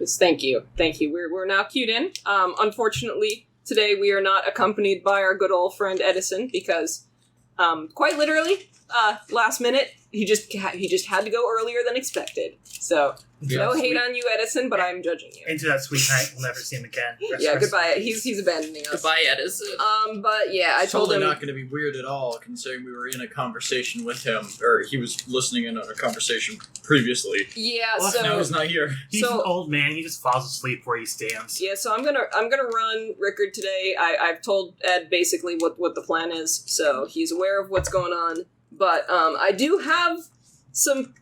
Yes, thank you. We're now queued in. Unfortunately, today we are not accompanied by our good old friend Edison because, quite literally, last minute he just had to go earlier than expected. So no hate on you, Edison, but I'm judging you. Into that sweet night, we'll never see him again. Goodbye. He's abandoning us. Goodbye, Edison. But yeah, I told him not going to be weird at all, considering we were in a conversation with him, or he was listening in on a conversation previously. Yeah, Well, so Now he's not here. He's an old man. He just falls asleep where he stands. yeah, so I'm gonna run Rickard today. I've told Ed basically what the plan is, so he's aware of what's going on. But I do have some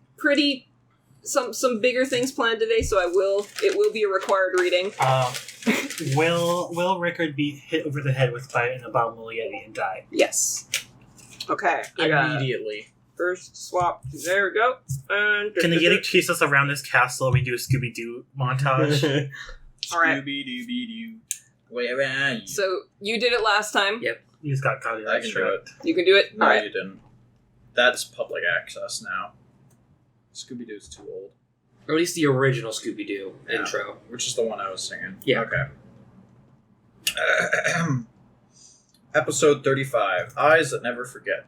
bigger things planned today, so it will be a required reading. Will Rickard be hit over the head by an abominable yeti and die? Yes. Okay. I got Immediately. first swap. There we go. And Can the yeti chase us around this castle and we do a Scooby-Doo montage? All right. Scooby-Dooby-Doo. Where are you? So you did it last time. Yep. You just got caught. I can do it. You can do it. No, All right. you didn't. That's public access now. Scooby-Doo's too old. Or at least the original Scooby-Doo intro. Which is the one I was singing. Yeah. Okay. Episode 35. Eyes That Never Forget.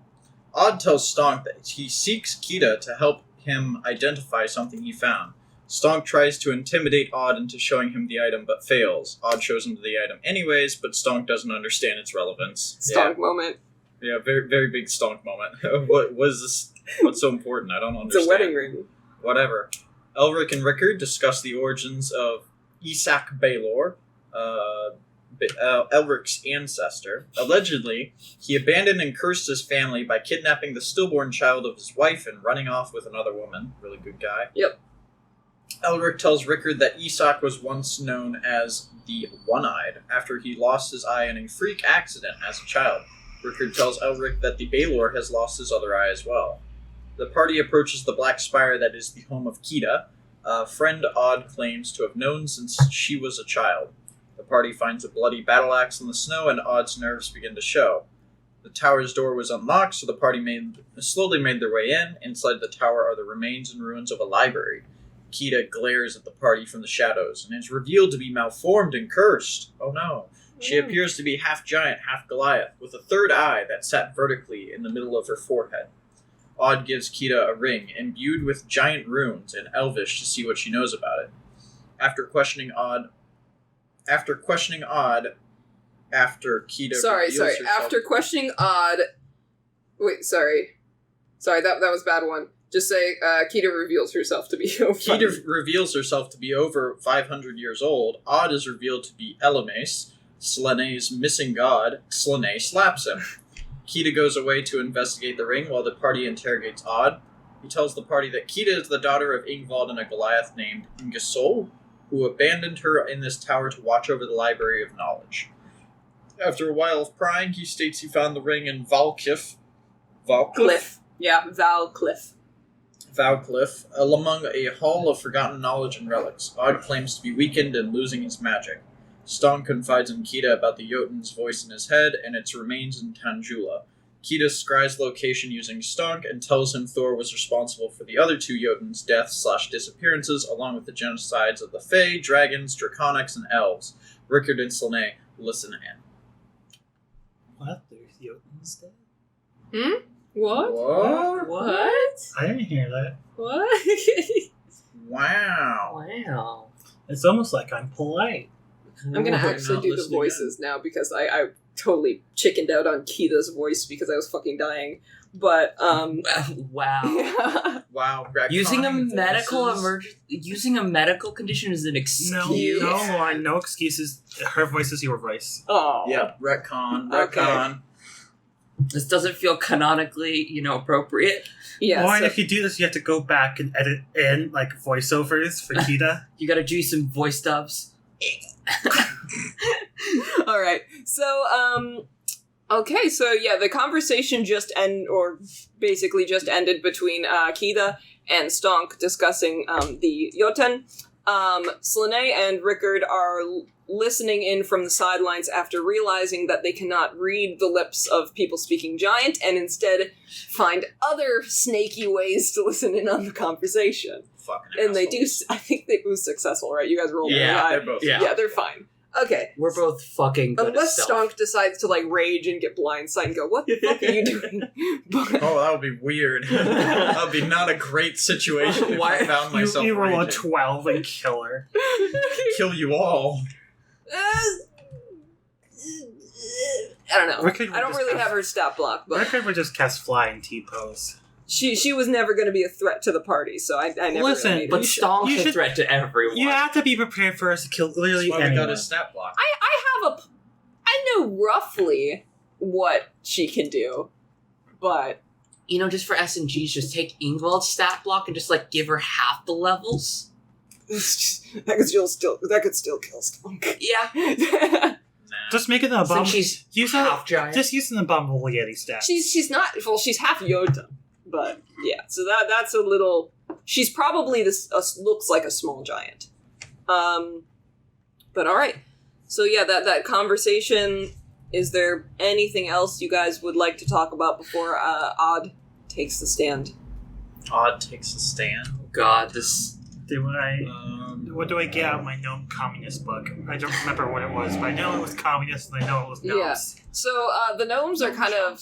Odd tells Stonk that he seeks Kiða to help him identify something he found. Stonk tries to intimidate Odd into showing him the item, but fails. Odd shows him the item anyways, but Stonk doesn't understand its relevance. Stonk moment. Yeah, very, very big Stonk moment. What was this? What's so important? I don't understand. It's a wedding ring. Whatever. Elrik and Rickard discuss the origins of Isak BALOR, Elric's ancestor. Allegedly, he abandoned and cursed his family by kidnapping the stillborn child of his wife and running off with another woman. Really good guy. Yep. Elrik tells Rickard that Isak was once known as the One-Eyed after he lost his eye in a freak accident as a child. Rickard tells Elrik that the BALOR has lost his other eye as well. The party approaches the Black Spire that is the home of Kiða, a friend Odd claims to have known since she was a child. The party finds a bloody battle axe in the snow and Odd's nerves begin to show. The tower's door was unlocked, so the party slowly made their way in. Inside the tower are the remains and ruins of a library. Kiða glares at the party from the shadows and is revealed to be malformed and cursed. Oh no. She appears to be half giant, half Goliath, with a third eye that sat vertically in the middle of her forehead. Odd gives Kiða a ring, imbued with giant runes and Elvish to see what she knows about it. After questioning Odd, after Kiða reveals herself... After questioning Odd... Wait, sorry, that was a bad one. Just say, Kiða reveals herself to be over... Kiða reveals herself to be over 500 years old. Odd is revealed to be Elames, Slene's missing god. Slene slaps him. Kiða goes away to investigate the ring while the party interrogates Odd. He tells the party that Kiða is the daughter of Ingvald and a Goliath named Yggdrasil, who abandoned her in this tower to watch over the Library of Knowledge. After a while of prying, he states he found the ring in Valklif. Yeah, Valklif. Valklif, among a hall of forgotten knowledge and relics. Odd claims to be weakened and losing his magic. Stonk confides in Kiða about the Jotun's voice in his head and its remains in Tanjula. Kiða scries location using Stonk and tells him Thor was responsible for the other two Jotuns' deaths/disappearances, along with the genocides of the Fae, dragons, draconics, and elves. Rickard and Slene listen in. What? There's Jotun's dead? What? What? I didn't hear that. What? Wow. Wow. It's almost like I'm polite. I'm gonna actually do the voices now because I totally chickened out on Kida's voice because I was fucking dying. But Wow. yeah. Wow. Using a retconning medical voices. using a medical condition is an excuse. No, Lauren, no excuses. Her voice is your voice. Oh. Yeah, retcon. Okay. This doesn't feel canonically, Yeah. appropriate. Lauren, so- if you do this, you have to go back and edit in voiceovers for Kiða. You gotta do some voice dubs. All right. So, okay. So yeah, the conversation just ended between Kiða and Stonk discussing the Jotun. Slene and Rickard are listening in from the sidelines after realizing that they cannot read the lips of people speaking giant and instead find other snaky ways to listen in on the conversation. fucking And they do. assholes. I think they was successful, right? You guys rolled Yeah, really high. They're both. Yeah. Yeah, they're fine. Okay. We're both fucking good Unless at stealth. Stonk decides to like rage and get blindsided and go, "What the fuck are you doing?" But Oh, that would be weird. That would be not a great situation if Why- I found myself You roll a raging. 12 and kill her. Kill you all. I don't know. Rickard I don't would really just have her stat block, but Rickard would just cast fly and T-pose. she was never going to be a threat to the party, so I never. Listen, really made But it. Stonk's you a should- threat to everyone. You have to be prepared for us to kill literally That's why we anyone. got his stat block. I know roughly what she can do, but You know, just for S&Gs, just take Ingvald's stat block and just, like, give her half the levels. that could still kill Stonk. Yeah. Nah. Just make it an Since above. she's Use half a, giant. just use an abominable Yeti stat. She's not. Well, she's half Yota, but yeah. So that's a little. She's probably looks like a small giant. But all right. So yeah, that conversation. Is there anything else you guys would like to talk about before Odd takes the stand? Odd takes a stand. God, this... What do I get out of my gnome communist book? I don't remember what it was, but I know it was communist and I know it was gnomes. Yeah. So the gnomes are kind of.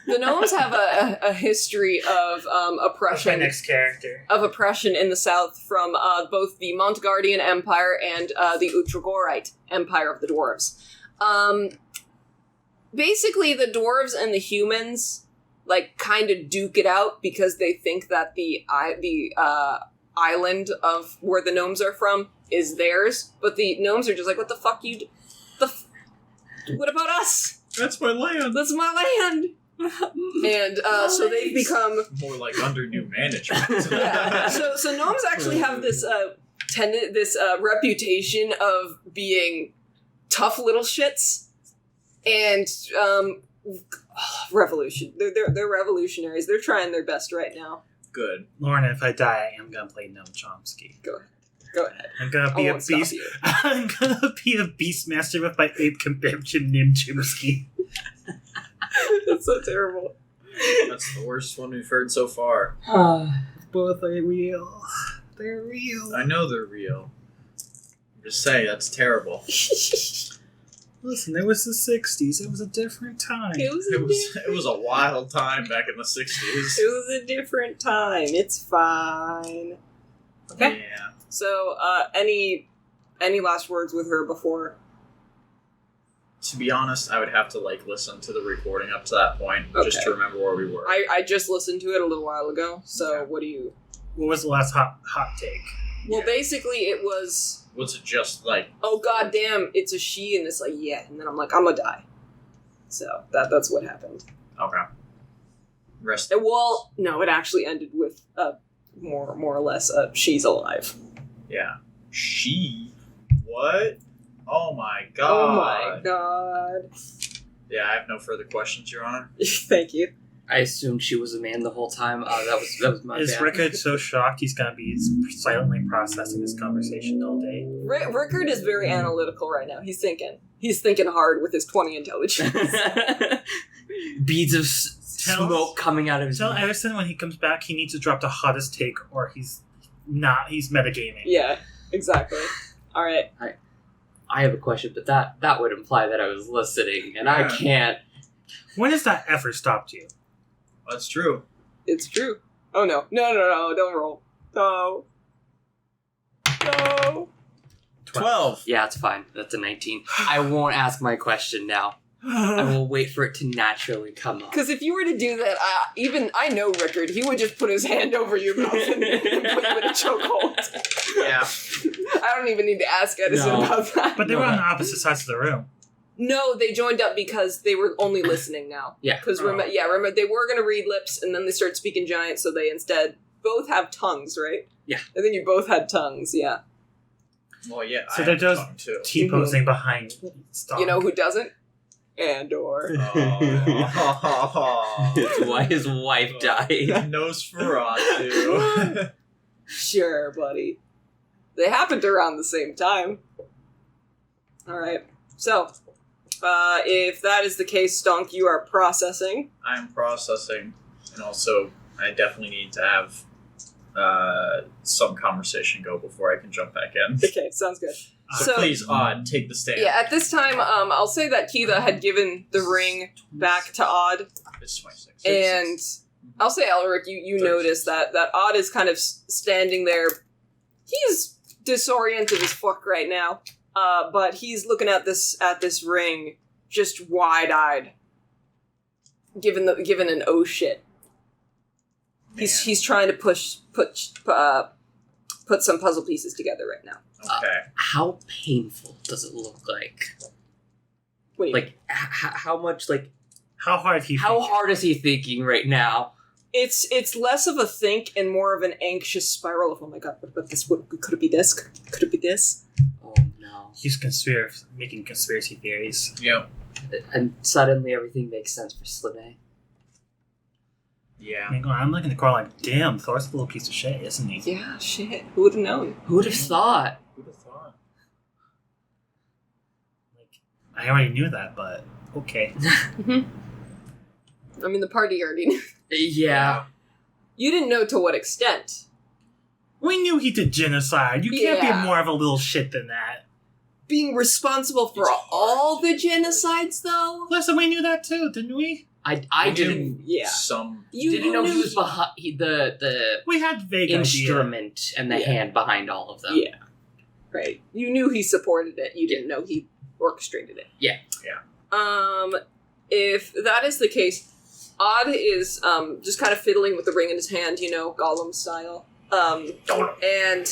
The gnomes have a history of That's my oppression. next character. Of oppression in the south from both the Montgardian Empire and the Utragorite Empire of the dwarves. Basically, the dwarves and the humans like kind of duke it out because they think that the island of where the gnomes are from is theirs, but the gnomes are just like, "What the fuck you? What about us? That's my land. That's my land." And so they've become. More like under new management. Yeah. So gnomes actually have this reputation of being tough little shits and revolution. They're revolutionaries. They're trying their best right now. Good. Lorna, if I die, I am gonna play Noam Chomsky. Go ahead. I'm gonna be I a won't stop beast. you. I'm gonna be a beastmaster with my ape companion named Chomsky. That's so terrible. That's the worst one we've heard so far. Both are real. They're real. I know they're real. I'm just saying, that's terrible. Listen, it was the 60s. It was a different time. It was It was a wild time back in the 60s. It was a different time. It's fine. Okay. Yeah. So, any last words with her before? To be honest, I would have to listen to the recording up to that point just Okay. to remember where we were. I just listened to it a little while ago. So, Okay. what do you? What was the last hot take? Well, Yeah. basically, it was. Was it just Oh god damn, it's a she, and it's like, yeah, and then I'm like, I'm gonna die. So that's what happened. okay? Rest. And, well, no, it actually ended with more or less she's alive. Yeah. She. What? Oh my god. Oh my god. Yeah, I have no further questions, Your Honor. Thank you. I assumed she was a man the whole time. That was my Is bad. Rickard so shocked he's gonna be silently processing this conversation all day? Rickard is very analytical right now. He's thinking hard with his 20 intelligence. Beads of Tell- smoke coming out of his Tell mouth. Edison when he comes back he needs to drop the hottest take or he's metagaming. Yeah, exactly. All right. I have a question, but that would imply that I was listening, and I Yeah. can't. When has that ever stopped you? That's true. It's true. Oh no. No, don't roll. No. 12. Yeah, it's fine. That's a 19. I won't ask my question now. I will wait for it to naturally come up. Because if you were to do that, I know Rickard, he would just put his hand over your mouth and put you in a chokehold. Yeah. I don't even need to ask Edison No. about that. But they were on the opposite sides of the room. No, they joined up because they were only listening now. Yeah. Because Oh. remember, they were going to read lips, and then they started speaking giant, so they instead both have tongues, right? Yeah. I think you both had tongues, yeah. Well, yeah. So I they're have just tongue, too. T-posing behind Stonk. You know who doesn't? Andor. Oh. That's why his wife died. Nosferatu. Sure, buddy. They happened around the same time. Alright. So, if that is the case, Stonk, you are processing. I'm processing, and also I definitely need to have some conversation go before I can jump back in. Okay, sounds good. So please, Odd, take the stand. Yeah, at this time, I'll say that Kiða had given the ring back to Odd, It's 26. and I'll say, Elrik, you notice that Odd is kind of standing there. He's disoriented as fuck right now, but he's looking at this ring, just wide-eyed, given an oh shit. He's trying to put some puzzle pieces together right now. Okay. How painful does it look like? What do you Like, how much, like, How hard he how think? hard is he thinking right now? It's less of a think and more of an anxious spiral of, oh my god, what about this? Could it be this? Could it be this? Oh no. He's making conspiracy theories. Yep. And suddenly everything makes sense for Slane. Yeah. I'm looking at Carl like, damn, Thor's a little piece of shit, isn't he? Yeah, shit. Who would have known? Who would have thought? Who'd have thought? Like, I already knew that, but okay. I mean, the party already knew. Yeah. You didn't know to what extent. We knew he did genocide. You can't Yeah. be more of a little shit than that. Being responsible for It's hard. all the genocides, though? Listen, we knew that too, didn't we? I didn't. Yeah. Some. You Didn't know he knew was behind the We had vague instrument and the Yeah. hand behind all of them. Yeah. Right. You knew he supported it. You didn't know he orchestrated it. Yeah. If that is the case, Odd is just kind of fiddling with the ring in his hand, Gollum style. And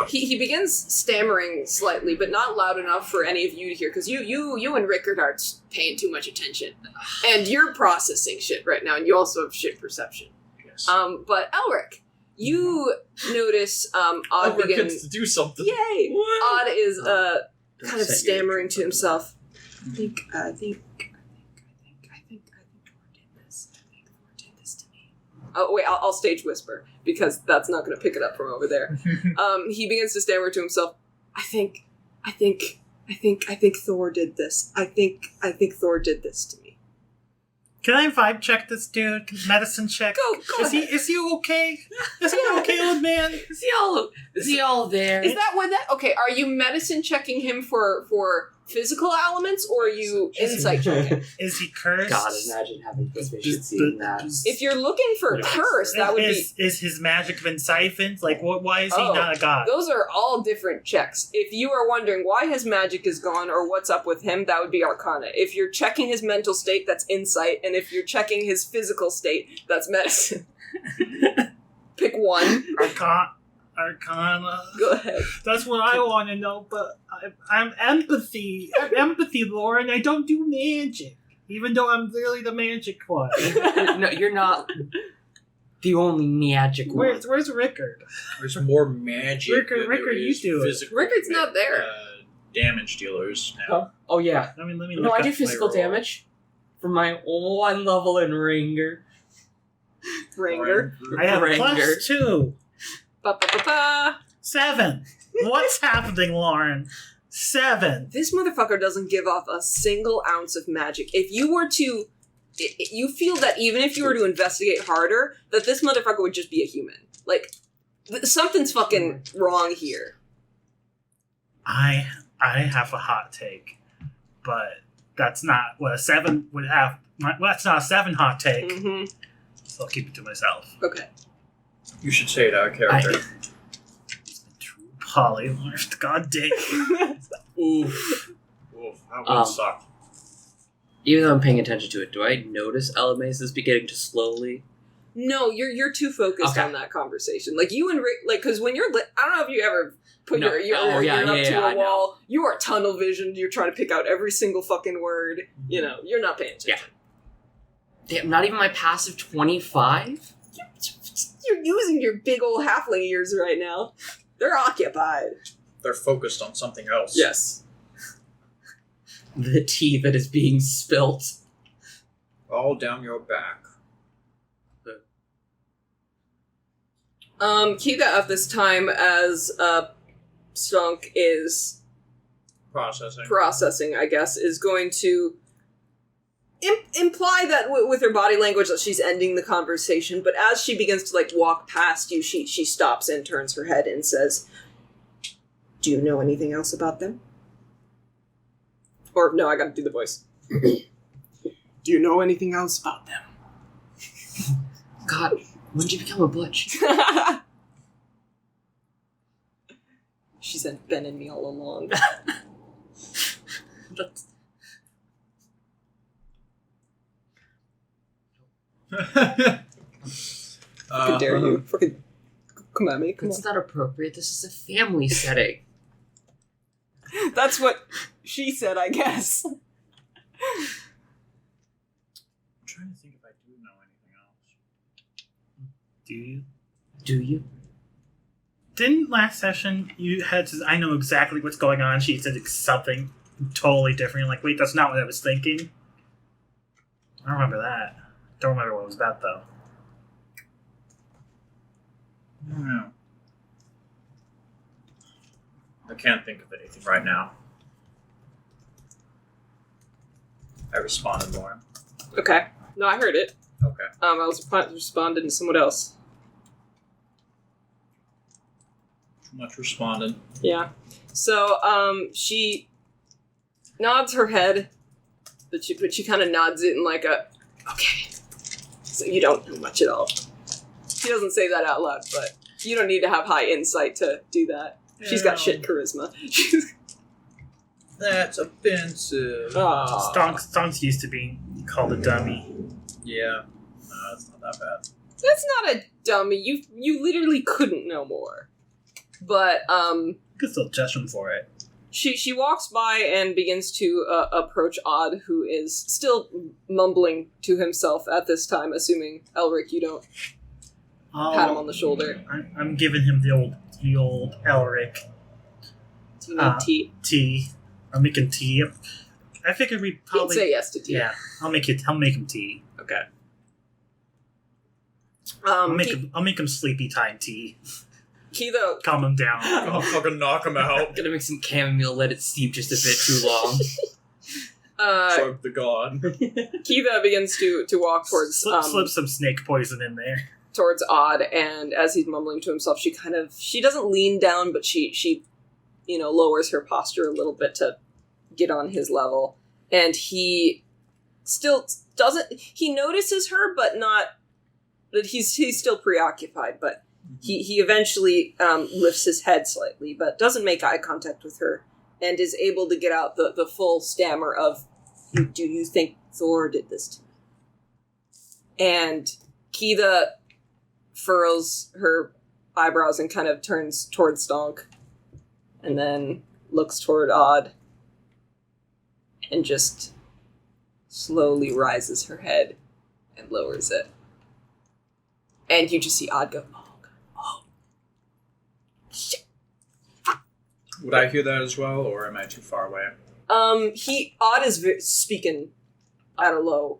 he begins stammering slightly, but not loud enough for any of you to hear, because you and Rickard are paying too much attention. And you're processing shit right now, and you also have shit perception. Yes. But Elrik, you notice Odd Albert begin... gets to do something. Yay! Odd is kind of Set your stammering to attention on himself. I think Thor did this. I think Thor did this to me. Oh wait, I'll stage whisper because that's not going to pick it up from over there. He begins to stammer to himself. I think Thor did this. I think Thor did this to me. Can I vibe check this dude? Medicine check? Go Is he okay? Is he an okay, old man? Is he all there? Is that what that? Okay, are you medicine checking him for physical elements, or are you insight checking? Is he cursed? God, imagine having vision seeing that. If you're looking for curse, that would be. Is his magic been siphoned? Like, why is he Oh, not a god? Those are all different checks. If you are wondering why his magic is gone or what's up with him, that would be Arcana. If you're checking his mental state, that's Insight. And if you're checking his physical state, that's Medicine. Pick one. Arcana. Go ahead. That's what I want to know, but I'm empathy. I'm empathy, Lauren. I don't do magic. Even though I'm really the magic one. No, you're not the only magic one. Where's Rickard? There's more magic. Rickard, than there you is do it. physical Rickard's not there. Damage dealers now. Oh yeah. Let me No, look I up do my physical roll. damage for my one level in Ringer. Ranger. I have Ranger. +2. Ba-ba-ba-ba. 7. What's happening, Lauren? 7. This motherfucker doesn't give off a single ounce of magic. If you were to... You feel that even if you were to investigate harder, that this motherfucker would just be a human. Like, something's fucking wrong here. I have a hot take, but that's not what a 7 would have. Well, that's not a 7 hot take, Mm-hmm. so I'll keep it to myself. Okay. You should say it out of character. True polymorphed, god damn. Oof. Oof, that would suck. Even though I'm paying attention to it, do I notice Elamace is beginning to slowly? No, you're too focused Okay. on that conversation. Like, you and Rick... Like, because when you're... I don't know if you ever... Put No. your ear Oh, yeah, up to I a know. wall. You are tunnel visioned. You're trying to pick out every single fucking word. You know, you're not paying attention. Damn, not even my passive 25? You're using your big old halfling ears right now. They're occupied. They're focused on something else. Yes. The tea that is being spilt. All down your back. Kiða at this time, as Stonk is Processing. processing, I guess, is going to imply that with her body language that she's ending the conversation, but as she begins to, like, walk past you, she stops and turns her head and says, "Do you know anything else about them?" Or, no, I gotta do the voice. "Do you know anything else about them?" God, when did you become a butch? She's been in me all along. That's... How dare you? Freaking come at me. Come That's not appropriate. This is a family setting. on. That's what she said, I guess. I'm trying to think if I do know anything else. Do you? Do you? Didn't last session you had to, I know exactly what's going on? She said something totally different. Like, wait, that's not what I was thinking. I don't remember that. Don't remember what it was about, though. I don't know. I can't think of anything right now. I responded, Lauren. Okay. No, I heard it. Okay. I was responding to someone else. Too much responded. Yeah. So, she nods her head, but she kind of nods it in like a, okay, so you don't know much at all. She doesn't say that out loud, but you don't need to have high insight to do that. She's got shit charisma. That's offensive. Stonks used to being called a dummy. Yeah. No, that's not that bad. That's not a dummy. You literally couldn't know more. But, You could still judge him for it. She walks by and begins to approach Odd, who is still mumbling to himself at this time, assuming, Elrik, you don't pat him on the shoulder. I'm giving him the old Elrik Do you need tea? tea. I'm making tea. I figured we'd He'd probably say yes to tea. Yeah, I'll make him tea. Okay. I'll make him sleepy time tea. Kiða, Calm him down. I'll fucking knock him out. Gonna make some chamomile, let it steep just a bit too long. Chug the god. Kiða begins to walk towards Slip some snake poison in there. towards Odd, and as he's mumbling to himself, she doesn't lean down, but she lowers her posture a little bit to get on his level, and he still doesn't. He notices her, but not that he's still preoccupied, but. He eventually lifts his head slightly, but doesn't make eye contact with her, and is able to get out the full stammer of, "Do you think Thor did this to me?" And Kiða furrows her eyebrows and kind of turns toward Stonk, and then looks toward Odd, and just slowly rises her head and lowers it. And you just see Odd go, shit. Would I hear that as well, or am I too far away? Odd is speaking at a low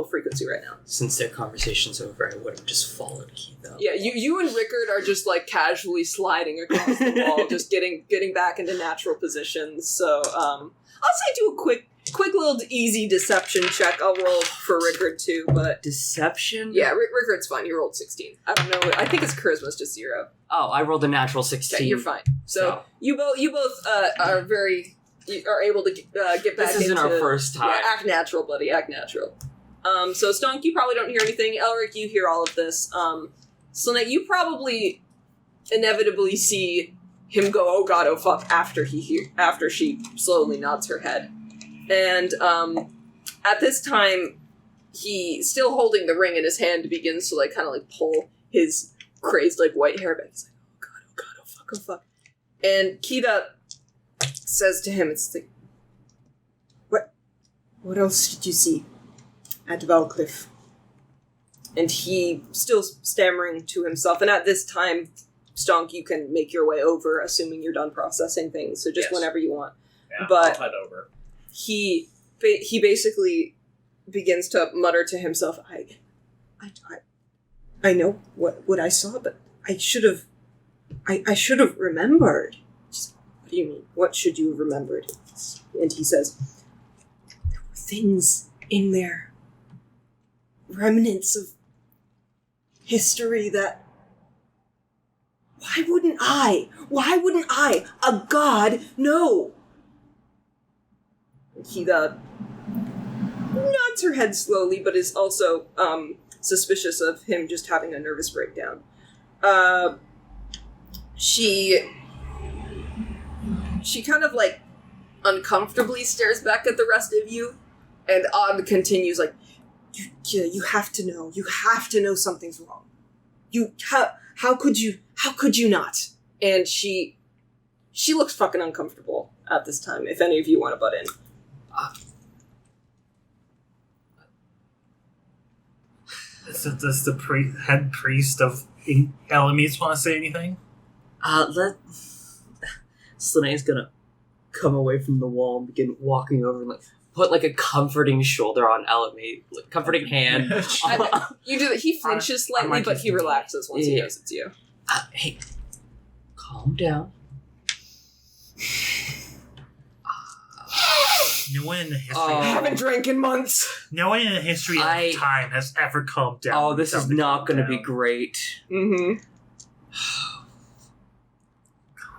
frequency right now. Since their conversation's over, I would have just followed Kiða. Yeah, you and Rickard are just like casually sliding across the wall, just getting back into natural positions. So, I'll say do a quick little easy deception check. I'll roll for Rickard too, but Deception? yeah, Rickard's fine. You rolled 16. I don't know. I think his charisma's just 0. Oh, I rolled a natural 16. Okay, you're fine. So you both are able to get back into... This isn't our first time. Yeah, act natural, buddy. Act natural. So Stonk, you probably don't hear anything. Elrik, you hear all of this. Slynette, you probably inevitably see him go, "Oh god, oh fuck," after she slowly nods her head. And at this time, he, still holding the ring in his hand, begins to kind of pull his crazed white hair back. He's like, "Oh god, oh fuck, oh fuck." And Kiða says to him, it's like, what else did you see at Valklif?" And he, still stammering to himself, and at this time, Stonk, you can make your way over, assuming you're done processing things, so just whenever you want. Yeah, but I'll head over. He basically begins to mutter to himself, I know what I saw, but I should have remembered. What do you mean? What should you have remembered? And he says, there were things in there remnants of history that... Why wouldn't I? A god? No! Kiða nods her head slowly, but is also suspicious of him just having a nervous breakdown. She kind of like uncomfortably stares back at the rest of you, and Odd continues like, you have to know something's wrong. How could you not? And she looks fucking uncomfortable at this time, if any of you want to butt in. Does the head priest of Elamis want to say anything? Slene's gonna come away from the wall and begin walking over and put a comforting shoulder on Elamate, comforting hand. You do. He flinches slightly, but he relaxes once he knows it's you. Hey, calm down. No one in the history. I haven't drank in months. No one in the history of time has ever calmed down. Oh, this is not going to be great. Mm-hmm.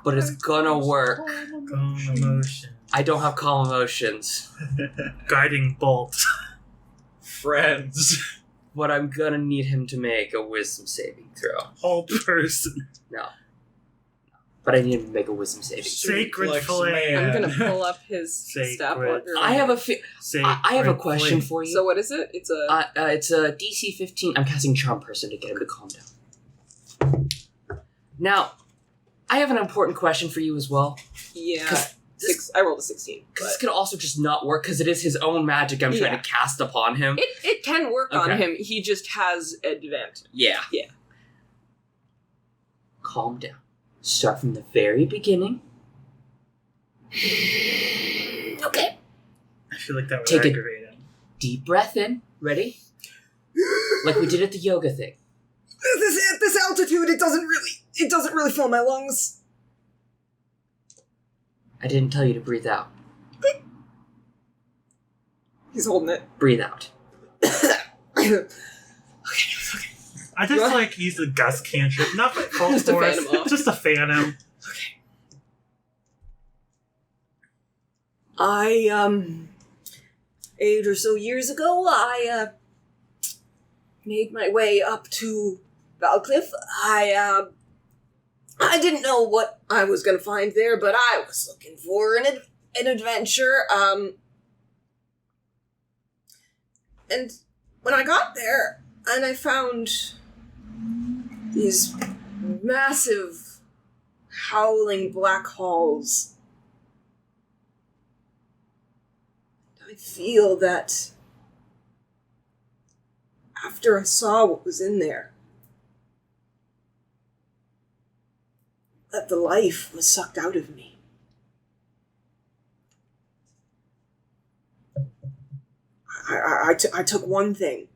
But it's gonna work. Calm emotion. I don't have calm emotions. Guiding bolt. Friends. But I'm gonna need him to make a wisdom saving throw. Whole person. No. But I need him to make a wisdom saving throw. Sacred flame. I'm gonna pull up his staff. I have a question for you. So what is it? It's a DC 15. I'm casting Charm Person to get him to calm down. Now, I have an important question for you as well. Yeah. I rolled a 16. Because this could also just not work because it is his own magic I'm trying to cast upon him. It can work on him. He just has advantage. Yeah. Yeah. Calm down. Start from the very beginning. Okay. I feel like that would aggravate him. Deep breath in. Ready? Like we did at the yoga thing. At this altitude, it doesn't really fill my lungs. I didn't tell you to breathe out. He's holding it. Breathe out. Okay. I just use the gust cantrip, not by full Just to force, fan him off. just to fan him. Okay. 8 or so years ago, I made my way up to Valklif. I didn't know what I was going to find there, but I was looking for an adventure. And when I got there, and I found these massive, howling black halls, I feel that after I saw what was in there, that the life was sucked out of me. I took one thing,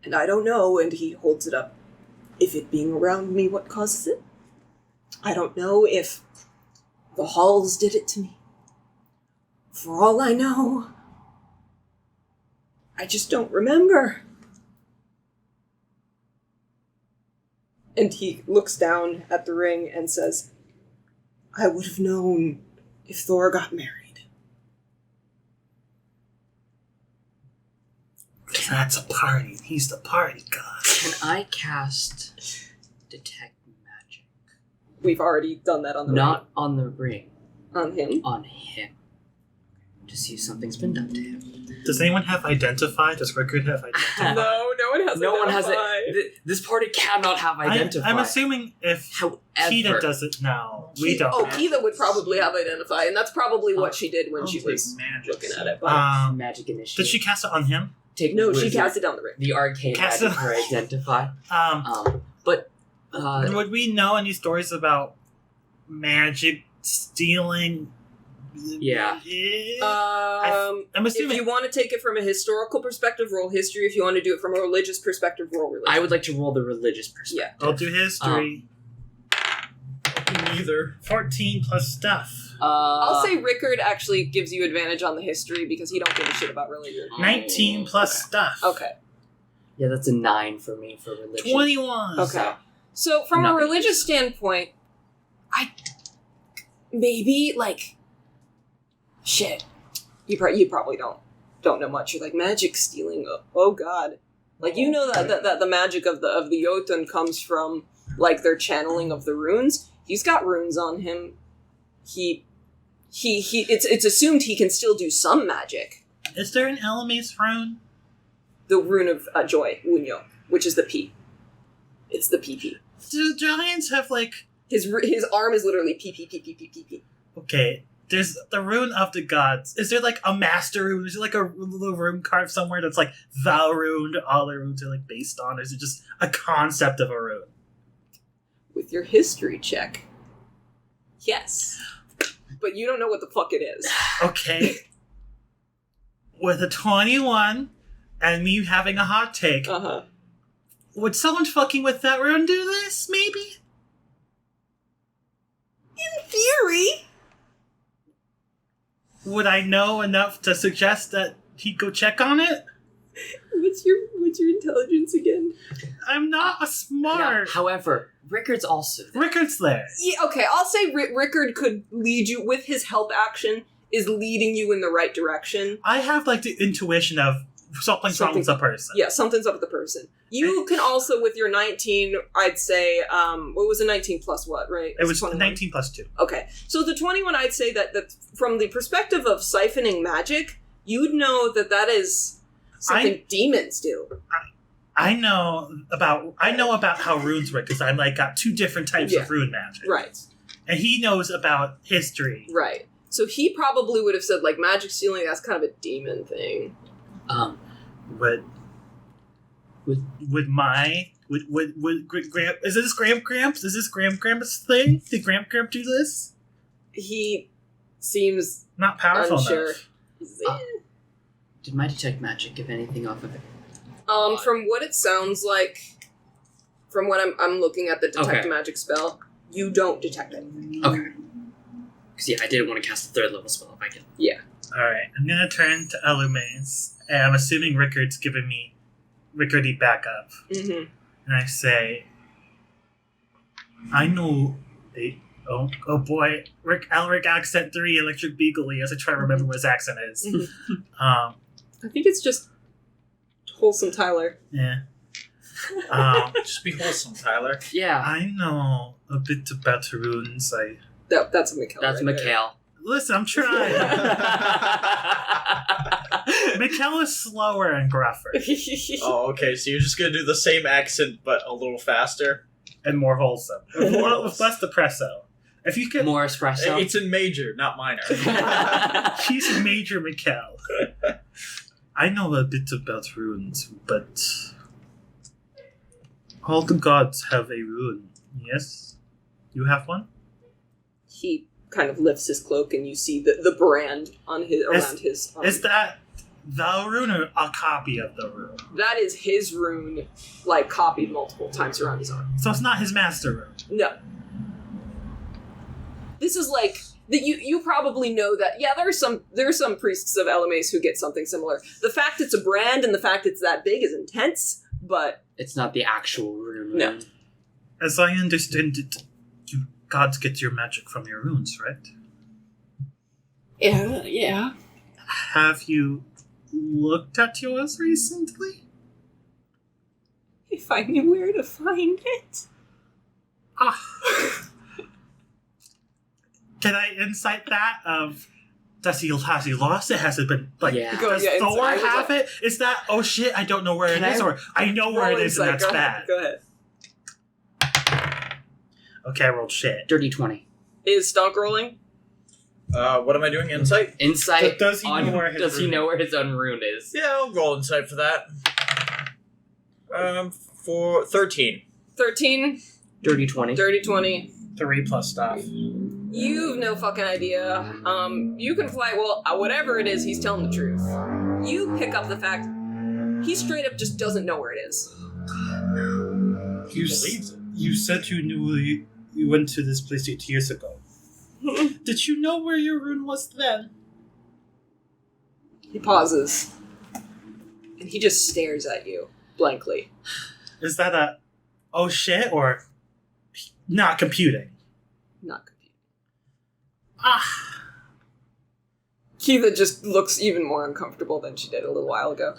and I don't know, and he holds it up, if it being around me what causes it. I don't know if the halls did it to me. For all I know, I just don't remember. And he looks down at the ring and says, I would have known if Thor got married. That's a party. He's the party god. Can I cast Detect Magic? We've already done that on the Not on the ring. On him? On him. To see if something's been done to him. Does anyone have Identify? Does Rickard have Identify? No one has No Identify. one has it. This party cannot have Identify. I'm assuming if However, Kiða does it now, we don't. Oh, Kiða would probably have Identify, and that's probably what she did when she was looking at it. But Magic Initiative. Did she cast it on him? no, she cast it down the ring. The arcane Cast magic it- for Identify. But And would we know any stories about magic stealing? Yeah. I'm assuming. If you want to take it from a historical perspective, roll history. If you want to do it from a religious perspective, roll religion. I would like to roll the religious perspective. I'll do history. neither. 14 plus stuff. I'll say Rickard actually gives you advantage on the history because he don't give a shit about religion. 19 plus stuff. Okay. Yeah, that's a 9 for me for religion. 21. Okay. So from a religious standpoint, maybe like shit. You probably don't know much. You're like magic stealing. Oh god. Like you know that the magic of the Jotun comes from like their channeling of the runes. He's got runes on him. It's assumed he can still do some magic. Is there an Elmace rune? The rune of joy, Wunjo, which is the P. It's the PP. Do giants have like... His arm is literally P. Okay, there's the rune of the gods. Is there like a masterune? Is there like a little rune carved somewhere that's like the rune that all the runes are like based on? Or is it just a concept of a rune? With your history check, yes. But you don't know what the fuck it is. Okay. With a 21 and me having a hot take, would someone fucking with that rune do this? Maybe? In theory. Would I know enough to suggest that he go check on it? What's your intelligence again? I'm not a smart. Now, however, Rickard's also there. Rickard's there. Yeah, okay, I'll say Rickard could lead you, with his help action, is leading you in the right direction. I have like the intuition of something's wrong with the person. Yeah, something's up with the person. You can also, with your 19, I'd say, what was a 19 plus what, right? It was 21? 19 plus 2. Okay, so the 21, I'd say that from the perspective of siphoning magic, you'd know that is something demons do. I know about how runes work because I like got 2 different types of rune magic. Right. And he knows about history. Right. So he probably would have said like magic stealing, that's kind of a demon thing. Is this Gramps? Is this Gramps thing? Did Gramp do this? He seems not powerful unsure. enough. Did my detect magic give anything off of it? From what it sounds like, from what I'm looking at the detect magic spell, you don't detect anything. Okay. Because I didn't want to cast a 3rd level spell if I can. Yeah. Alright, I'm gonna turn to Elumace, and I'm assuming Rickard's giving me Rickardy backup. Mm-hmm. And I say, I know oh boy, Elrik accent 3, Electric Beagley, as I try to remember what his accent is. I think it's just wholesome Tyler. Yeah. Just be wholesome, Tyler. Yeah. I know a bit about runes. That's Mikhail. That's right Mikhail. Listen, I'm trying. Mikhail is slower and gruffer. Oh, okay, so you're just gonna do the same accent, but a little faster? And more wholesome. With less depresso. If you could... More espresso? It's in major, not minor. He's Major Mikhail. I know a bit about runes, but... all the gods have a rune, yes? You have one? He kind of lifts his cloak and you see the brand on his around his arm. Is that the rune or a copy of the rune? That is his rune, like copied multiple times around his arm. So it's not his master rune? No. This is like that. You probably know that. Yeah, there are some priests of Elamace who get something similar. The fact it's a brand and the fact it's that big is intense, but it's not the actual rune. No. As I understand it, you gods get your magic from your runes, right? Yeah. Have you looked at yours recently? If I knew where to find it. Can I insight that of... has he lost it? Has it been like? Yeah. Does Thor have it? Is that shit? I don't know where it is, or I know where it is and that's bad. Go ahead. Okay, I rolled shit. Dirty 20. Is Stonk rolling? What am I doing? Insight? Insight. Does he know where his he know where his own rune is? Yeah, I'll roll insight for that. For 13. 13. Dirty 20. Dirty 20. 3 plus stuff. You've no fucking idea. You can fly. Well, whatever it is, he's telling the truth. You pick up the fact he straight up just doesn't know where it is. You said you knew you went to this place 8 years ago. Did you know where your rune was then? He pauses. And he just stares at you, blankly. Is that a oh shit or not computing? Not computing. Ah. Kiða just looks even more uncomfortable than she did a little while ago.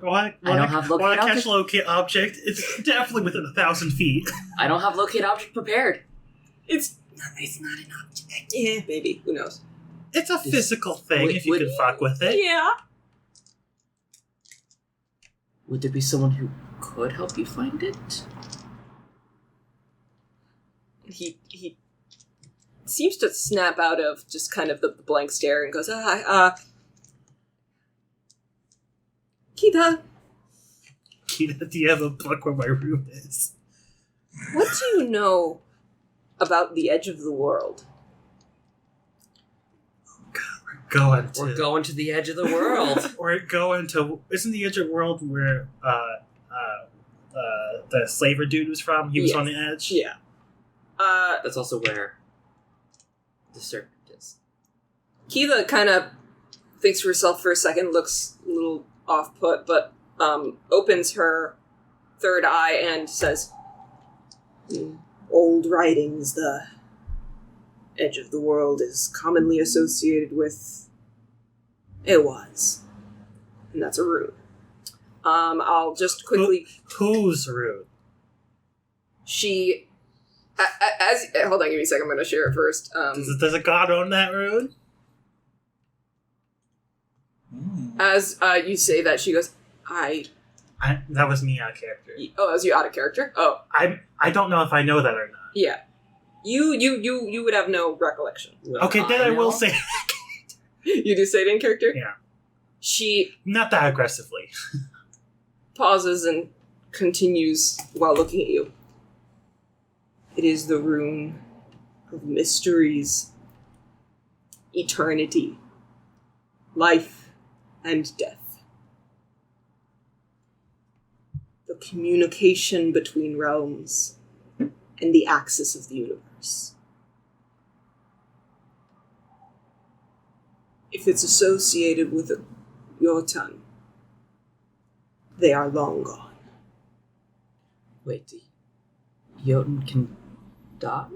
I don't have locate catch object. locate object. It's definitely within 1,000 feet. I don't have locate object prepared. It's not an object. Yeah, maybe. Who knows? It's a physical thing if you would- can fuck with it. Yeah. Would there be someone who could help you find it? He seems to snap out of just kind of the blank stare and goes, Kiða, Kiða, do you have a book where my room is? what do you know about the edge of the world? We're going to the edge of the world. We're going to... Isn't the edge of the world where the slaver dude was from? He was Yes. on the edge? Yeah. That's also where the serpent is. Kiða kind of thinks to herself for a second, looks a little off-put, but opens her third eye and says, "In old writings, the edge of the world is commonly associated with Ewas. And that's a rune. I'll just quickly... Whose rune? She... hold on, give me a second, I'm going to share it first. Does a god own that rune? As you say that, she goes, That was me out of character. Oh, as you out of character? Oh, I don't know if I know that or not. yeah. You would have no recollection. Okay, then I will say... You do say it in character? Yeah. She Not that aggressively. pauses and continues while looking at you. It is the rune of mysteries, eternity, life, and death. The communication between realms and the axis of the universe. If it's associated with a Jotun, they are long gone. Wait, the Jotun can die?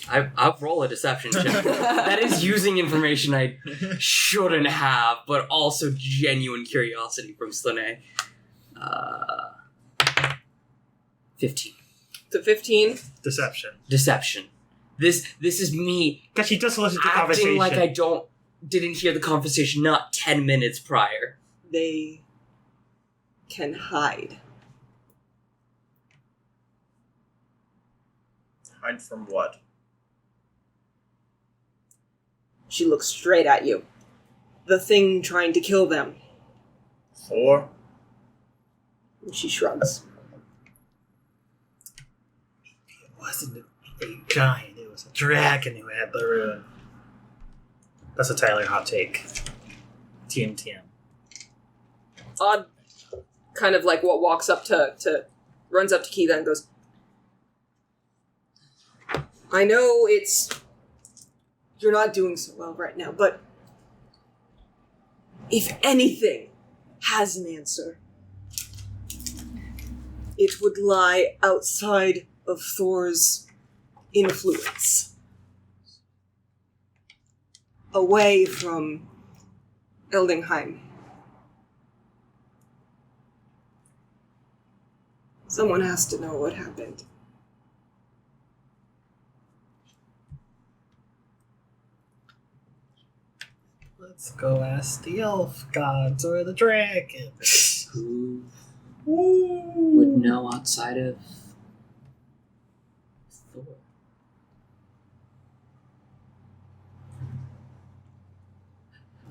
I'll roll a deception check. That is using information I shouldn't have, but also genuine curiosity from Slane. 15. To 15, Deception. Deception. This is me Because she just listened to the acting conversation. like I didn't hear the conversation not 10 minutes prior. they can hide. Hide from what? She looks straight at you. The thing trying to kill them. Thor? And she shrugs. It wasn't a giant, it was a dragon who had the rune. That's a Tyler hot take. TM. Odd kind of like what walks up to runs up to Kiða and goes, I know you're not doing so well right now, but if anything has an answer, it would lie outside of Thor's influence. Away from Eldingheim. Someone has to know what happened. Let's go ask the elf gods or the dragons. Who would know outside of Thor?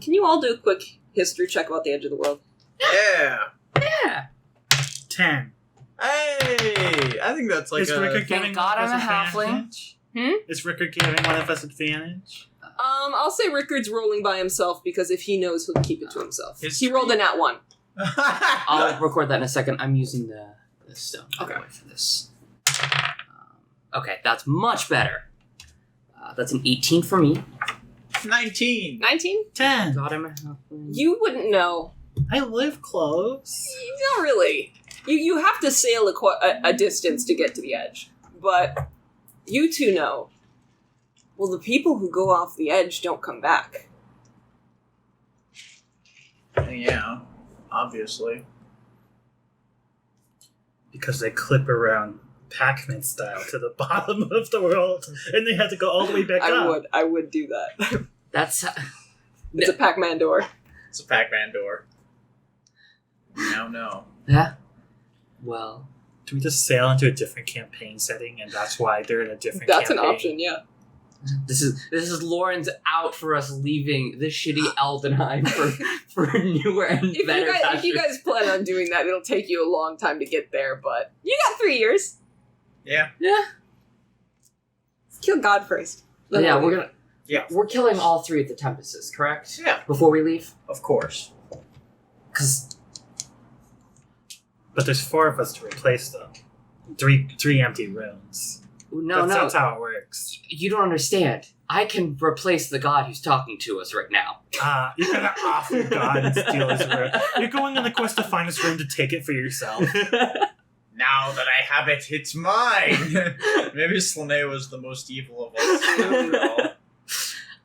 Can you all do a quick history check about the edge of the world? Yeah! Yeah. 10. Hey! I think that's like Is Rickard Thank giving God one of I'm us a halfling. advantage? Hmm? Is Rickard giving one of us advantage? I'll say Rickard's rolling by himself because if he knows, he'll keep it to himself. History? He rolled a nat 1. I'll record that in a second. I'm using the stone by the Okay. way, for this. Okay, that's much better. That's an 18 for me. 19. 19? 10. God, I'm a halfling. You wouldn't know. I live close. Not really. You have to sail a distance to get to the edge. But you two know. Well, the people who go off the edge don't come back. Yeah, obviously. Because they clip around Pac-Man style to the bottom of the world, and they have to go all the way back up. I would do that. That's It's a Pac-Man door. It's a Pac-Man door. No. yeah. Well, Do we just sail into a different campaign setting, and that's why they're in a different That's campaign? an option, yeah. this is Lauren's out for us leaving this shitty Eldingheim for newer and better. If you guys plan on doing that, it'll take you a long time to get there, but you got 3 years. Yeah. Yeah. Let's kill God first. But yeah, we're killing all 3 of the Tempests, correct? Yeah, Before we leave, of course. because But there's 4 of us to replace them. Three empty rooms. That's how it works. You don't understand. I can replace the god who's talking to us right now. You're gonna off your god and steal his room. You're going on a quest to find his room to take it for yourself. Now that I have it, it's mine! Maybe Slane was the most evil of us.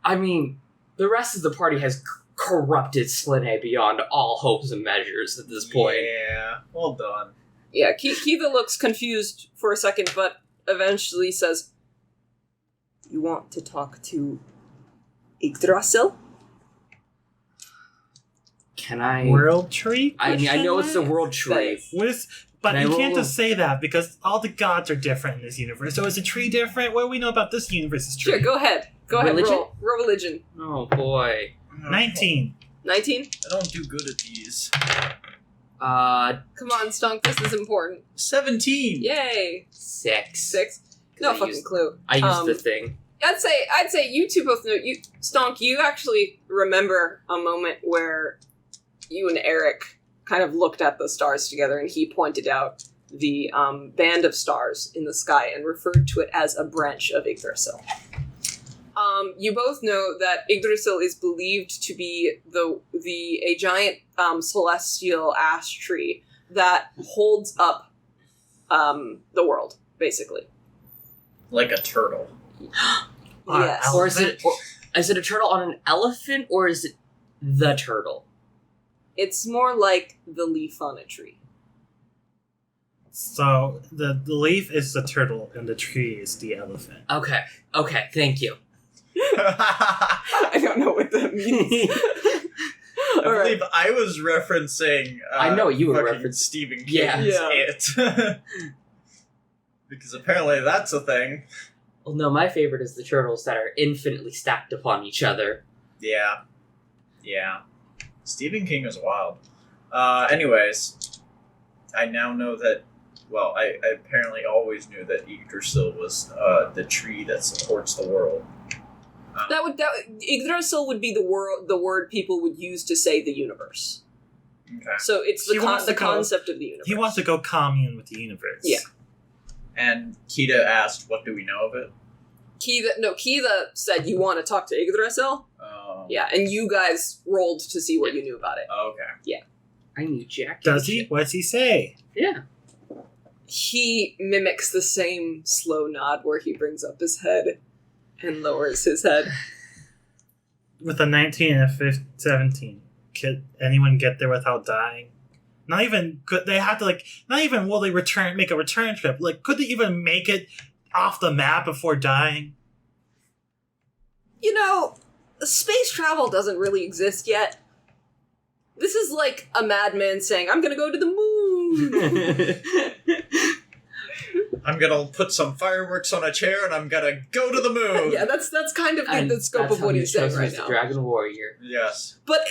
I mean, the rest of the party has corrupted Slane beyond all hopes and measures at this point. Yeah, well done. Yeah, Kiða looks confused for a second, but eventually says, "You want to talk to Yggdrasil?" Can I... World tree? I mean, I know it's the world tree. But Can you I can't roll? just say that because all the gods are different in this universe. So is the tree different? What do we know about this universe's tree? Sure, go ahead. Religion? Roll religion. Oh, boy. 19. 19? I don't do good at these. Come on, Stunk, this is important. 17! Yay! 6. 6? No I fucking used- clue. I used the thing. I'd say you two both know. Stonk, you actually remember a moment where you and Elrik kind of looked at the stars together, and he pointed out the band of stars in the sky and referred to it as a branch of Yggdrasil. You both know that Yggdrasil is believed to be a giant celestial ash tree that holds up the world, basically. Like a turtle. Yes. Or is it a turtle on an elephant, or is it the turtle? It's more like the leaf on a tree. So the leaf is the turtle and the tree is the elephant. Okay, thank you. I don't know what that means. I believe I was referencing. I know you were fucking referencing Stephen King's Yeah. It. Because apparently that's a thing. Well, no, my favorite is the turtles that are infinitely stacked upon each other. Yeah. Stephen King is wild. Anyways, I now know that. Well, I apparently always knew that Yggdrasil was the tree that supports the world. Yggdrasil would be the word people would use to say the universe. Okay. So it's He wants the to go- concept of the universe. He wants to go commune with the universe. Yeah. And Kiða asked, "What do we know of it?" Kiða said you want to talk to Yggdrasil. Oh. Yeah, and you guys rolled to see what you knew about it. Okay. I knew Jack. Does he? What does he say? Yeah. He mimics the same slow nod where he brings up his head and lowers his head. With a 19 and a 17, could anyone get there without dying? Not even could they have to not even will they make a return trip? Could they even make it off the map before dying? You know, space travel doesn't really exist yet. This is like a madman saying, "I'm gonna go to the moon." I'm gonna put some fireworks on a chair and I'm gonna go to the moon. Yeah, that's kind of the scope of what he's saying right now. Dragon Warrior. Yes. But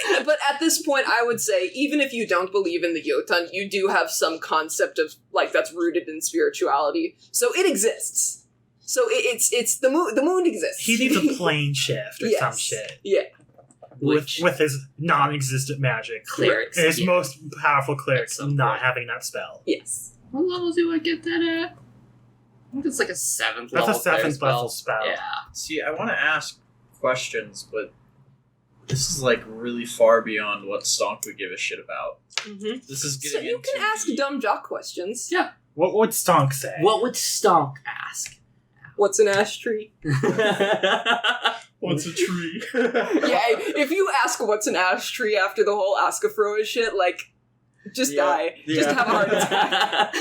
at this point, I would say, even if you don't believe in the Jotun, you do have some concept of that's rooted in spirituality. So it exists. So it's the moon. The moon exists. He needs a plane shift or some shit. Yeah. with his non-existent magic. Clerics. His yeah. most powerful clerics At some not point. having that spell. Yes. What level do I get that at? I think it's like a 7th That's level. a 7th cleric level spell. Yeah. See, I want to ask questions, but this is like really far beyond what Stonk would give a shit about. Mm-hmm. This is So getting you can into ask the- dumb jock questions. Yeah. What would Stonk say? What would Stonk ask? What's an ash tree? What's a tree? Yeah, if you ask what's an ash tree after the whole Askafroa shit, like, just Yeah. die. Just Yeah. have a heart attack.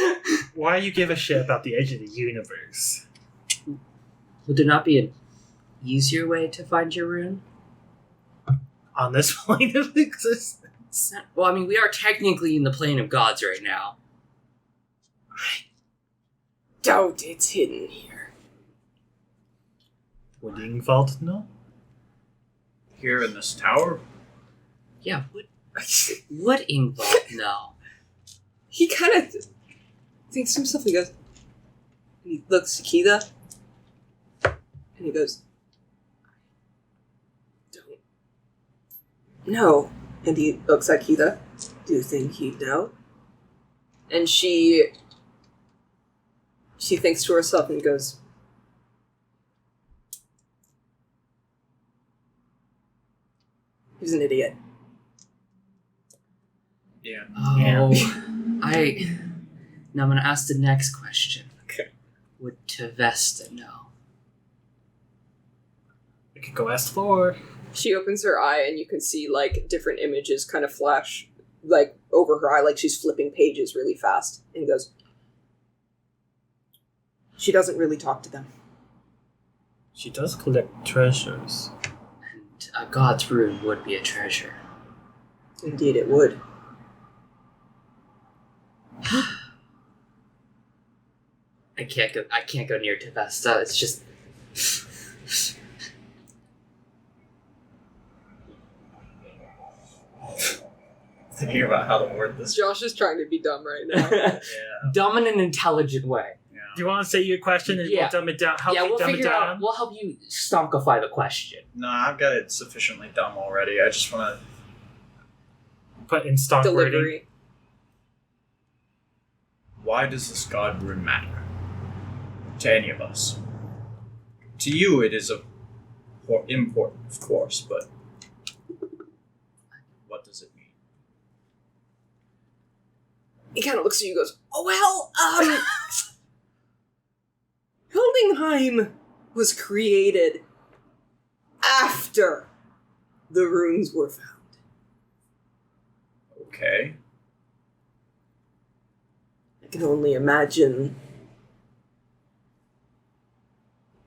Why do you give a shit about the edge of the universe? Would there not be an easier way to find your rune? On this plane of existence? Well, I mean, we are technically in the plane of gods right now. Doubt it's hidden here. Would Ingvald know? here in this tower. Yeah, would Ingvald know? He kind of thinks to himself, he goes, and he looks at Kiða, and he goes, don't know. And he looks at Kiða, do you think he'd know? And she thinks to herself and goes, he's an idiot. Yeah. Oh, Now I'm gonna ask the next question. Okay. Would Tavesta know? We could go ask Thor. She opens her eye and you can see, like, different images kind of flash, like, over her eye, like she's flipping pages really fast, and goes, she doesn't really talk to them. She does collect treasures. And a god's rune would be a treasure. Indeed it would. I can't go near Tavesta. It's just Thinking about how to word this. Josh is trying to be dumb right now. Yeah. dumb in an intelligent way. Do you want to say your question and Yeah. we'll dumb it down? Help Yeah, you we'll dumb it figure down? out. We'll help you stonkify the question. No, I've got it sufficiently dumb already. I just want to. Put in stock wording. Delivery. Why does this god rune matter to any of us? To you, it is important, of course, but what does it mean? He kind of looks at you and goes, oh, well, Eldingheim was created after the runes were found. Okay. I can only imagine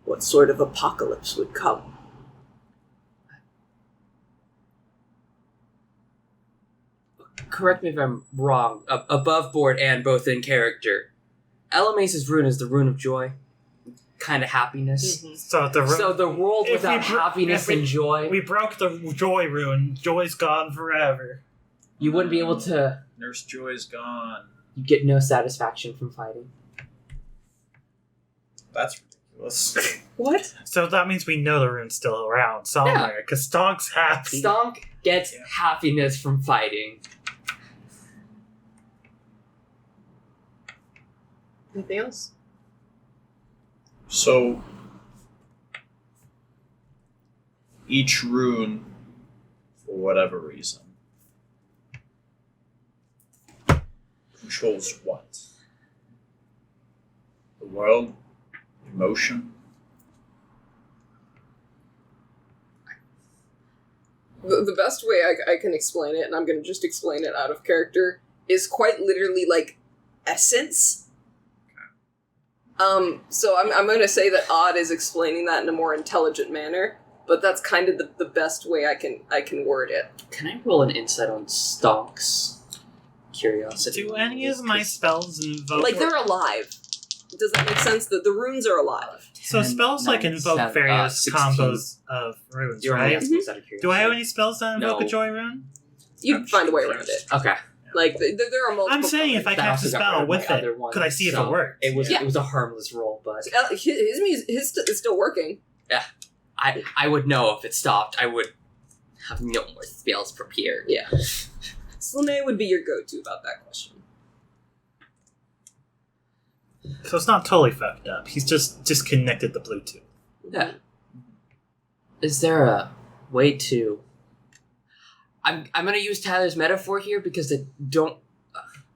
what sort of apocalypse would come. Correct me if I'm wrong. Above board and both in character, Elamace's rune is the rune of joy, kind of happiness. Mm-hmm. So the So the world If without we bro- happiness if we- and joy, we broke the joy rune. Joy's gone forever. you wouldn't be able to. Nurse Joy's gone. You get no satisfaction from fighting. That's ridiculous. What? So that means we know the rune's still around somewhere. Because Stonk's happy. Stonk gets Yeah. happiness from fighting. Anything else? So, each rune, for whatever reason, controls what? The world? Emotion? The best way I can explain it, and I'm going to just explain it out of character, is quite literally like essence. So I'm going to say that Odd is explaining that in a more intelligent manner, but that's kind of the best way I can word it. Can I roll an insight on Stonk's curiosity? Do any of my spells invoke... Like, they're alive. Does that make sense? The runes are alive. So spells like invoke various 16. combos of runes, You're only right? asking us out of curiosity. Do I have any spells that invoke No. a joy rune? You'd find a way around it. Okay. Like, there are multiple... I'm saying if I That cast a also got rid spell of my with other it, one, could I see if so it works? It was Yeah. it was a harmless roll, but His is still working. I would know if it stopped. I would have no more spells prepared. Yeah. Slane would be your go-to about that question. So it's not totally fucked up. He's just disconnected the Bluetooth. Yeah. Is there a way to... I'm going to use Tyler's metaphor here because I don't...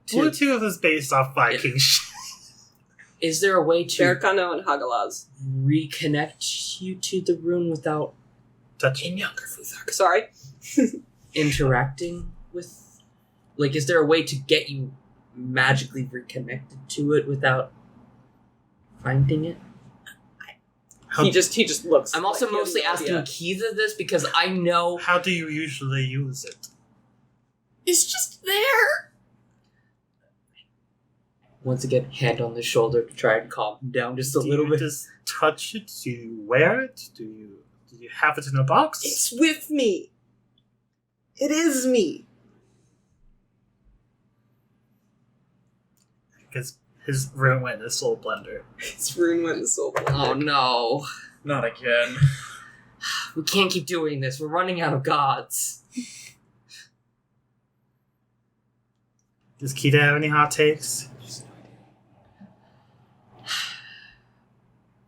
Bluetooth is based off Viking shit. Is there a way to Bearkano and Hagalaz. reconnect you to the rune without Touching you. Sorry. interacting with... Like, is there a way to get you magically reconnected to it without finding it? He just looks. I'm also like he has mostly no asking idea. Kiða this because I know... How do you usually use it? It's just there. Once again, hand on the shoulder to try and calm him down just a Do little you bit. just touch it? Do you wear it? Do you have it in a box? It's with me. It is me. Because his room went in a soul blender. It's ruined the soul. Oh no. Not again. We can't keep doing this. We're running out of gods. Does Kiða have any hot takes?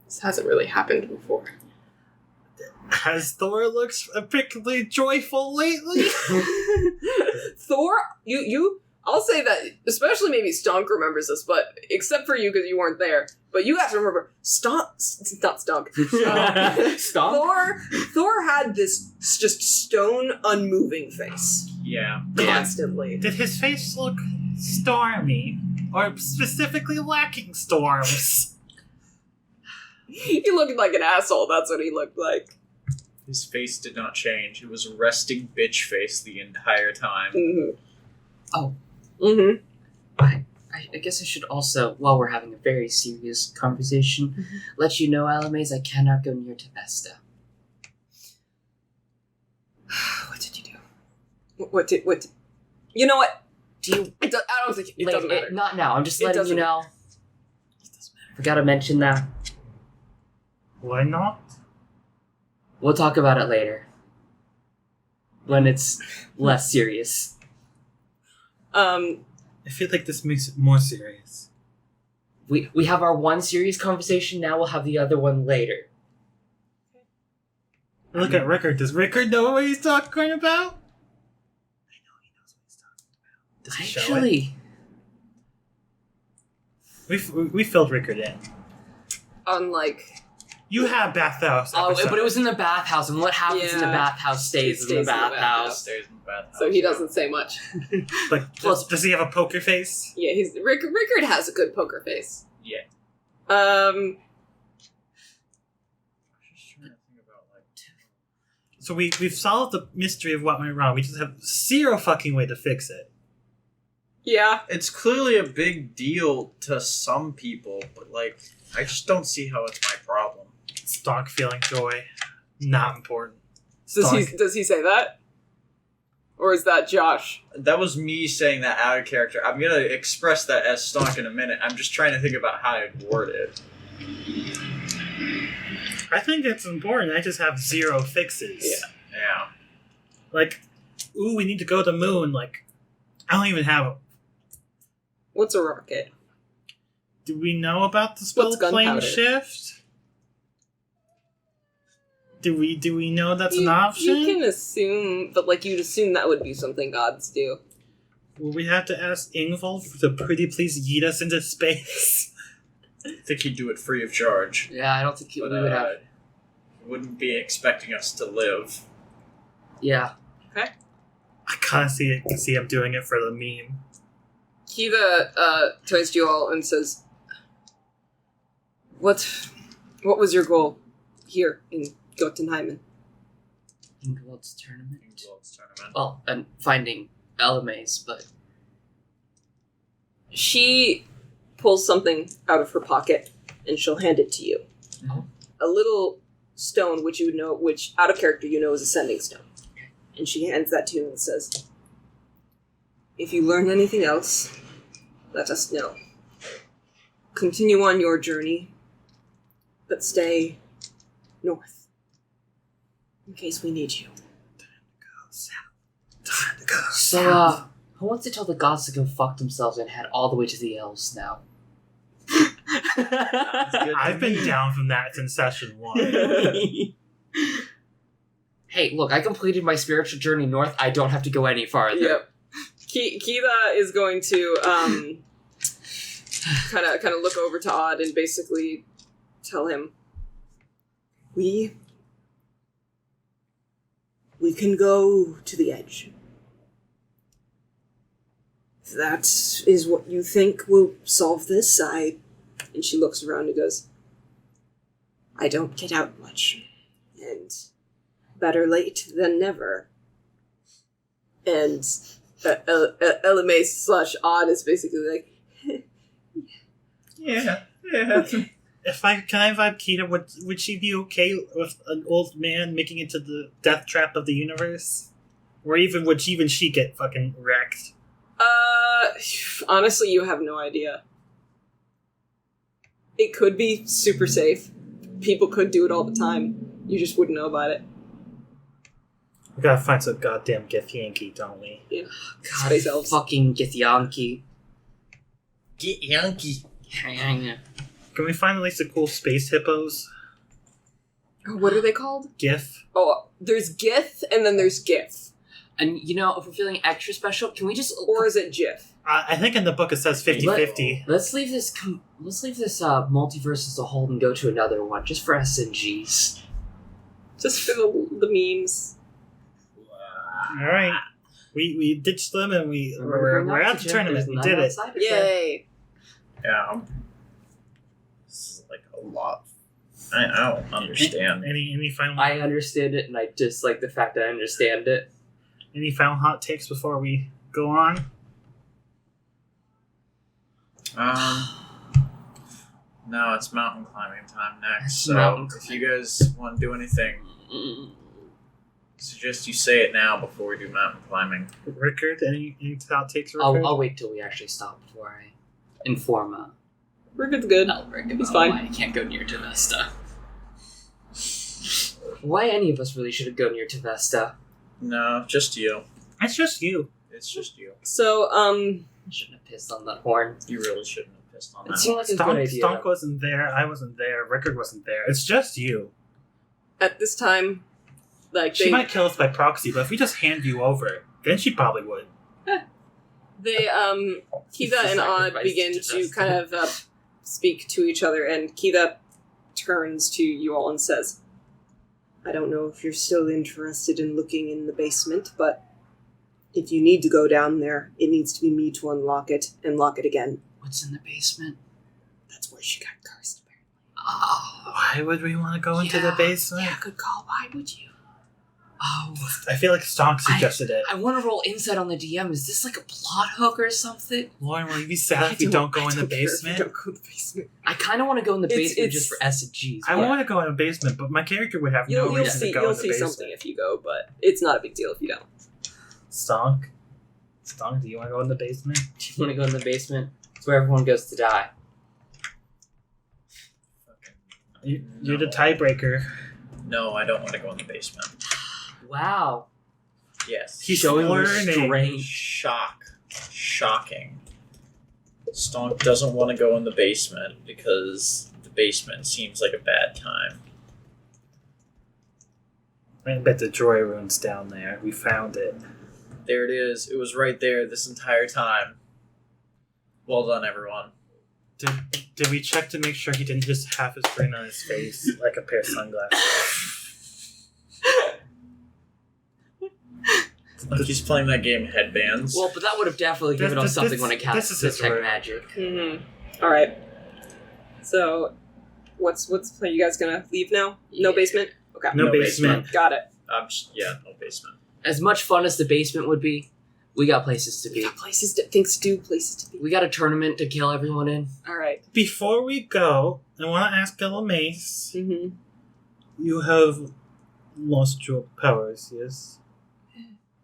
This hasn't really happened before. Has Thor looked particularly joyful lately? Thor, you. I'll say that, especially maybe Stonk remembers this, but except for you because you weren't there. But you have to remember, not Stonk. Stop. Thor had this just stone, unmoving face Yeah. constantly. Did his face look stormy? Or specifically lacking storms? He looked like an asshole. That's what he looked like. His face did not change. It was a resting bitch face the entire time. Mm-hmm. Oh. Mm-hmm. I guess I should also, while we're having a very serious conversation, let you know, Alames, I cannot go near to Vesta. What did you do? What did? You know what? Do you... I don't think it Like, doesn't matter. not now. I'm just It letting you doesn't- know. It doesn't matter. Forgot to mention that. Why not? We'll talk about it later. When it's less serious. I feel like this makes it more serious. We have our one serious conversation, now we'll have the other one later. Look at Rickard. Does Rickard know what he's talking about? I know he knows what he's talking about. Does he show it? Actually, We filled Rickard in. Unlike You have bathhouse. oh, episode. but it was in the bathhouse, and what happens in the Yeah. bathhouse stays, It in the stays in the bathhouse. Stays in the bathhouse. so he doesn't say much. Like, Plus- does he have a poker face? Yeah, Rickard has a good poker face. Yeah. So we've solved the mystery of what went wrong. We just have zero fucking way to fix it. Yeah. It's clearly a big deal to some people, but like, I just don't see how it's my problem. Stonk feeling joy. Not important. Does he say that? Or is that Josh? That was me saying that out of character. I'm gonna express that as Stonk in a minute. I'm just trying to think about how I'd word it. I think it's important. I just have zero fixes. Yeah. Like, ooh, we need to go to the moon. Like, I don't even have a... What's a rocket? Do we know about the spell What's plane gunpowder? shift? Do we know that's an option? You can assume, but like you'd assume that would be something gods do. Will we have to ask Ingolf to pretty please yeet us into space? I think he'd do it free of charge. Yeah, I don't think we But would have... wouldn't be expecting us to live. Yeah. I can't see him doing it for the meme. Kiða turns to you all and says, What was your goal here in Jotunheimen? Ingwald's tournament. Ingolf's tournament. Well, and finding Alames, but... She pulls something out of her pocket and she'll hand it to you. Oh. A little stone which out of character you know is a sending stone. And she hands that to you and says, If you learn anything else, let us know. Continue on your journey, but stay north. In case we need you. So, who wants to tell the gods to go fuck themselves and head all the way to the elves now? I've been down from that since session 1. Hey, look, I completed my spiritual journey north. I don't have to go any farther. Yep. Kiða is going to kind of look over to Odd and basically tell him, we can go to the edge. If that is what you think will solve this, and she looks around and goes, I don't get out much, and better late than never. And Elime / Odd is basically like, Yeah. okay. Can I vibe Kiða? Would she be okay with an old man making it to the death trap of the universe? Or would she get fucking wrecked? Honestly, you have no idea. It could be super safe. People could do it all the time. You just wouldn't know about it. We gotta find some goddamn Githyanki, don't we? Yeah. God, Space elves. fucking Githyanki. Get Yankee. Can we find at least the cool space hippos? What are they called? GIF? Oh, there's Gith and then there's GIF. And, if we're feeling extra special, can we just... Or is it GIF? I think in the book it says 50-50. Let's leave this multiverse as a whole and go to another one, just for SNGs. Just for the memes. Alright. We ditched them and we're at the tournament. We did it. Yay! Yeah. This is like a lot. I don't understand. Any final I understand it, and I dislike the fact that I understand it. any final hot takes before we go on? No, it's mountain climbing time next. So Mountain if you guys want to do anything, suggest you say it now before we do mountain climbing. Rickard, any hot takes, Rickard? I'll wait till we actually stop before I inform Rickard's good. Elrik He's about fine. why I can't go near Tavesta. Why any of us really should go near Tavesta? No, just you. It's just you. It's just you. So, I shouldn't have pissed on that horn. You really shouldn't have pissed on It that. seemed like a good Stonk, idea. Stonk wasn't there, I wasn't there, Rickard wasn't there. It's just you. at this time, like, She might kill us by proxy, but if we just hand you over, then she probably would. Kiða and Odd Sacrifice begin to to dust. kind of speak to each other, and Kiða turns to you all and says, I don't know if you're still interested in looking in the basement, but if you need to go down there, it needs to be me to unlock it and lock it again. What's in the basement? That's where she got cursed, apparently. Oh, Why would we want to go into the Yeah. basement? Yeah, good call. Why would you? oh. I feel like Stonk suggested it. I want to roll insight on the DM. Is this like a plot hook or something? Lauren, will you be sad if we don't go in the basement? Don't go in the basement. I kind of want to go in the It's- basement it's- just for S&Gs. I want to go in the basement, but my character would have no You'll reason see. to go You'll in the see basement. something if you go, but it's not a big deal if you don't. Stonk, do you want to go in the basement? Do you want to go in the basement? It's where everyone goes to die. You're the tiebreaker. No, I don't want to go in the basement. Wow. Yes. He's Showing learning. restraint. Shocking. Stonk doesn't want to go in the basement because the basement seems like a bad time. I bet the Joy Rune's down there. We found it. There it is. It was right there this entire time. Well done, everyone. Did we check to make sure he didn't just have his brain on his face like a pair of sunglasses? Like he's playing that game Headbands. Well, but that would have definitely given us something when it this cast is the his tech word. magic. Mm-hmm. All right. So, what's? Are you guys gonna leave now? No Yeah. basement. Okay. No No basement. Got it. No basement. As much fun as the basement would be, we got places to We be. got things to do, places to be. We got a tournament to kill everyone in. All right. Before we go, I want to ask Mace. Mm-hmm. You have lost your powers, yes?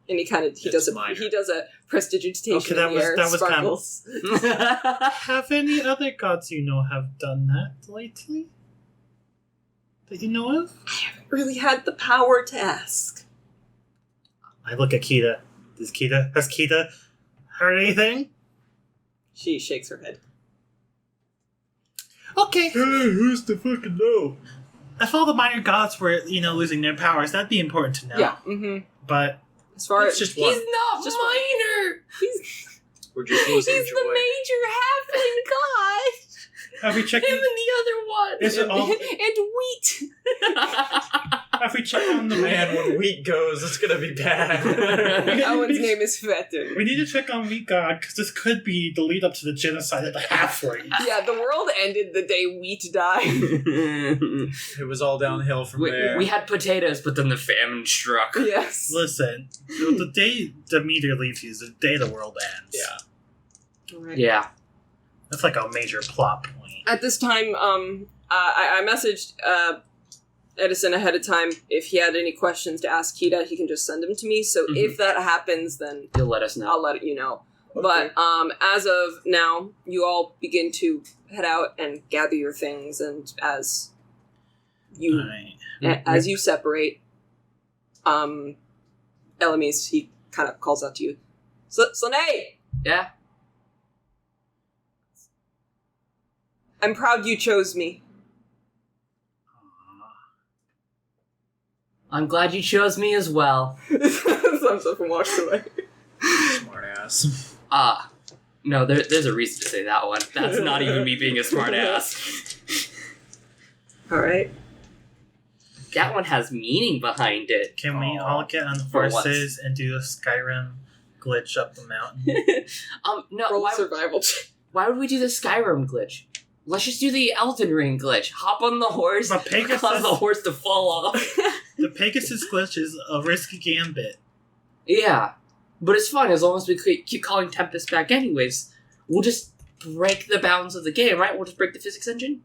And he It's does minor. a prestidigitation Okay, that in the was- air. that was kind of- sparkles. Have any other gods you know have done that lately? That you know of? I haven't really had the power to ask. I look at Kiða. Has Kiða heard anything? She shakes her head. Okay. Who's to fucking know? If all the minor gods were, losing their powers, that'd be important to know. Yeah. Mm-hmm. But as far as just one. He's not Just minor! We're just losing he's joy. the major halfling god. have we checked? Him and the other one! Is it all? And wheat. Have we checked on the Man, when wheat goes, it's gonna be bad. Owen's name is Vetter. We need to check on Wheat God because this could be the lead up to the genocide of the halflings. Yeah, the world ended the day wheat died. It was all downhill from there. we had potatoes, but then the famine struck. Yes. Listen, the day the meteor leaves you is the day the world ends. Yeah. Right. Yeah. That's like a major plot point. At this time, I messaged Edison ahead of time. If he had any questions to ask Kiða, he can just send them to me. So if that happens, then You'll let us know. I'll let you know. Okay. But as of now, you all begin to head out and gather your things, and as you Alright. as you separate, Elamis, he kind of calls out to you, Slane! Yeah? I'm proud you chose me. I'm glad you chose me as well. Thumbs up and walks away. Smartass. No, there's a reason to say that one. That's not even me being a smartass. Alright. That one has meaning behind it. Can we all get on the For horses and do a Skyrim glitch up the mountain? No, Roll survival check. why would we do the Skyrim glitch? Let's just do the Elden Ring glitch. Hop on the horse, But Pegasus- cause the horse to fall off. The Pegasus glitch is a risky gambit. Yeah. But it's fun as long as we keep calling Tempest back anyways. We'll just break the bounds of the game, right? We'll just break the physics engine?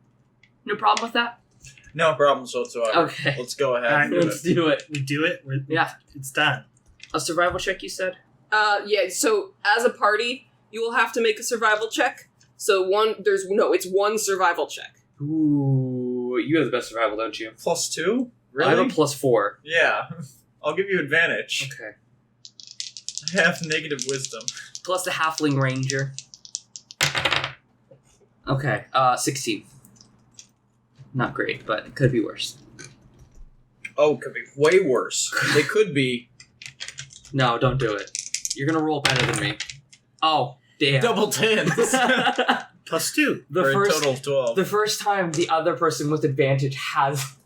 No problem with that? No problems whatsoever. Okay. Let's go ahead Alright, and do Let's it. do it. We do it. Yeah. It's done. A survival check, you said? Yeah, so as a party, you will have to make a survival check. So it's one survival check. Ooh, you have the best survival, don't you? +2? Really? I have a +4. Yeah. I'll give you advantage. Okay. I have negative wisdom. Plus the Halfling Ranger. Okay, 16. Not great, but it could be worse. Oh, could be way worse. It could be No, don't do it. You're gonna roll better than me. Oh, damn. double tens. +2. For a total of 12. The first time the other person with advantage has...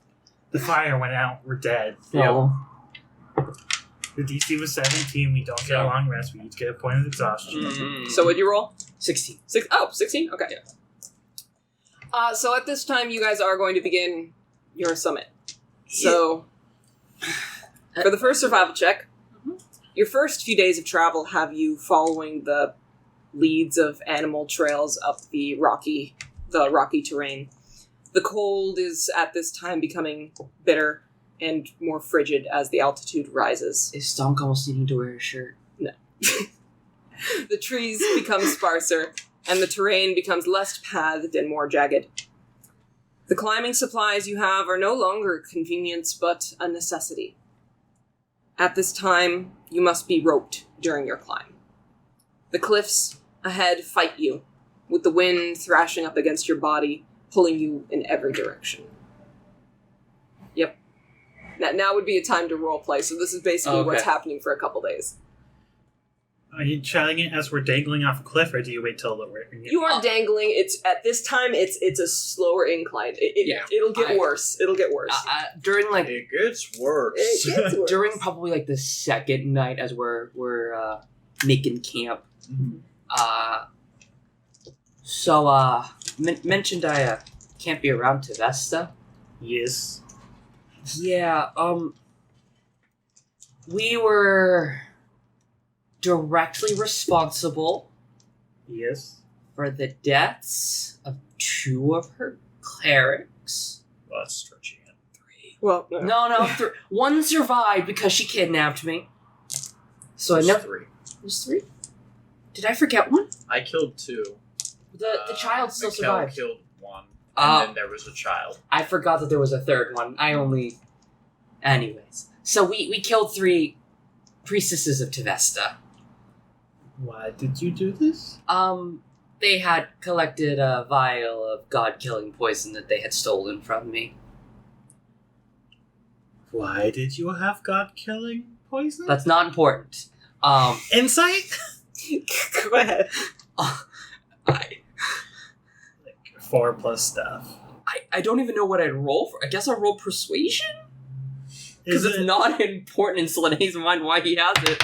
The fire went out. We're dead. Oh. The DC was 17. We don't get a long rest. We each get a point of exhaustion. Mm. So what'd you roll? 16. 16? Okay. So at this time, you guys are going to begin your summit. So, for the first survival check, your first few days of travel have you following the leads of animal trails up the rocky terrain. The cold is at this time becoming bitter and more frigid as the altitude rises. Is Stonk almost needing to wear a shirt? The trees become sparser, and the terrain becomes less pathed and more jagged. The climbing supplies you have are no longer a convenience, but a necessity. At this time, you must be roped during your climb. The cliffs ahead fight you, with the wind thrashing up against your body, pulling you in every direction. Yep. Now would be a time to roleplay, so this is basically what's happening for a couple days. Are you chatting it as we're dangling off a cliff, or do you wait till the... You aren't dangling. It's at this time. It's a slower incline. It'll get worse. It'll get worse. During like It gets worse. It gets worse. during probably like the second night as we're making camp. Mentioned I can't be around to Vesta. Yes. Yeah, we were directly responsible Yes. for the deaths of 2 of her clerics. Well, that's stretching it. Well, No, 1 survived because she kidnapped me. So I There's know 3. it was 3. Did I forget one? I killed 2. The child still Mikkel survived. killed 1. And then there was a child. I forgot that there was a 3rd one. Anyways. So we killed 3 priestesses of Tevesta. Why did you do this? They had collected a vial of god-killing poison that they had stolen from me. Why did you have God-killing poison? That's not important. Insight? Go ahead. I 4+ stuff. I don't even know what I'd roll for. I guess I'll roll persuasion? Because Is it's it- not important in Selene's mind why he has it.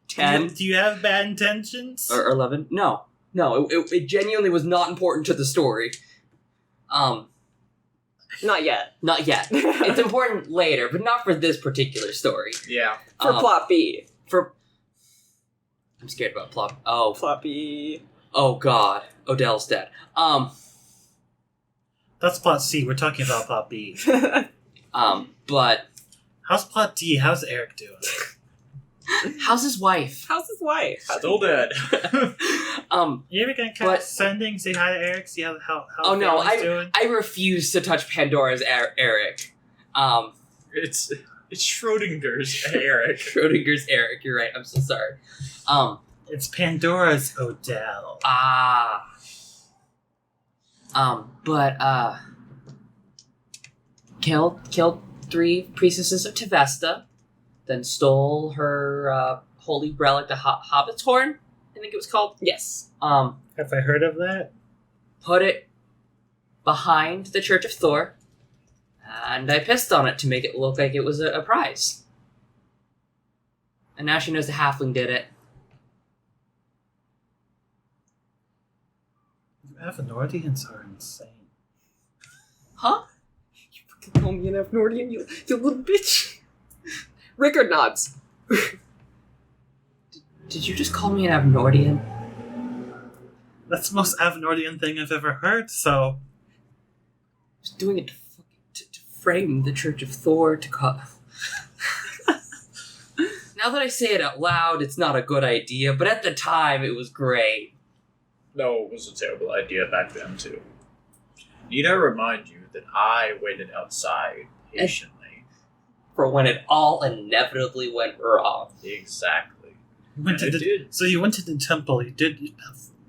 10 Do you have bad intentions? or 11? No, it genuinely was not important to the story. Not yet. Not yet. It's important later, but not for this particular story. Yeah. For plot B. I'm scared about plot. Oh, Plot B. oh God, Odell's dead. That's plot C. We're talking about plot B. But How's plot D? How's Eric doing? how's his wife? How's his wife? Still dead. You ever gonna But- cast sending? Say hi to Eric. See how Oh, no, Bailey's doing. I refuse to touch Pandora's Eric. It's Schrodinger's Eric. Schrodinger's Eric. You're right. I'm so sorry. It's Pandora's Odell. But killed 3 priestesses of Tevesta, then stole her holy relic, the Hobbit's horn, I think it was called. Yes. Have I heard of that? Put it behind the Church of Thor, and I pissed on it to make it look like it was a prize. And now she knows the halfling did it. You Avennordians are insane. Huh? You fucking call me an Avnordian, you little bitch. Rickard nods. Did you just call me an Avnordian? That's the most Avennordian thing I've ever heard, so... I was doing it to frame the Church of Thor to call... Now that I say it out loud, it's not a good idea, but at the time, it was great. No, it was a terrible idea back then, too. Need I remind you that I waited outside patiently? For when it all inevitably went wrong. Exactly. Went to I the, did. So you went to the temple, you did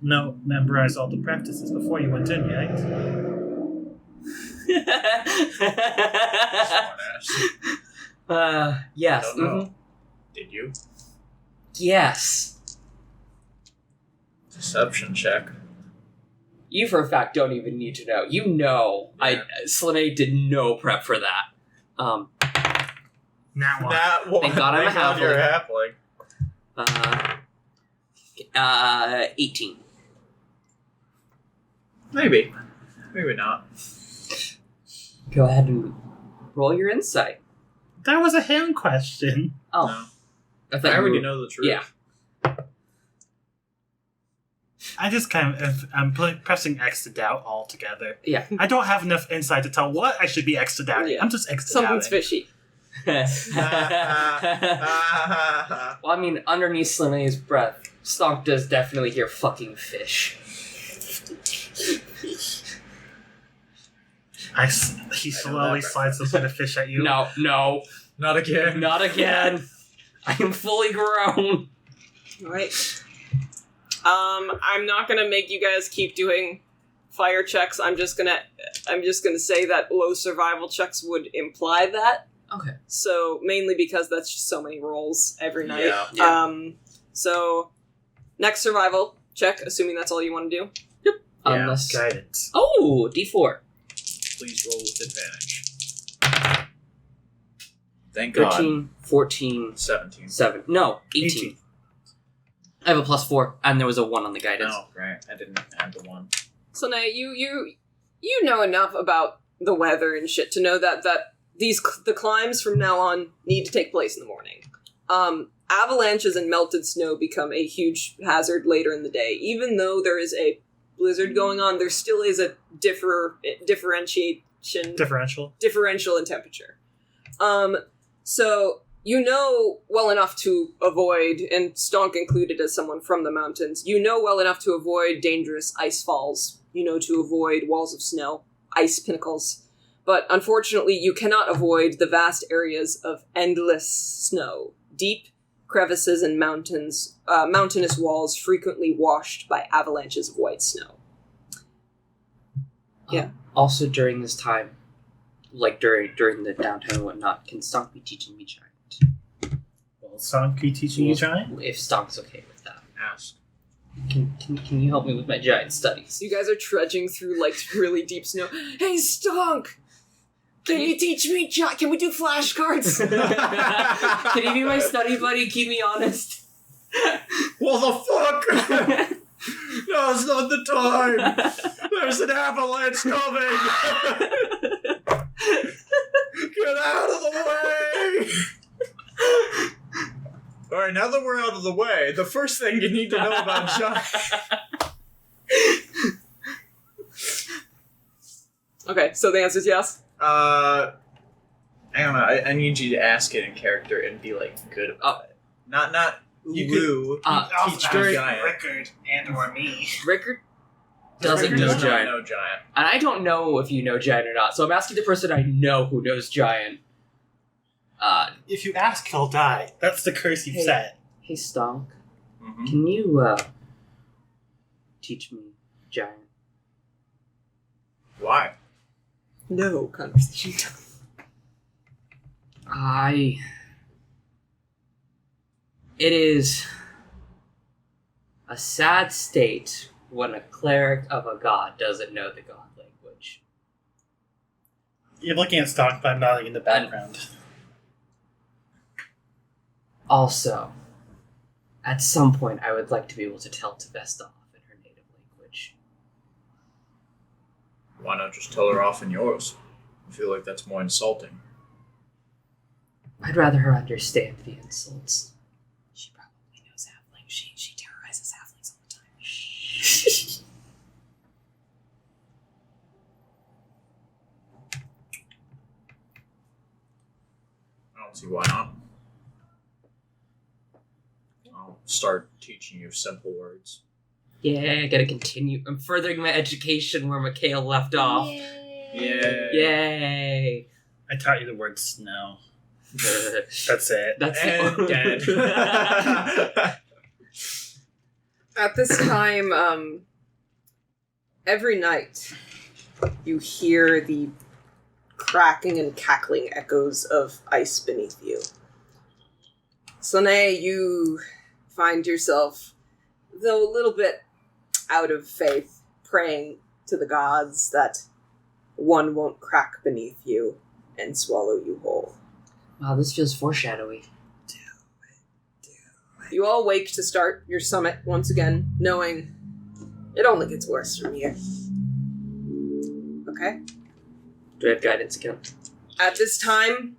memorize all the practices before you went in, right? Smartass. Yes. I don't know. mhm. Did you? Yes. Deception check. You, for a fact, don't even need to know. You know, Yeah. Slane did no prep for that. Now what? That one. Thank God I'm a Thank God you're a halfling. 18. Maybe. Maybe not. Go ahead and roll your insight. That was a him question. Oh, No. I thought I you already were- know the truth. Yeah. I just I'm pressing X to doubt altogether. Yeah. I don't have enough insight to tell what I should be X to doubting. Yeah. I'm just X to Something's doubting. fishy. Well, I mean, underneath Slane's breath, Stonk does definitely hear fucking fish. He slowly that slides a bit of fish at you. No, Not again. not again. I am fully grown. Alright. I'm not gonna make you guys keep doing fire checks. I'm just gonna say that low survival checks would imply that. Okay. So mainly because that's just so many rolls every night. Yeah. So next survival check, assuming that's all you want to do. Yeah. Unless... Guidance. Oh, D4. Please roll with advantage. Thank God. 13, 14, 17. 7. No, 18. I have a +4, and there was a 1 on the guidance. No, right. I didn't add the one. So now you know enough about the weather and shit to know that the climbs from now on need to take place in the morning. Avalanches and melted snow become a huge hazard later in the day. Even though there is a blizzard going on, there still is a differential in temperature. So you know well enough to avoid, and Stonk included as someone from the mountains, you know well enough to avoid dangerous ice falls. You know to avoid walls of snow, ice pinnacles. But unfortunately, you cannot avoid the vast areas of endless snow deep crevices and mountainous walls frequently washed by avalanches of white snow. Yeah. Also during this time, like during the downtime and whatnot, can Stonk be teaching me Giant? Well, Stonk, you teaching you Giant? If Stonk's okay with that. Ask. Can you help me with my Giant studies? You guys are trudging through, like, really deep snow. Hey, Stonk! Can you teach me Can we do flashcards? Can you be my study buddy? Keep me honest. What the fuck? No, it's not the time. There's an avalanche coming. Get out of the way. All right, now that we're out of the way, the first thing you need to know about Giant. Okay, so the answer is yes? I don't know. I need you to ask it in character and be, like, good about it. Not You woo. Teach me Giant. Rickard and or me. Rickard doesn't Rickard know does not Giant. know Giant. And I don't know if you know Giant or not, so I'm asking the person I know who knows Giant. If you ask, he'll die. That's the curse you've set. Hey, Stonk, Mm-hmm. can you, teach me Giant? Why? No conversation. It is a sad state when a cleric of a god doesn't know the god language. You're looking at Stonk, but I'm nodding in the background. Also, at some point, I would like to be able to tell Tevesta off in her native language. Why not just tell her off in yours? I feel like that's more insulting. I'd rather her understand the insults. She probably knows halfling. She terrorizes halflings all the time. I don't see why not. I'll start teaching you simple words. Yeah, I gotta continue. I'm furthering my education where Mikhail left off. Yeah. Yay! I taught you the word snow. That's That's it. And dead. At this time, every night, you hear the cracking and cackling echoes of ice beneath you. Soné, you find yourself, though a little bit out of faith, praying to the gods that one won't crack beneath you and swallow you whole. Wow, this feels foreshadowy. You all wake to start your summit once again, knowing it only gets worse from here. Okay? Do I have guidance again? At this time,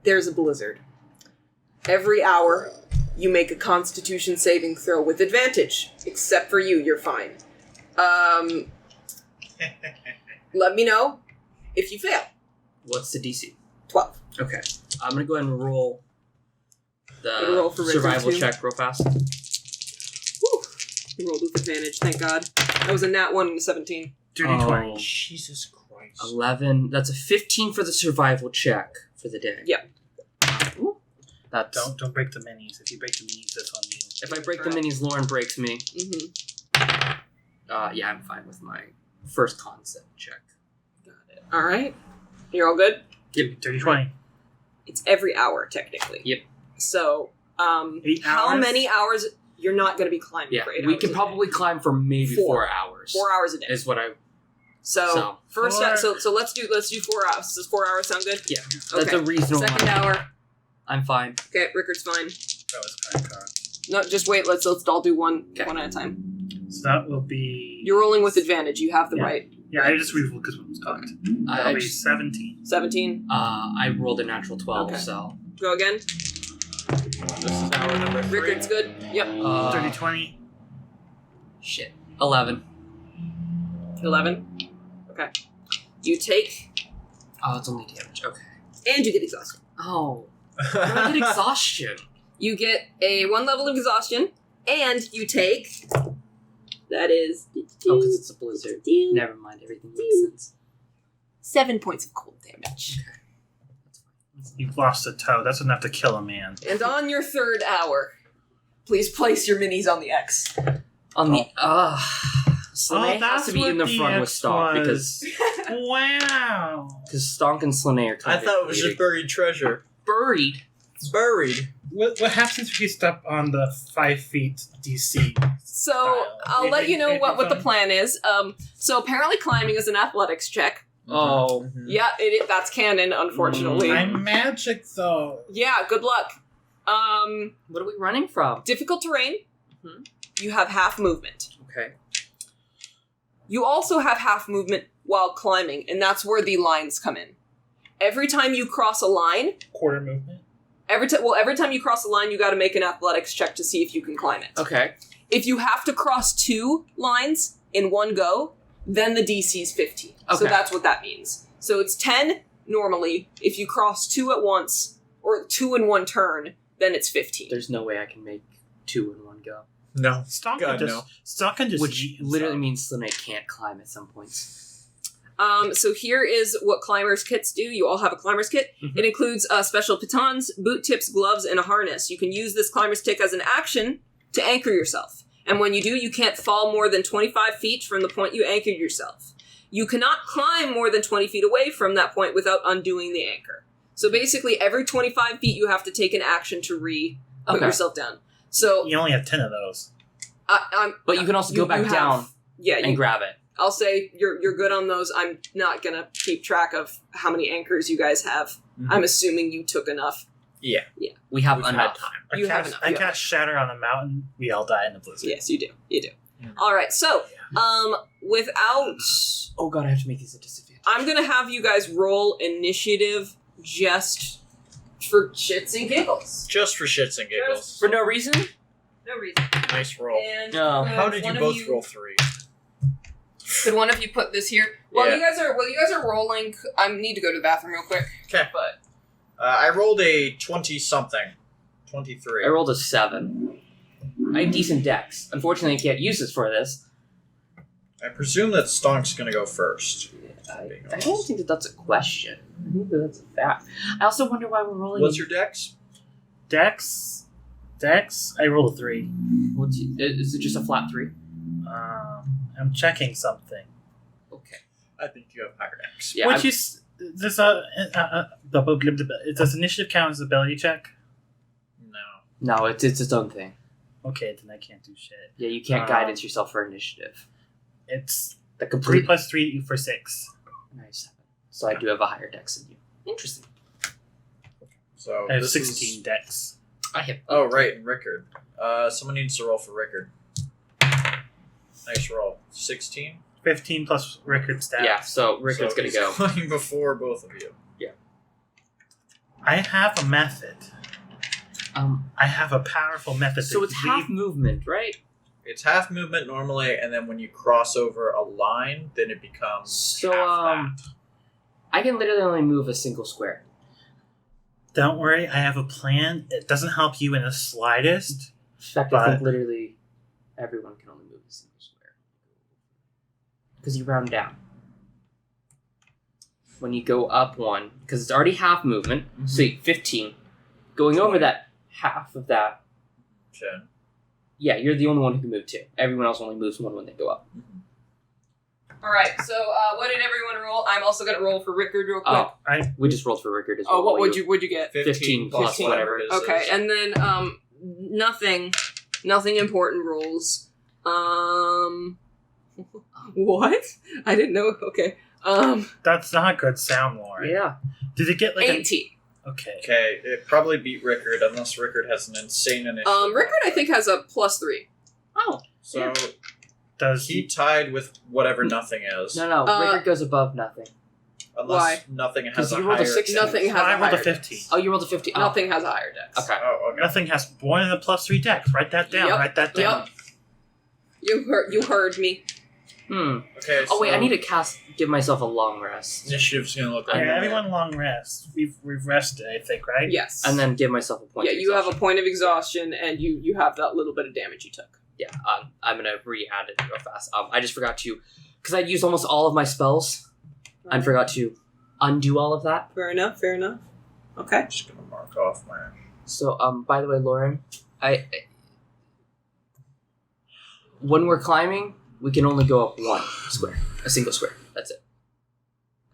there's a blizzard. Every hour, you make a Constitution saving throw with advantage. Except for you, you're fine. Let me know if you fail. What's the DC? 12. Okay. I'm gonna go ahead and roll Gonna roll for the Rickard, survival too. check real fast. Woo! You rolled with advantage, thank God. That was a nat 1 and a 17. Dirty 20. Jesus Christ. 11. That's a 15 for the survival check for the day. Yep. Ooh. That's Don't break the minis. If you break the minis, that's on you. if I break the minis, Lauren breaks me. Mm-hmm. Yeah, I'm fine with my first concept check. Got it. Alright. You're all good? Yep. Dirty 20. It's every hour, technically. Yep. So, 8 how hours? many hours? You're not going to be climbing Yeah, for 8 hours. we can a day. probably climb for maybe 4 hours. 4 hours a day. is what I. So first, Four. so let's do 4 hours. Does 4 hours sound good? Yeah, that's Okay. a reasonable. Second amount. hour. I'm fine. Okay, Rickard's fine. That was kind of hard. No, just wait. Let's all do one Okay. at a time. So that will be... You're rolling with advantage. You have the Yeah. right. Yeah, I just rerolled because one was cocked. That'll I be just, 17. 17. I rolled a natural 12, Okay. so Go again. This is hour number 3. Rickard's good. Yep. 30, 20. shit. 11. 11. Okay. You take Oh, it's only damage. Okay. and you get exhausted. Oh, I get exhaustion. You get a 1 level of exhaustion, and you take. That is. Oh, because it's a blizzard. Never mind. Everything makes sense. 7 points of cold damage. You've lost a toe. That's enough to kill a man. And on your third hour, please place your minis on the X. On the Slane has to be in the front with Stonk because Wow. Stonk and Slane are kind I thought it was just buried treasure. buried. Buried. What happens if you step on the 5 feet DC? So Style. I'll let you know Anything what the fun? plan is. So apparently climbing is an athletics check. Oh. Mhm. Yeah, that's canon, unfortunately. I'm magic, though. Yeah, good luck. What are we running from? Difficult terrain. Mhm. You have half movement. Okay. You also have half movement while climbing, and that's where the lines come in. Every time you cross a line, Quarter movement. every time you cross a line, you got to make an athletics check to see if you can climb it. Okay. If you have to cross 2 lines in one go, then the DC is 15. So Okay. that's what that means. So it's 10 normally. If you cross 2 at once, or 2 in one turn, then it's 15. There's no way I can make 2 in one go. No. Stonk God, can no. just Which eat literally himself. means Slane can't climb at some points. So here is what climbers kits do. You all have a climber's kit. Mhm. It includes special pitons, boot tips, gloves, and a harness. You can use this climber's kit as an action to anchor yourself. And when you do, you can't fall more than 25 feet from the point you anchored yourself. You cannot climb more than 20 feet away from that point without undoing the anchor. So basically, every 25 feet, you have to take an action to put Okay. yourself down. So You only have 10 of those. I'm. But you can also go you back have- down Yeah, and grab it. I'll say you're good on those. I'm not gonna keep track of how many anchors you guys have. Mhm. I'm assuming you took enough. We have We've had enough. time. You have enough. I You have cast Shatter on the mountain. We all die in the blizzard. Yes, you do. You do. Yeah. All right. So, without, Oh god, I have to make these a disadvantage. I'm gonna have you guys roll initiative just for shits and giggles. Just for shits and giggles. For no reason? No reason. Nice roll. And No. How did you one of both roll 3? Could one of you put this here? While Yeah. you guys are rolling, I need to go to the bathroom real quick. Okay. But I rolled a 20-something. 23. I rolled a 7. I have decent dex. Unfortunately, I can't use this for this. I presume that Stonk's gonna go first. I don't think that's a question. I think that's a fact. I also wonder why we're rolling. What's your dex? Dex, I rolled a 3. Is it just a flat 3? I'm checking something. Okay. I think you have higher dex. Yeah. Which is does does initiative count as ability check? No. No, it's its own thing. Okay, then I can't do shit. Yeah, you can't guidance yourself for initiative. It's The 3 complete. plus 3 for 6. Nice. So I do have a higher dex than you. Interesting. So I have this 16 is- dex. I have. Oh right, and Rickard. Someone needs to roll for Rickard. Nice roll. 16. 15 plus Rickard stats. Yeah. So Rickard's So gonna he's go. going before both of you. I have a method. Um. I have a powerful method. So to it's half movement, right? It's half movement normally, and then when you cross over a line, then it becomes So half that. I can literally only move a single square. Don't worry, I have a plan. It doesn't help you in the slightest. In fact, I think But- literally everyone can only move a single square because you round down. When you go up one, because it's already half movement, so you 15. Going over that half of that, Okay. yeah, you're the only one who can move 2. Everyone else only moves 1 when they go up. all right. So what did everyone roll? I'm also gonna roll for Rickard real quick. Oh, we just rolled for Rickard as well. Oh, what would you get? 15 plus whatever it is. Okay, and then nothing important rolls. What? I didn't know. Okay. That's not good sound, Lauren. Yeah. Did it get like 18. Okay. Okay, it probably beat Rickard unless Rickard has an insane initiative. Rickard, I think, has a +3. Oh. So Does he tied with whatever nothing is. No, Rickard goes above nothing. Unless Why? nothing has 'Cause a you rolled a higher 16. Nothing has I a rolled a higher 15. dex. Oh, you rolled a 50. Oh. Nothing has a higher dex. Okay. Oh, okay. Nothing has more than a +3 dex. Write that down. Yep. Write that down. Yep. You heard me. Okay, Oh wait, so I need to give myself a long rest, initiative's gonna look like Okay, that. everyone long rest. We've rested, I think, right? Yes. and then give myself a point. yeah, of you have a exhaustion. point of exhaustion, and you have that little bit of damage you took. Yeah, I'm gonna re-add it real fast. I just forgot to, because I'd used almost all of my spells. I forgot to undo all of that. Fair enough. Fair enough. Okay. I'm just gonna mark off my. So, by the way, Lauren, when we're climbing, we can only go up one square, a single square. That's it.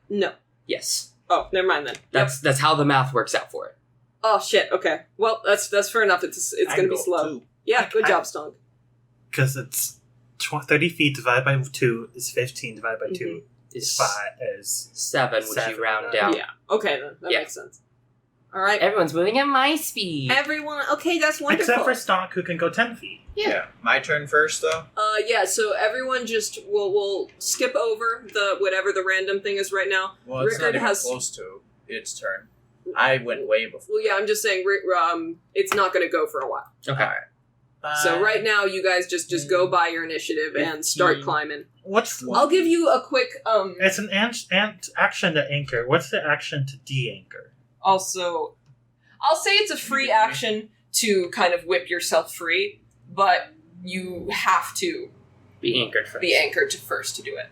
No. Yes. Oh, never mind then. That's how the math works out for it. Oh shit. Okay. Well, that's fair enough. It's gonna be slow. Yeah. Good job, Stonk. Because it's 30 feet divided by 2 is 15 divided by 2 is 5 is 7, which you round down. Yeah. Okay then. That makes sense. All right. Everyone's moving at my speed. Everyone. Okay, that's wonderful. except for Stonk, who can go 10 feet. Yeah. My turn first, though. Yeah. So everyone just we'll skip over the whatever the random thing is right now. Well, it's Rickard not even has- close to its turn. I went way before. Well, yeah. I'm just saying. It's not going to go for a while. Okay. So right now, you guys just go by your initiative and start 15. climbing. What's I'll give you a quick It's an action to anchor. What's the action to de-anchor? Also, I'll say it's a free action to kind of whip yourself free, but you have to Be anchored first. be anchored first to do it,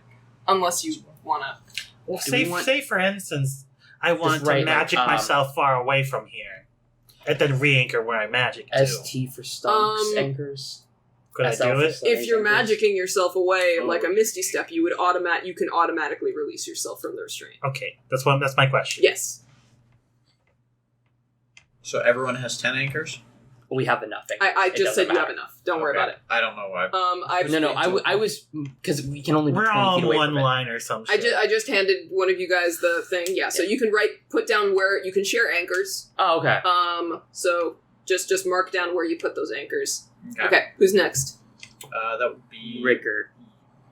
unless you wanna. Well, Do we say, want- say for instance, I want write, to magic myself far away from here, and then re-anchor where I magic to. ST for stonks, anchors. Could I SL do for it? stonks, If you're anchors. magicking yourself away like a Misty Step, you can automatically release yourself from the restraint. Okay, that's my question. Yes, So everyone has 10 anchors? We have enough. I It just said doesn't you have matter. enough. Don't worry Okay. about it. I don't know why. I was because we can only be We're 20 all feet away one from it. line or some I shit. just handed one of you guys the thing. Yeah, so you can put down where you can share anchors. Oh, okay. So just mark down where you put those anchors. Okay, who's next? That would be Rickard.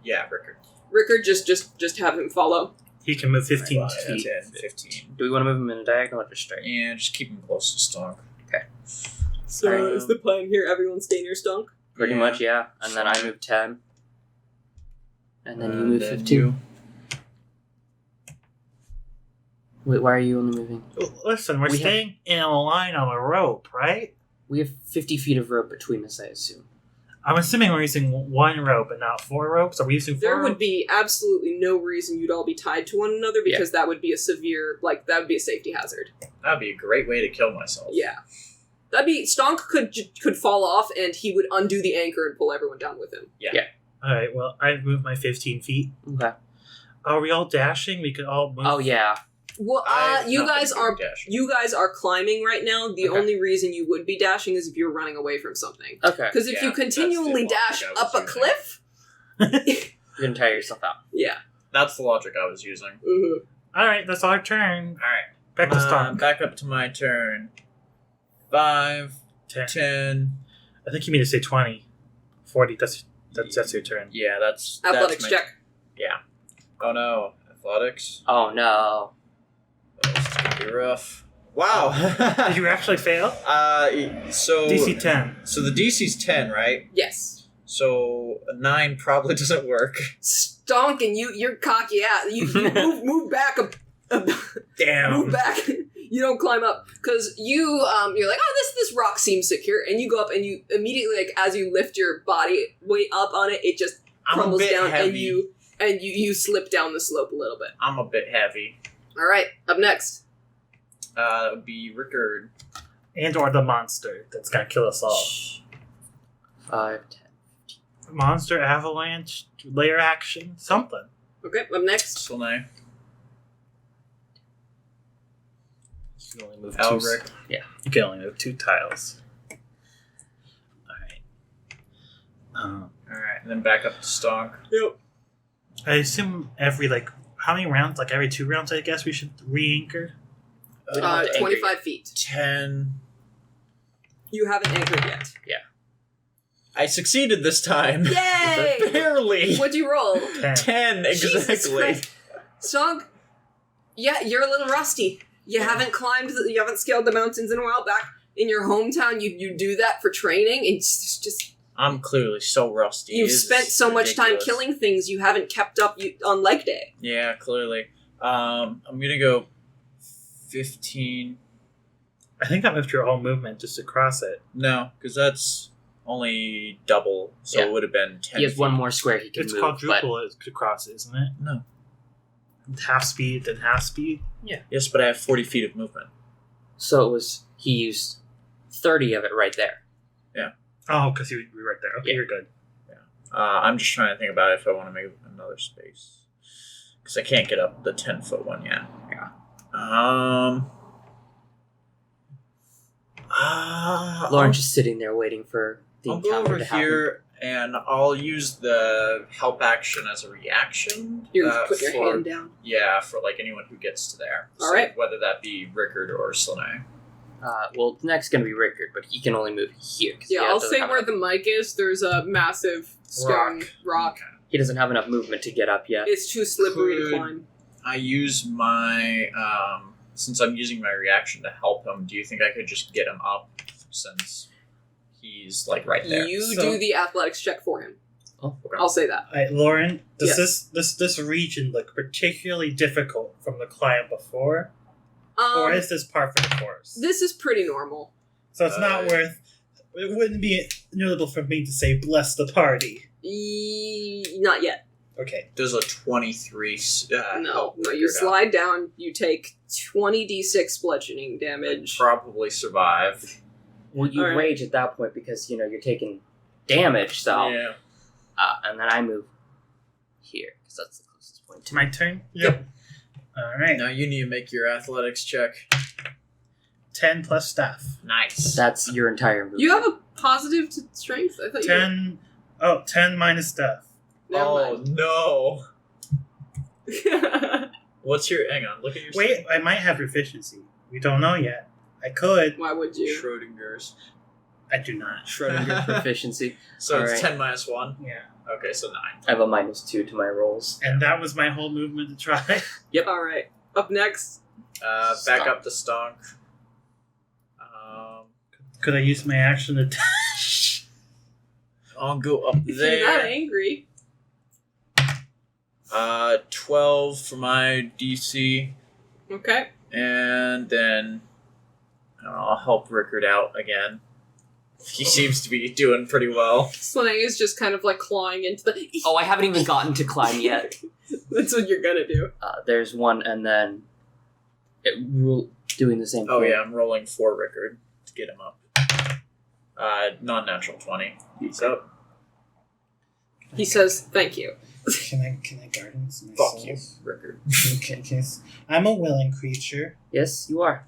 Yeah, Rickard. Rickard, just have him follow. He can move 15 Right, feet. 10, 15. Do we want to move him in a diagonal or just straight? And just keep him close to Stonk. So Alright. is the plan here everyone stay near Stonk? Pretty Yeah. much, yeah. And then I move 10. And then you And move then 15. you- Wait, why are you only moving? Listen, we're We have- staying in a line on a rope, right? We have 50 feet of rope between us, I assume. I'm assuming we're using one rope and not 4 ropes. Are we using 4 There ropes? would be absolutely no reason you'd all be tied to one another because that would be a severe, that would be a safety hazard. That'd be a great way to kill myself. Yeah. Stonk could fall off and he would undo the anchor and pull everyone down with him. Alright, well, I moved my 15 feet. Okay. Are we all dashing? We could all move. Oh, yeah. Well, I've you not guys been are doing dashing. you guys are climbing right now. The Okay. only reason you would be dashing is if you're running away from something. Okay. Because if Yeah, you continually that's dash the logic I was up a using. cliff, You're going to tire yourself out. yeah. That's the logic I was using. Mhm. Alright, that's our turn. Alright. Back to Stonk. Back up to my turn. 5, 10. I think you mean to say 20. 40, that's your turn. Yeah, that's Athletics my- check. Yeah. Oh no. Athletics. Oh, no. Oh, this is gonna be rough. Wow. Did you actually fail? So DC 10. So the DC's 10, right? Yes. So a 9 probably doesn't work. Stonk and you're cocky out. You move back Damn. move back. You don't climb up because you're like, oh, this rock seems secure, and you go up and you immediately, as you lift your body weight up on it, it just I'm a crumbles bit down, heavy. and you slip down the slope a little bit. I'm a bit heavy. All right, up next. That would be Rickard. And or the monster that's gonna kill us all. 5, 10. Monster, avalanche, layer action, something. Okay, up next. Silnay. You can only move Elrik. You can only move 2 tiles. Alright. Alright, and then back up to Stonk. Yep. I assume every, how many rounds? Every 2 rounds, I guess we should re-anchor? We don't have to anchor 25 feet. 10. You haven't anchored yet. I succeeded this time. Yay! Barely. What'd you roll? 10. 10, Jesus exactly. Christ. Stonk, yeah, you're a little rusty. You haven't you haven't scaled the mountains in a while. Back in your hometown, you do that for training, and it's just I'm clearly so rusty. you've It's spent so much time ridiculous. killing things you haven't kept up on leg day. Yeah, clearly. I'm gonna go 15. I think that moved your whole movement just to cross it. No, because that's only double, so Yeah. it would have been 10. He has one more square he can It's move. quadruple to cross it, isn't it? No. Half speed, then half speed. Yes, but I have 40 feet of movement. So he used 30 of it right there. Oh, because you were right there. Okay, Yeah. you're good. I'm just trying to think about if I want to make another space. Because I can't get up the 10-foot one yet. Yeah. Lauren's just sitting there waiting for the I'll go encounter over to happen. here and I'll use the help action as a reaction. You put your for- hand down. Yeah, for like anyone who gets to there. All right. Whether that be Rickard or Slane. Well, the next going to be Rickard, but he can only move here. 'Cause Yeah, he I'll doesn't say have where enough- the mic is. There's a massive stone rock. He doesn't have enough movement to get up yet. It's too slippery to Could- climb. I use my since I'm using my reaction to help him. Do you think I could just get him up since he's like right there? You So- do the athletics check for him. Oh, okay. I'll say that. All right, Lauren, does Yes. this region look particularly difficult from the climb before? Or is this par for the course? This is pretty normal. So it's not worth... It wouldn't be notable for me to say, bless the party. Not yet. Okay. Does a 23 No, help no. You Rickard out? slide down. You take 20d6 bludgeoning damage. Probably survive. Well, you All right. rage at that point because, you're taking damage, so... Yeah. And then I move here, because that's the closest point It's to me. my turn? Yep. All right. Now you need to make your athletics check. 10 plus staff. Nice. That's your entire movement. You have a positive to strength? I thought 10... Oh, 10 minus staff. Never no. mind. What's your? Hang on. Look at your. Wait, I might have proficiency. We don't know yet. I could. Why would you? Schrodinger's. I do not. Schrödinger proficiency. So it's Alright. 10 minus 1. Yeah. Okay, so 9. I have a -2 to my rolls. And that was my whole movement to try. All right. Up next. Back Stonk. up to Stonk. Could I use my action to dash? I'll go up If you're that there. angry. 12 for my DC, Okay. and then I'll help Rickard out again. He seems to be doing pretty well. Slane is just kind of like clawing into the. Oh, I haven't even gotten to climb yet. That's what you're gonna do. There's one, and then doing the same Oh thing. yeah, I'm rolling for Rickard to get him up. Non-natural 20. So He says, "Thank you." Can I guidance fuck myself? you, Rickard. Okay, yes. I'm a willing creature. Yes, you are.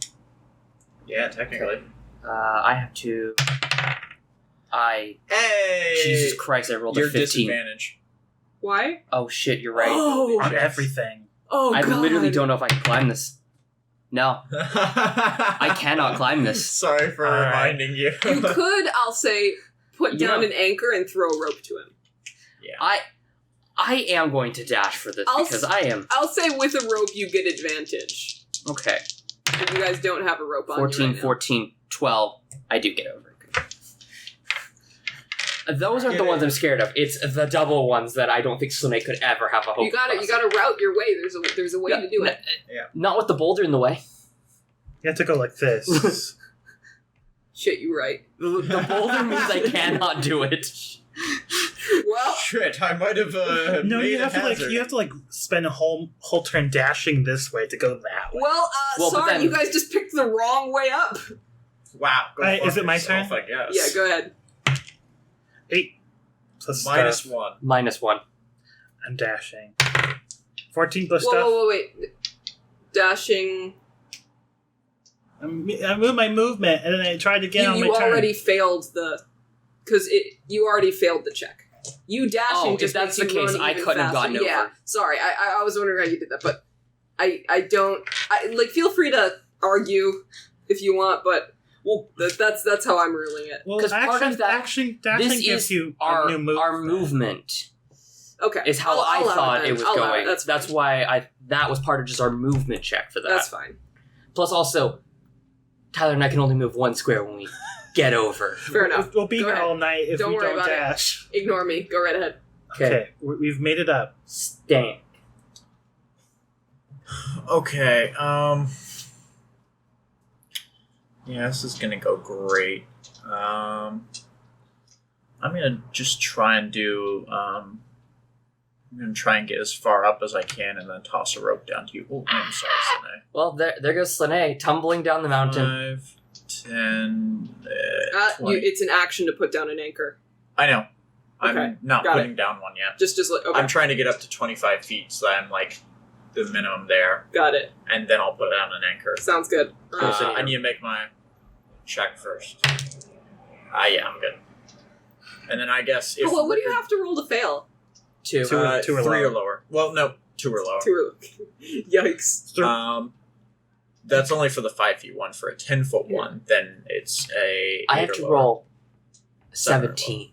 Yeah, technically. I have to... Hey! Jesus Christ, I rolled Your a 15. disadvantage. Why? Oh shit, you're right. Oh, On everything. oh I God. literally don't know if I can climb this. No, I cannot climb this. Sorry for Alright. reminding you. You could, I'll say, put You down know- an anchor and throw a rope to him. Yeah. I am going to dash for this I'll because s- I am... I'll say with a rope you get advantage. Okay. If you guys don't have a rope on 14, you right now. 14, 12. I do get over. Those aren't the ones I'm scared of. It's the double ones that I don't think Slane could ever have a hope You gotta of. route your way. There's a way to do it. Not with the boulder in the way. You have to go like this. Shit, you right. The boulder means I cannot do it. Well, Shit, I might have No, made you a have to hazard. spend a whole turn dashing this way to go that way. well, Well, but sorry, then- you guys just picked the wrong way up. Wow. Go Alright, fuck is it my yourself, turn? I guess. Yeah, go ahead. 8 plus Minus stuff. 1. -1. I'm dashing. 14 plus Whoa, stuff. whoa, whoa, wait. Dashing. I moved my movement and then I tried again on my You turn. already failed the. Because you already failed the check. You dashing Oh, if just that's makes the you case, run I even couldn't have faster. gotten Yeah, over. sorry, I was wondering how you did that, but I don't. Feel free to argue if you want, but Well, that's how I'm ruling it. Well, 'Cause part of that- dashing this gives is you our a new move. our movement Okay, is how I'll I allow thought then. it was I'll allow going. it. That's why that was part of just our movement check for that. That's fine. Plus, also, Tyler and I can only move one square when we get over. Fair enough. We'll be Go here ahead. all night if Don't we worry don't about it. dash. Ignore me. Go right ahead. Okay, we've made it up. Stank. Okay, yeah, this is gonna go great. I'm gonna just try and do I'm going to try and get as far up as I can and then toss a rope down to you. Oh, I'm sorry, Slane. Well, there goes Slane, tumbling down the mountain. 5, 10, 20. It's an action to put down an anchor. I know. I'm Okay, not got putting down one yet. Just like, okay. I'm trying to get up to 25 feet, so that I'm like the minimum there, Got it. and then I'll put down an anchor. Sounds good. I need to make my check first. Yeah, I'm good. And then I guess if What do you have to roll to fail? 2. 2 or 3 lower. or lower. Well, no, 2 or lower. 2 Yikes. That's only for the 5 feet one. For a 10-foot one, then it's a. I 8 have or to lower. roll 7 or lower. 17.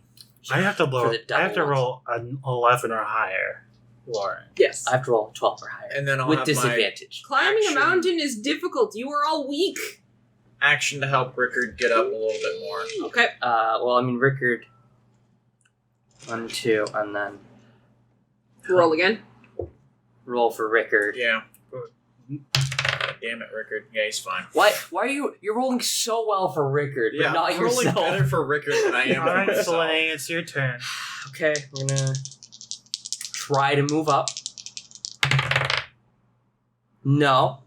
I have to For the I have to double roll an 11 or higher, Lauren. Yes. I have to roll 12 or higher. And then I'll with have disadvantage. Climbing action. a mountain is difficult. You are all weak. my action to help Rickard get up a little bit more. Okay. Well, I mean, Rickard. 1, 2, and then Roll again. roll for Rickard. Yeah. Damn it, Rickard. Yeah, he's fine. Why are you're rolling so well for Rickard, but Yeah, not I'm rolling yourself? better for Rickard than I am for Alright, myself. Slane, it's your turn. Okay, we're gonna try to move up. No.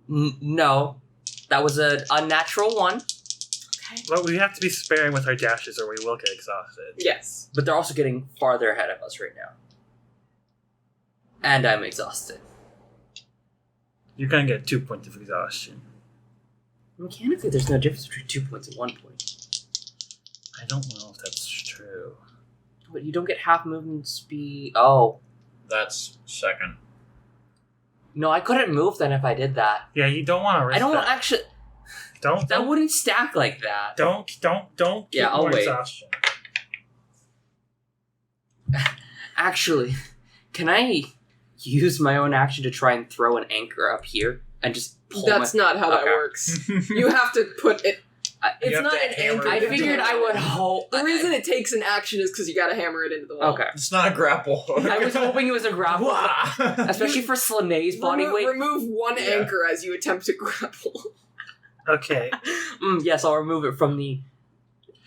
No. That was an unnatural 1. Okay. But we have to be sparing with our dashes or we will get exhausted. Yes. But they're also getting farther ahead of us right now. And I'm exhausted. You're gonna get 2 points of exhaustion. Mechanically, there's no difference between 2 points and 1 point. I don't know if that's true. But you don't get half movement speed. Oh. That's second. No, I couldn't move then if I did that. Yeah, you don't want to risk I don't that. actually... Don't That wouldn't stack like that. Don't Yeah, get I'll more wait. exhaustion. Actually, can I use my own action to try and throw an anchor up here and just pull That's not how that Okay. works. You have to put it. It's have not to an hammer anchor. it I into figured I would hope... The reason it takes an action is because you got to hammer it into the wall. Okay. It's not a grapple. I was hoping it was a grapple, especially for Slane's body weight. Remove one Yeah. anchor as you attempt to grapple. Okay, Yes, I'll remove it from the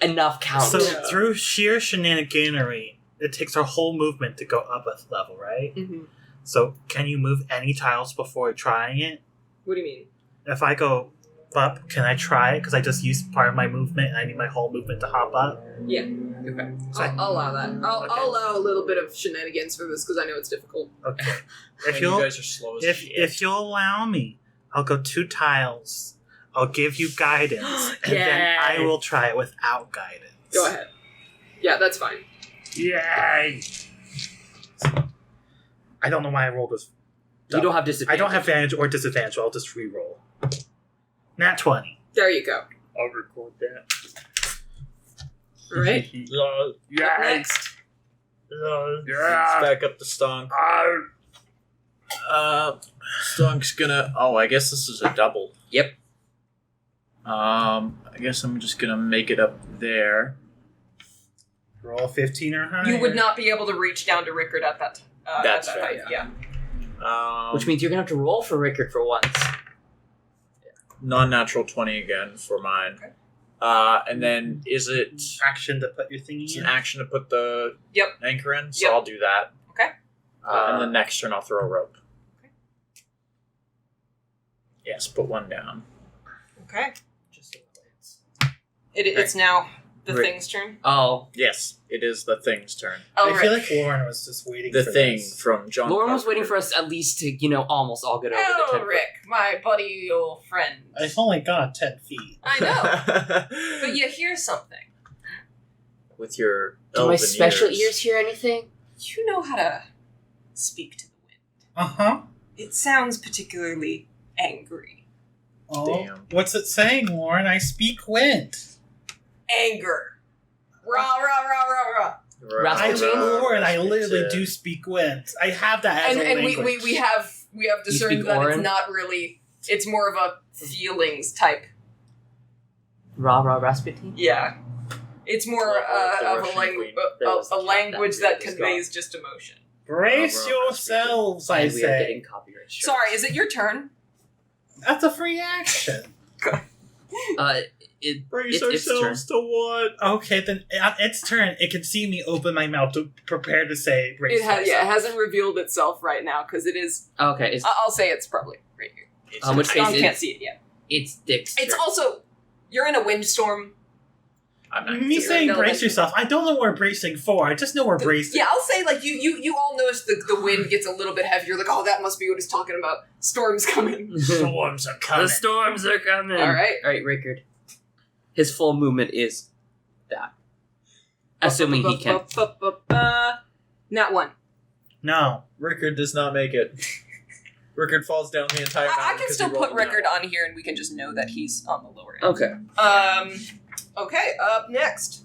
enough count. so Yeah. through sheer shenaniganery, it takes our whole movement to go up a level, right? Mm-hmm. So can you move any tiles before trying it? What do you mean? If I go up, can I try it? Because I just used part of my movement and I need my whole movement to hop up. Yeah. Okay. So I'll allow that. I'll Okay. allow a little bit of shenanigans for this because I know it's difficult. Okay. And If you you'll guys are slow as shit. if you'll allow me, I'll go 2 tiles. I'll give you guidance, and then I Yay. will try it without guidance. Go ahead. Yeah, that's fine. Yay! I don't know why I rolled this. You don't have I disadvantage. don't have advantage or disadvantage. I'll just re-roll. Nat 20. There you go. I'll record that. All right. Up Yeah. next. Let's back up to Stonk. Stonk's gonna. Oh, I guess this is a double. Yep. I guess I'm just gonna make it up there. Roll 15 or higher. You would not be able to reach down to Rickard at that. That's at that fair, height. Yeah. Which means you're gonna have to roll for Rickard for once. non-natural 20 again for mine. Okay. And then is it? Action to put your thingy It's in. an action to put the Yep. anchor in, so Yep. I'll do that. Okay. And then next turn I'll throw a rope. Okay. Yes, put one down. Okay. Just so it's- It's now the Rick. thing's turn. Oh. Yes, it is the thing's turn. Oh, I feel like Lauren was just waiting The for thing this. from John. Lauren was waiting Carpenter. for us at least to, almost all get over the Oh, 10 Rick, my buddy, old friend. I've only got 10 feet. I know, but you hear something. With your Do my elven special ears hear anything? You know how to speak to the wind. Uh-huh. It sounds particularly angry. Oh, Damn. what's it saying, Lauren? I speak wind. Anger. Rah, rah, rah, rah, rah. Rasputin? Lauren, I literally do speak wind. I have that as And, a and language. we have discerned speak that Orin? it's not really. It's more of a feelings type. Rah rah Rasputin? Yeah. It's more Well, the of a, Russian language, queen. There was a a cat language that that was conveys just emotion. Brace Rah, rah, yourselves, I And we are getting say. copyright strikes. Sorry, is it your turn? That's a free action. Brace It's its ourselves to what? Okay, then on its turn, it can see me open my mouth to prepare to say brace myself. It hasn't revealed itself right now because it is. Okay, I'll say it's probably right here. How much Stonk is can't it? see it yet. It's Dick's It's turn. also you're in a windstorm. I'm not. Me saying no, brace then- yourself, I don't know what we're bracing for. I just know we're bracing. Yeah, I'll say like you all notice the wind gets a little bit heavier. Like, oh, that must be what he's talking about. Storm's coming. Storms are coming. The storms are coming. All right. Rickard. His full movement is that. Assuming he can. Not one. No. Rickard does not make it. Rickard falls down the entire mountain. I can 'cause still he rolled put a Rickard nat on here, and we can just know that he's on the lower end. Okay. Okay. Up next.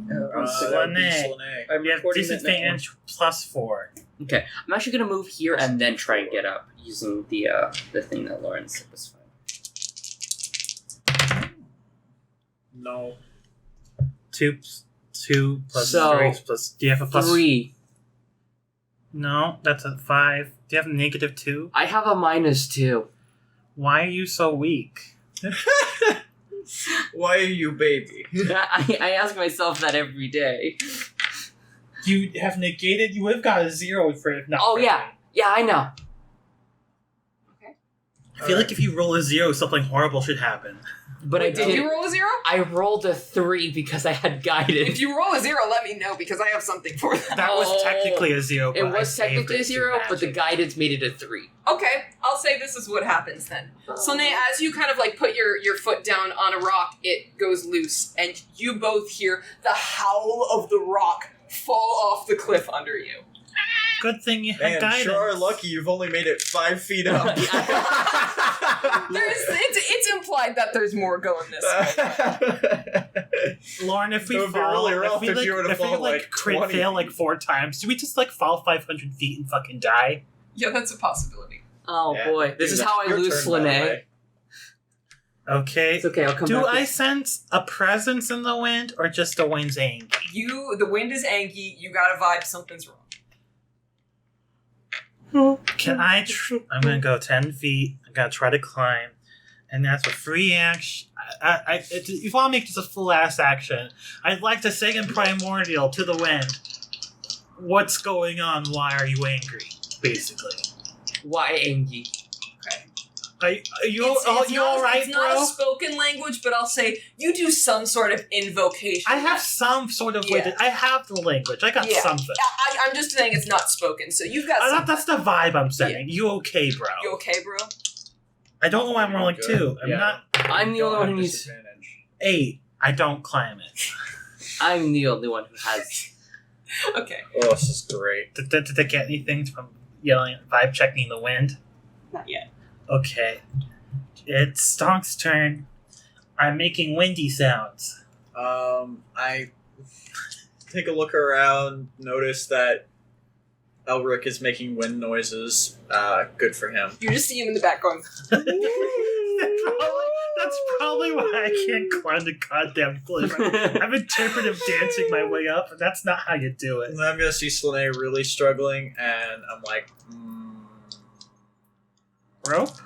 one. That would be Slane. Slane. We have disadvantage +4. Okay. I'm actually gonna move here and then try and get up using the thing that Lauren said was fine. No. 2 plus So, 3 plus. Do you have a plus? 3. No, that's a 5. Do you have a -2? I have a -2. Why are you so weak? Why are you baby? I ask myself that every day. You have negated. You would have got a 0 for it. Not Oh for yeah, me. yeah, I know. I feel like if you roll a 0, something horrible should happen. But Wait, I did did. you roll a 0? I rolled a 3 because I had guided. If you roll a 0, let me know because I have something for that. That was technically a 0. It but I was saved technically it a to 0, but the magic. guidance made it a 3. Okay, I'll say this is what happens then. So Nate, as you kind of like put your foot down on a rock, it goes loose, and you both hear the howl of the rock fall off the cliff under you. Good thing you had Man, guidance. sure are lucky you've only made it 5 feet up. It's implied that there's more going this way. Lauren, if we It would be fall, really rough we, if like, you were to if we fall, like like, crit 20 fail like feet. 4 times, do we just like fall 500 feet and fucking die? Yeah, that's a possibility. Oh Yeah. boy, this is Dude, how I your lose turn, by the Slane. way. Okay. It's okay, I'll come Do back. I sense a presence in the wind or just the wind's angry? The wind is angry. You got a vibe something's wrong. Can I? I'm gonna go 10 feet. I'm gonna try to climb, and that's a free action. If you want to make this a full ass action, I'd like to say in primordial to the wind. What's going on? Why are you angry? Basically, Why angry? are you It's all right, It's not bro? a spoken language, but I'll say you do some sort of invocation. I have some sort of way. Yeah. I have the language. I got Yeah. something. I'm just saying it's not spoken, so you've got something. That's the vibe I'm setting. You okay, bro? You okay, bro? I don't know why I'm rolling Good. 2. I'm Yeah. not I'm the Don't only one have who needs. disadvantage. 8. I don't climb it. I'm the only one who has. Okay. Oh, this is great. Did they get anything from yelling, vibe checking the wind? Not yet. Okay. It's Stonk's turn. I'm making windy sounds. I take a look around, notice that Elrik is making wind noises. Good for him. You just see him in the back going. That's probably why I can't climb the goddamn cliff. I'm interpretive dancing my way up, and that's not how you do it. And then I'm gonna see Slane really struggling, and I'm like, Rope?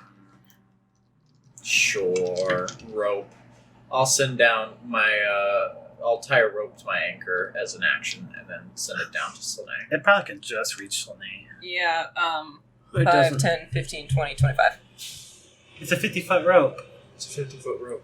sure, rope. I'll send down my, I'll tie a rope to my anchor as an action, and then send it down to Slane. It probably can just reach Slane. Yeah, It 5, doesn't. 10, 15, 20, 25. It's a 50-foot rope. It's a 50-foot rope.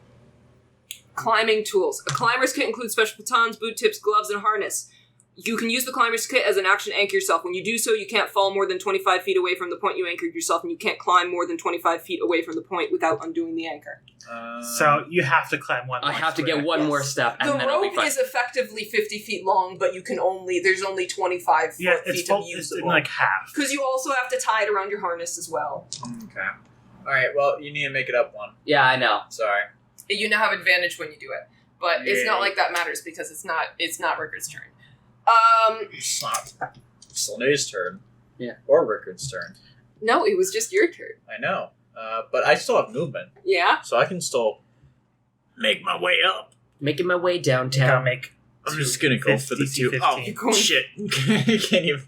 Climbing tools. A climber's kit includes special batons, boot tips, gloves, and harness. You can use the climber's kit as an action to anchor yourself. When you do so, you can't fall more than 25 feet away from the point you anchored yourself, and you can't climb more than 25 feet away from the point without undoing the anchor. So you have to climb one I more have to square. get one Yes. more step, and The then I'll be rope fine. is effectively 50 feet long, but there's only 25 Yeah, feet it's of in usable. like half. Because you also have to tie it around your harness as well. Okay. Alright, well, you need to make it up one. Yeah, I know. Sorry. You now have advantage when you do it. But it's not Yay. like that matters because it's not Rickard's turn. It's not Slane's turn. Yeah. Or Rickard's turn. No, it was just your turn. I know. But I still have movement, Yeah? so I can still make my way up. Making my way You gotta downtown. make. I'm just gonna go for the 2. 15. Oh, You're going- shit. Can't even.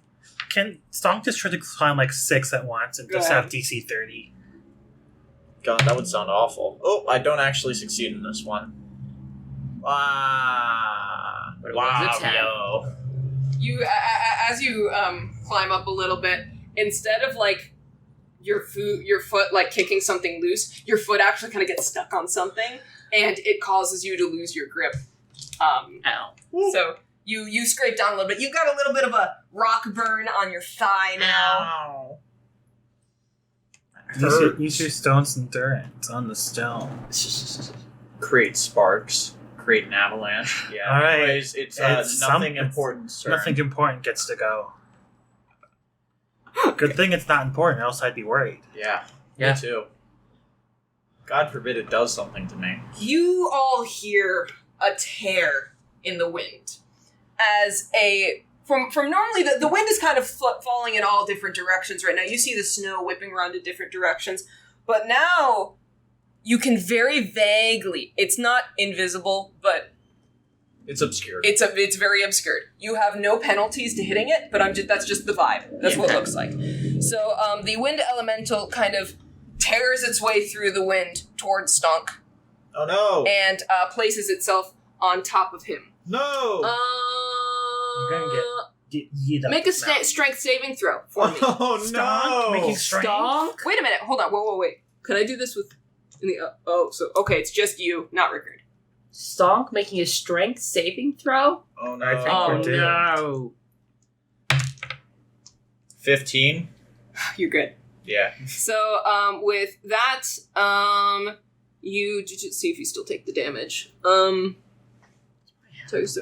Can Stonk just try to climb like 6 at once and Go just ahead. have DC 30? God, that would sound awful. Oh, I don't actually succeed in this one. But it was a 10. Yo. You, as you climb up a little bit, instead of like your foot like kicking something loose, your foot actually kind of gets stuck on something, and it causes you to lose your grip. Ow. So you scrape down a little bit. You've got a little bit of a rock burn on your thigh now. Ow. Use your stone's endurance on the stone. Create sparks. Create an avalanche. Yeah. All right. Anyways, it's nothing important, sir. Nothing important gets to go. Good thing it's not important, else I'd be worried. Yeah. Yeah. Me too. God forbid it does something to me. You all hear a tear in the wind. As from normally, the wind is kind of falling in all different directions right now. You see the snow whipping around in different directions. But now, you can very vaguely, it's not invisible, but It's obscure. it's very obscured. You have no penalties to hitting it, but that's just the vibe. That's what it looks like. So the wind elemental kind of tears its way through the wind towards Stonk Oh no! and places itself on top of him. No! You're gonna get yeet up. Make a strength saving throw for me. Oh no! Making strength? Stonk? Wait a minute. Hold on. Wait. Can I do this with... okay, it's just you, not Rickard. Stonk making a strength saving throw? Oh no! I think Oh we're doomed. no. 15. You're good. Yeah. So, with that, you just see if you still take the damage. So 6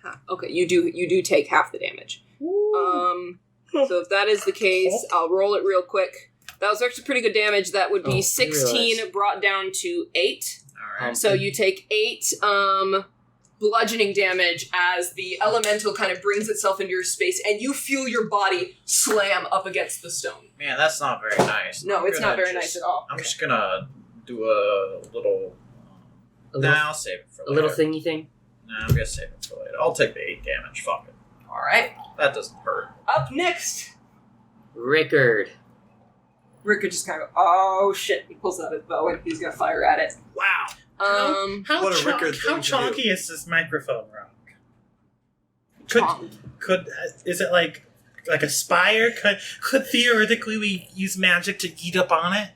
half. Okay, you do take half the damage. So if that is the case, I'll roll it real quick. That was actually pretty good damage. That would be 16 brought down to 8. All right. So you take 8 bludgeoning damage as the elemental kind of brings itself into your space, and you feel your body slam up against the stone. Man, that's not very nice. No, I'm it's not gonna very nice at all. I'm just gonna do a little. I'll save it for later. A little thingy thing? Nah, I'm gonna save it for later. I'll take the 8 damage. Fuck it. All right. That doesn't hurt. Up next, Rickard. Rickard just kind of, oh shit, he pulls out his bow and he's gonna fire at it. Wow. How What a Rickard thing to do. chalky is this microphone rock? Chonk. Is it like a spire? Could theoretically we use magic to eat up on it?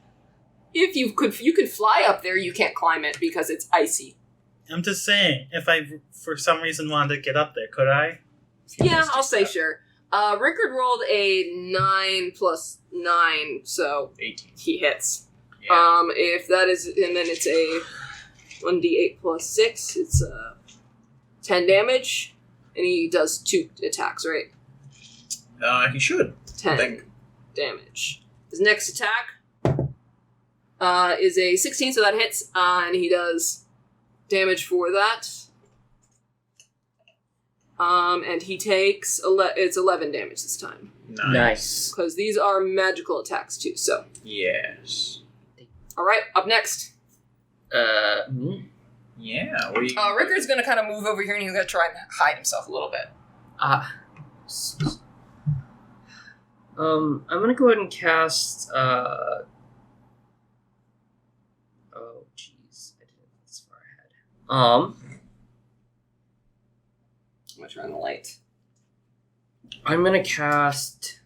If you could fly up there, you can't climb it because it's icy. I'm just saying, if I for some reason wanted to get up there, could I? Yeah, I'll say sure. Rickard rolled a 9 plus 9, so 18. he hits. Yeah. If that is, and then it's a 1d8 plus 6, it's 10 damage, and he does 2 attacks, right? He should. 10 Think. damage. His next attack is a 16, so that hits, and he does damage for that. And he takes it's 11 damage this time. Nice. Because these are magical attacks too, so. Yes. Alright, up next. Me? Yeah. Rickard's gonna kind of move over here and he's gonna try and hide himself a little bit. I'm gonna go ahead and cast, oh, jeez. I didn't think this far ahead. I'm gonna turn the light. I'm gonna cast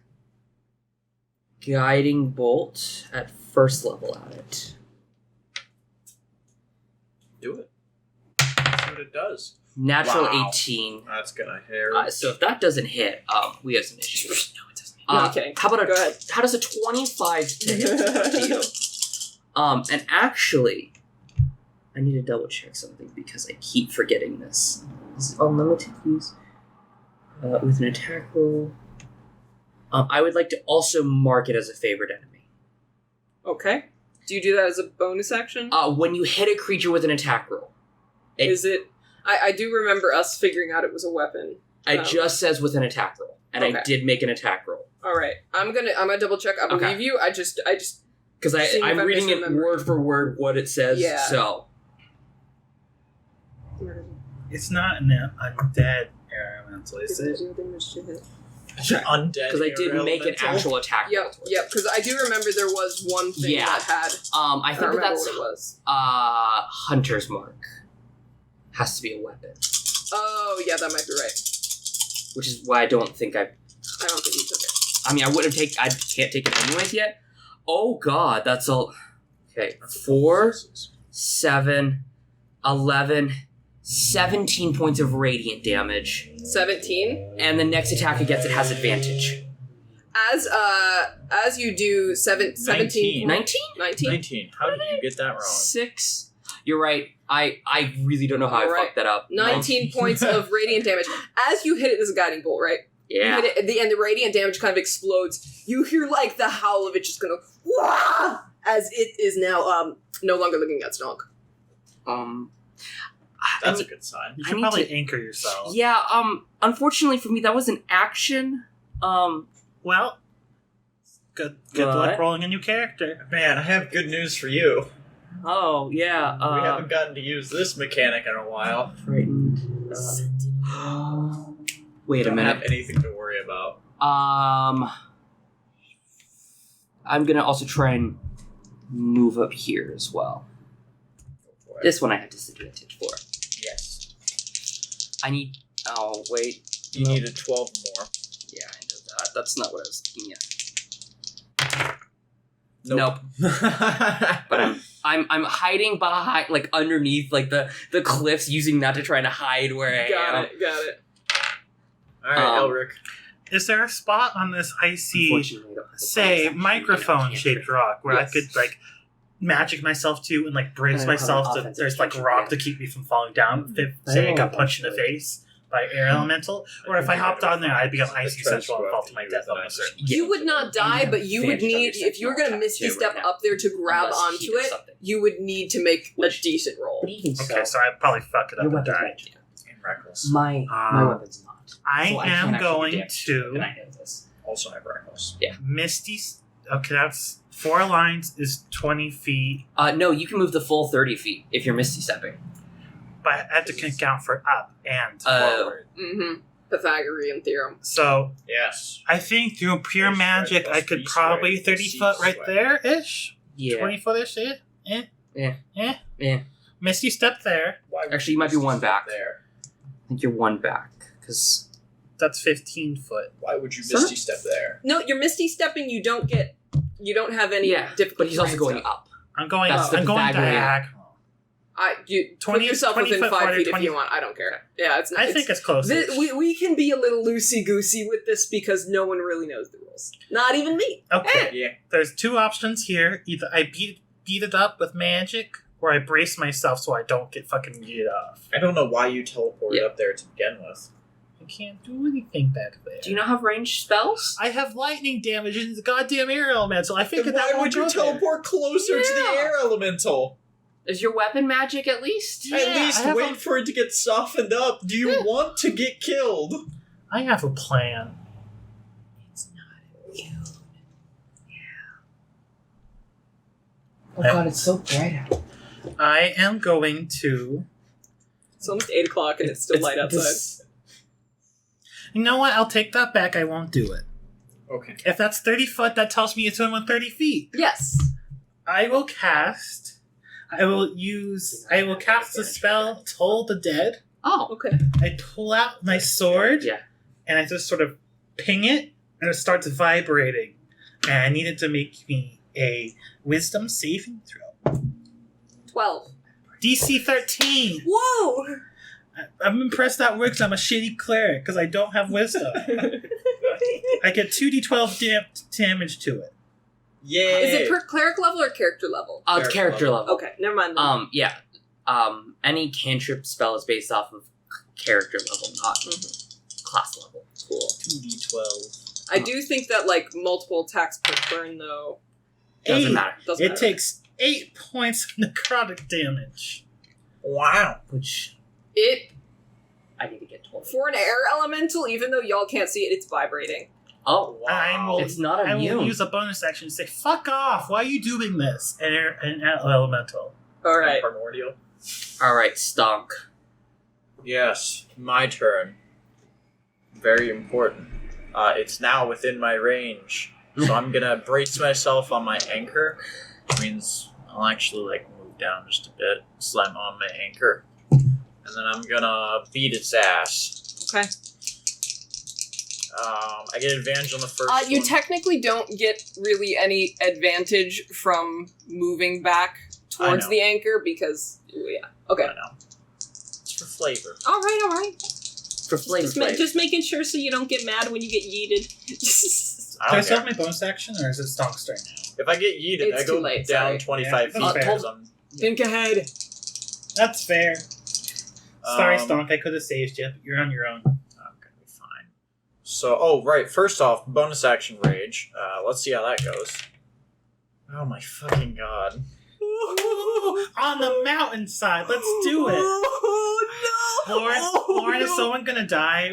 Guiding Bolt at first level at it. Do it. See what it does. Natural Wow. 18. That's gonna hurt. So if that doesn't hit, we have some issues. No, it doesn't. Uh, No, okay. How about Go ahead. how does a 25 to hit to you? And actually, I need to double check something because I keep forgetting this. This is unlimited use with an attack roll. I would like to also mark it as a favored enemy. Okay. Do you do that as a bonus action? When you hit a creature with an attack roll, Is it... I do remember us figuring out it was a weapon. it just says with an attack roll, and I Okay. did make an attack roll. Alright. I'm gonna double check. I believe Okay. you. I just Because seeing if I'm I'm reading it misremembering. word for word what it says, Yeah. so... It's not an undead elemental, is it? Undead. Because I did make an elemental. actual attack. roll Yep, towards yep. it. Because I do remember there was one thing Yeah. that had. I I think don't remember that's what it was. Hunter's Mark. Has to be a weapon. Oh, yeah, that might be right. Which is why I don't think I don't think you took it. I mean, I can't take it anyways yet. Oh god, that's all. Okay, 4, 7, 11, 17 points of radiant damage. 17. And the next attack it gets, it has advantage. As you do 17. 19? 19. How did you get that wrong? 6. You're right. I really don't know how You're I right. fucked that up. 19 points of radiant damage. As you hit it, this is a guiding bolt, right? Yeah. You hit it, and the radiant damage kind of explodes. You hear like the howl of it just gonna wah! As it is now no longer looking at Stonk. That's a good sign. You I should need probably to- anchor yourself. Yeah, unfortunately for me that was an action. Well, good luck What? rolling a new character. Man, I have good news for you. Oh, yeah. We haven't gotten to use this mechanic in a while. Frightened. Wait a Don't minute. have anything to worry about. I'm gonna also try and move up here as well. Go for it. This one I have disadvantage for. Yes. I need. Oh wait. You need a 12 more. Yeah, I know that. That's not what I was thinking yet. Nope. But I'm hiding behind, like underneath, like the cliffs, using that to try to hide where I am. Got it. Alright, Elrik. Is there a spot on this icy, Unfortunately, I don't have the say, bonus action, microphone-shaped rock where Yes. I could, like, magic myself to and, like, brace And I have myself an to... offensive There's, like, feature, rock yeah. to keep me from falling down if, I say, I don't got know punched in the if I- face by air elemental, or if I hopped on there, I'd become icy central and fall to my death almost certainly. You would not die, but you would Advantage on need, your if you were second gonna attack, misty too, step right now. up there to grab Unless he onto does it, something. you would need to make a Which- decent roll. But even Okay, so I'd probably fuck it up your and weapon's die. magic. And reckless. My weapon's not. I So am can't actually going do damage to... and I know this. Also have reckless. Misty... Okay, that's 4 lines is 20 feet, No, you can move the full 30 feet if you're misty stepping. but I have to count for up and Oh. forward. Mm-hmm. Pythagorean theorem. So Yes. I think through pure East magic, squared I plus could B probably squared 30 plus foot C right squared. there-ish. Yeah. 20 foot-ish, Yeah. Misty step there. Why would Actually, you might be one step back. there. I think you're one back. Because That's 15 foot. Why would you Sir? misty step there? No, you're misty stepping. You don't have any difficulty. but he's also right going stuff. up. I'm going That's the I'm going Pythagorean. diagonal. You 20 put yourself 20 within foot, 5 40, feet 20 if you want. I don't care. Yeah, it's not. I think it's close. we can be a little loosey goosey with this because no one really knows the rules. Not even me. Okay. Yeah. There's 2 options here. Either I beat it up with magic, or I brace myself so I don't get fucking yeeted off. I don't know why you teleported up there to begin with. I can't do anything back there. Do you not have ranged spells? I have lightning damage and the goddamn air elemental. I figured Then that why won't would you go there. teleport closer to the Yeah. air elemental? Is your weapon magic at least? Yeah, At least I have wait for it to get softened up. Do you want to get killed? I have a plan. It's not you. Oh Yeah. god, it's so bright out. I am going to... It's almost 8 o'clock and it's still light outside. You know what? I'll take that back. I won't do it. Okay. If that's 30 foot, that tells me it's within 30 feet. Yes. I will cast the spell Toll the Dead. Oh, Okay. I pull out my sword. Yeah. And I just sort of ping it, and it starts vibrating. And I need it to make me a wisdom saving throw. 12. DC 13. Whoa! I'm impressed that works. I'm a shitty cleric because I don't have wisdom. I get 2d12 damage to it. Yay! Is it per cleric level or character level? it's character level. Okay, never mind. Then. Yeah. Any cantrip spell is based off of character level, not class level. Cool. 2d12. I do think that like multiple attacks per turn though Doesn't 8. matter. doesn't It matter. takes 8 points of necrotic damage. Wow. Which It I need to get 12. for an air elemental, even though y'all can't see it, it's vibrating. Oh, I will, It's not I immune. will use a bonus action to say, fuck off, why are you doing this? An elemental. All right. Primordial. Alright, Stonk. Yes, my turn. Very important. It's now within my range, so I'm gonna brace myself on my anchor. Which means I'll actually move down just a bit, slam on my anchor, and then I'm gonna beat its ass. Okay. I get advantage on the first You one. technically don't get really any advantage from moving back towards know. the anchor because, yeah. Okay. I know. It's for flavor. All right. For flavor. Just making sure so you don't get mad when you get yeeted. Can I still have my bonus action, or is it Stonk's turn now? If I get yeeted, It's I go too late, down sorry. 25 Yeah, feet. that's fair. Think ahead. That's fair. Sorry, Um, Stonk. I could have saved you, but you're on your own. I'm gonna be fine. So, right. First off, bonus action rage. Let's see how that goes. Oh my fucking god! On the mountainside. Let's do it. Oh no! Lauren, is someone gonna die?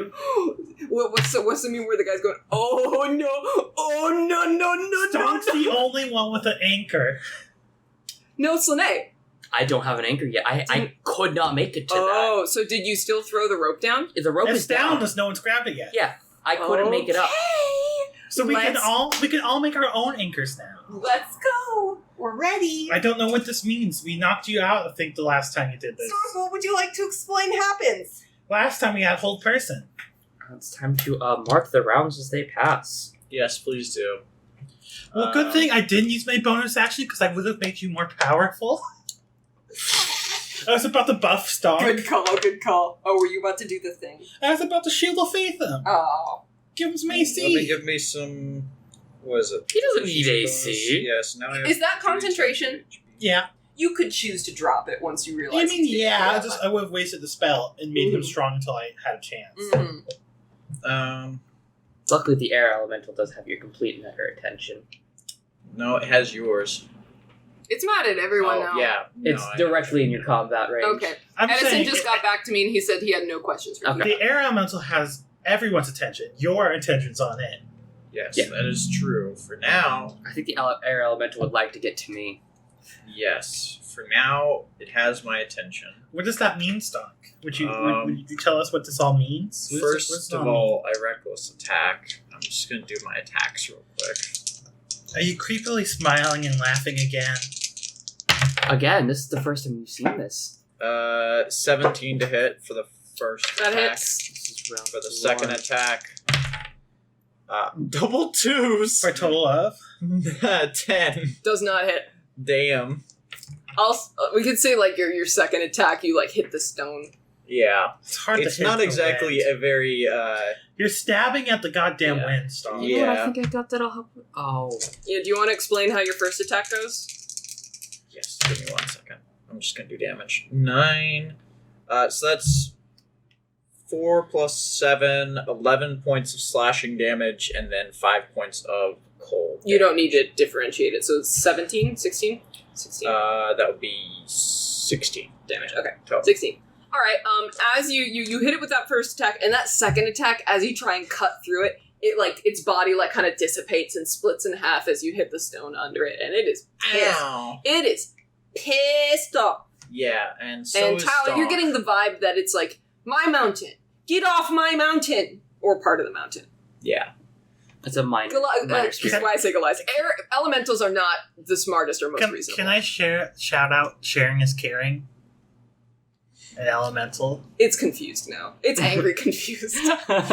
What's the meme where the guy's going? Oh no! Oh no! Stonk's the only one with an anchor. No, Slane. I don't have an anchor yet. I could not make it to Oh, so did you still throw the rope down? that. The rope It's is down down. because no one's grabbed it yet. Yeah, I couldn't make it up. So we can Let's- all make our own anchors now. Let's go. We're ready. I don't know what this means. We knocked you out, I think, the last time you did this. Stork, what would you like to explain happens? Last time we had hold person. It's time to mark the rounds as they pass. Yes, please do. Well, good thing I didn't use my bonus action because I would have made you more powerful. I was about to buff Stonk. Good call. Oh, were you about to do the thing? I was about to shield of faith him. Oh. Give him some Let me AC. give me some. What is it? He doesn't need Bonus. AC. Yes. Now I have Is that 3 concentration? Yeah. You could choose to drop it once you realize. I mean, it's yeah. I would have wasted the spell and made him Mhm. strong until I had a chance. Mhm. Luckily, the air elemental does have your complete and utter attention. No, it has yours. It's mad at everyone now. Yeah. It's no, I- directly in your combat range. Okay. I'm Edison saying just got back to me and he said he had no questions for Okay. you. the air elemental has everyone's attention. Your attention's on it. Yes, Yeah. that is true. For now, I think the air elemental would like to get to me. yes. For now, it has my attention. What does that mean, Stonk? Would you tell us what this all means? What does First it of all all, I reckless attack. I'm just gonna do my attacks real quick. mean? Are you creepily smiling and laughing again? Again, this is the first time you've seen this. 17 to hit for the first That attack. hits. This is round For the second one. attack, double twos. For a total of? 10. Does not hit. Damn. We could say like your second attack, you like hit the stone. Yeah. It's hard It's to hit not the exactly wind. a very, You're stabbing at the goddamn Yeah. wind, Stonk. You know what? Yeah. I think I got that. I'll help. Oh. Yeah. Do you want to explain how your first attack goes? yes, give me 1 second. I'm just gonna do damage. 9. So that's 4 plus 7, 11 points of slashing damage, and then 5 points of cold. You don't need to differentiate it. So it's 17, 16, 16 That would be 16 damage. Okay. total. 16. All right. As you hit it with that first attack, and that second attack, as you try and cut through it, it like its body like kind of dissipates and splits in half as you hit the stone under it, and it is pissed. Ow. It is pissed off. Yeah, and so And is Tyler, you're Stonk. getting the vibe that it's like my mountain. Get off my mountain, or part of the mountain. Yeah. It's a minor. That's spirit. why I say Goliath. Elementals are not the smartest or most reasonable. Can I shout out sharing is caring? An elemental. It's confused now. It's angry confused.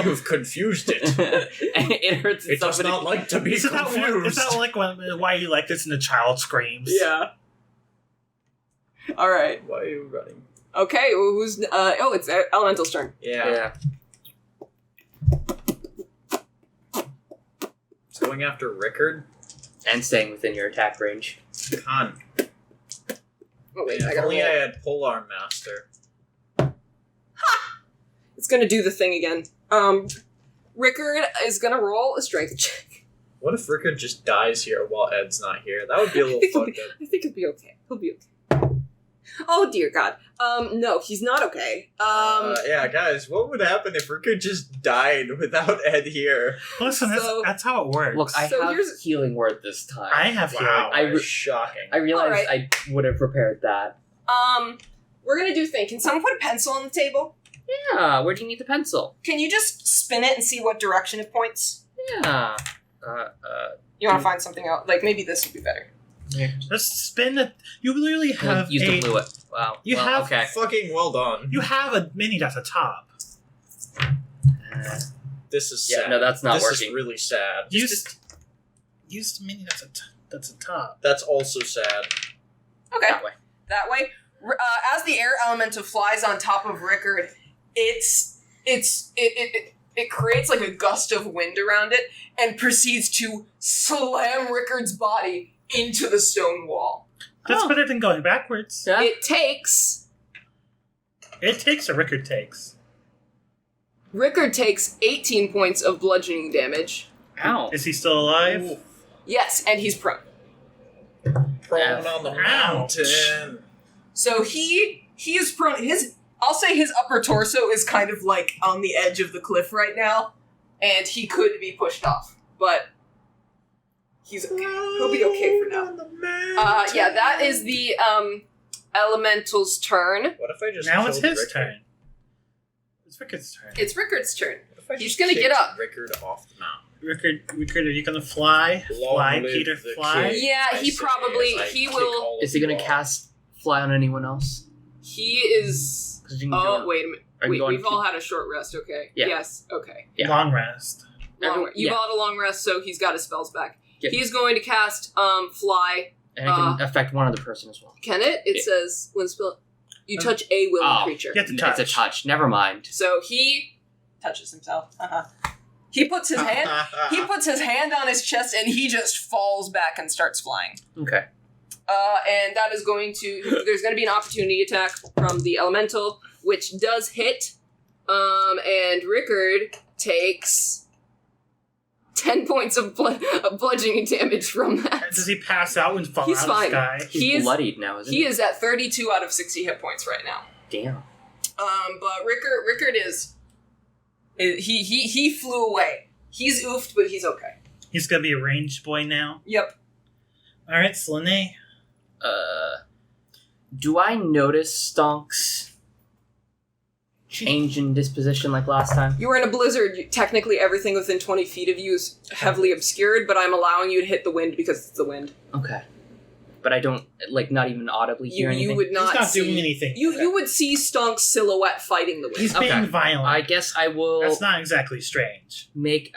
You've confused it. It hurts It itself. does not like to be Is that confused. like why you like this and the child screams? Yeah. All right. Why are you running? Okay. Who's? It's Elemental's turn. Yeah. It's going after Rickard. And staying within your attack range. Con. Oh wait, Man, I if gotta only I roll. had Polar Master. It's gonna do the thing again. Rickard is gonna roll a strength check. What if Rickard just dies here while Ed's not here? That would be a little fucked up. I think he'll be okay. He'll be okay. Oh dear God. No, he's not okay. Yeah, guys, what would happen if Rickard just died without Ed here? Listen, So- that's how it works. Look, I So have here's- healing word this time. I have Wow, I that is re- shocking. I realized Alright. I would have prepared that. We're gonna do a thing. Can someone put a pencil on the table? Yeah, where do you need the pencil? Can you just spin it and see what direction it points? Yeah. You want to find something else? Like, maybe this would be better. Just spin it. You literally have Use the blue it. Wow. You well, have- okay. Fucking well done. You have a mini that's a top. This is Yeah, sad. no, that's not this working. Is really sad. Use the mini that's a top. That's also sad. Okay. That way. That way. As the air elemental flies on top of Rickard, it creates like a gust of wind around it and proceeds to slam Rickard's body into the stone wall. That's better than going backwards. Yeah. It takes Or Rickard takes. Rickard takes 18 points of bludgeoning damage. Ow. Is he still alive? Ooh. Yes, and he's prone. Prone on the mountain. So he is prone. I'll say his upper torso is kind of like on the edge of the cliff right now, and he could be pushed off, but he's okay. He'll be okay for now. Yeah, that is the elemental's turn. What if I just Now it's killed his Rickard? turn. It's Rickard's turn. It's Rickard's turn. What if I He's just gonna get kicked up. Rickard off the mountain. Rickard, are you gonna fly? Long Fly, live Peter, the fly. king. Yeah, I he say probably- as I he kick will- all of Is he you gonna off. cast fly on anyone else? He is. 'Cause you can Oh, do it. wait a minute. Are you Wait, going we've to- all had a short rest, okay? Yeah. Yes, okay. Yeah. Long rest. You've Yeah. all had a long rest, so he's got his spells back. Yep. He's going to cast fly. And it can affect one other person as well. Can it? It Yeah. says when spell you touch a willing Oh. creature. You have to touch. It's a touch. Never mind. So he touches himself. He puts his hand. He puts his hand on his chest and he just falls back and starts flying. Okay. And that is going to. There's going to be an opportunity attack from the elemental, which does hit. And Rickard takes 10 points of bludgeoning damage from that. Does he pass out and fall He's out fine. of the sky? He's He is- bloodied now, isn't he? He is at 32 out of 60 hit points right now. Damn. But Rickard is. He flew away. He's oofed, but he's okay. He's gonna be a ranged boy now. Yep. Alright, Selene. Do I notice STONK'S change in disposition like last time? You were in a blizzard. Technically, everything within 20 feet of you is heavily obscured, but I'm allowing you to hit the wind because it's the wind. Okay. But I don't, like, not even audibly hear anything? You would not He's not see, doing anything. You would see Stonk's silhouette fighting the wind. He's Okay. being violent. I guess I will That's not exactly strange. make,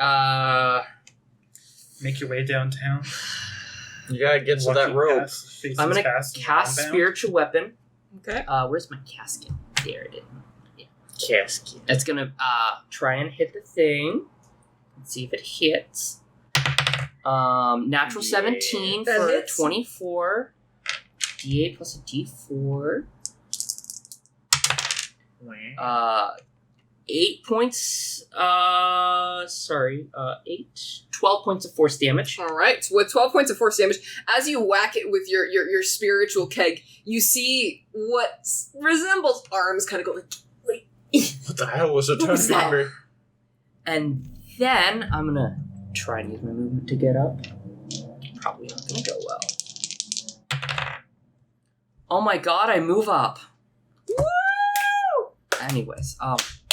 Make your way downtown. You gotta get to that Walking rope. past faces I'm gonna past cast Unbound. Spiritual Weapon. Okay. Where's my casket? There it is. Casket. It's gonna, try and hit the thing. Let's see if it hits. Natural Yeah. 17 That for hits. 24. D8 plus a D4. 8 points, 12 points of force damage. All right. So with 12 points of force damage, as you whack it with your spiritual keg, you see what resembles arms kind of go like. What the hell was a What was that? member? And then I'm gonna try and use my movement to get up. Probably not gonna go well. Oh my god, I move up. Woo! Anyways,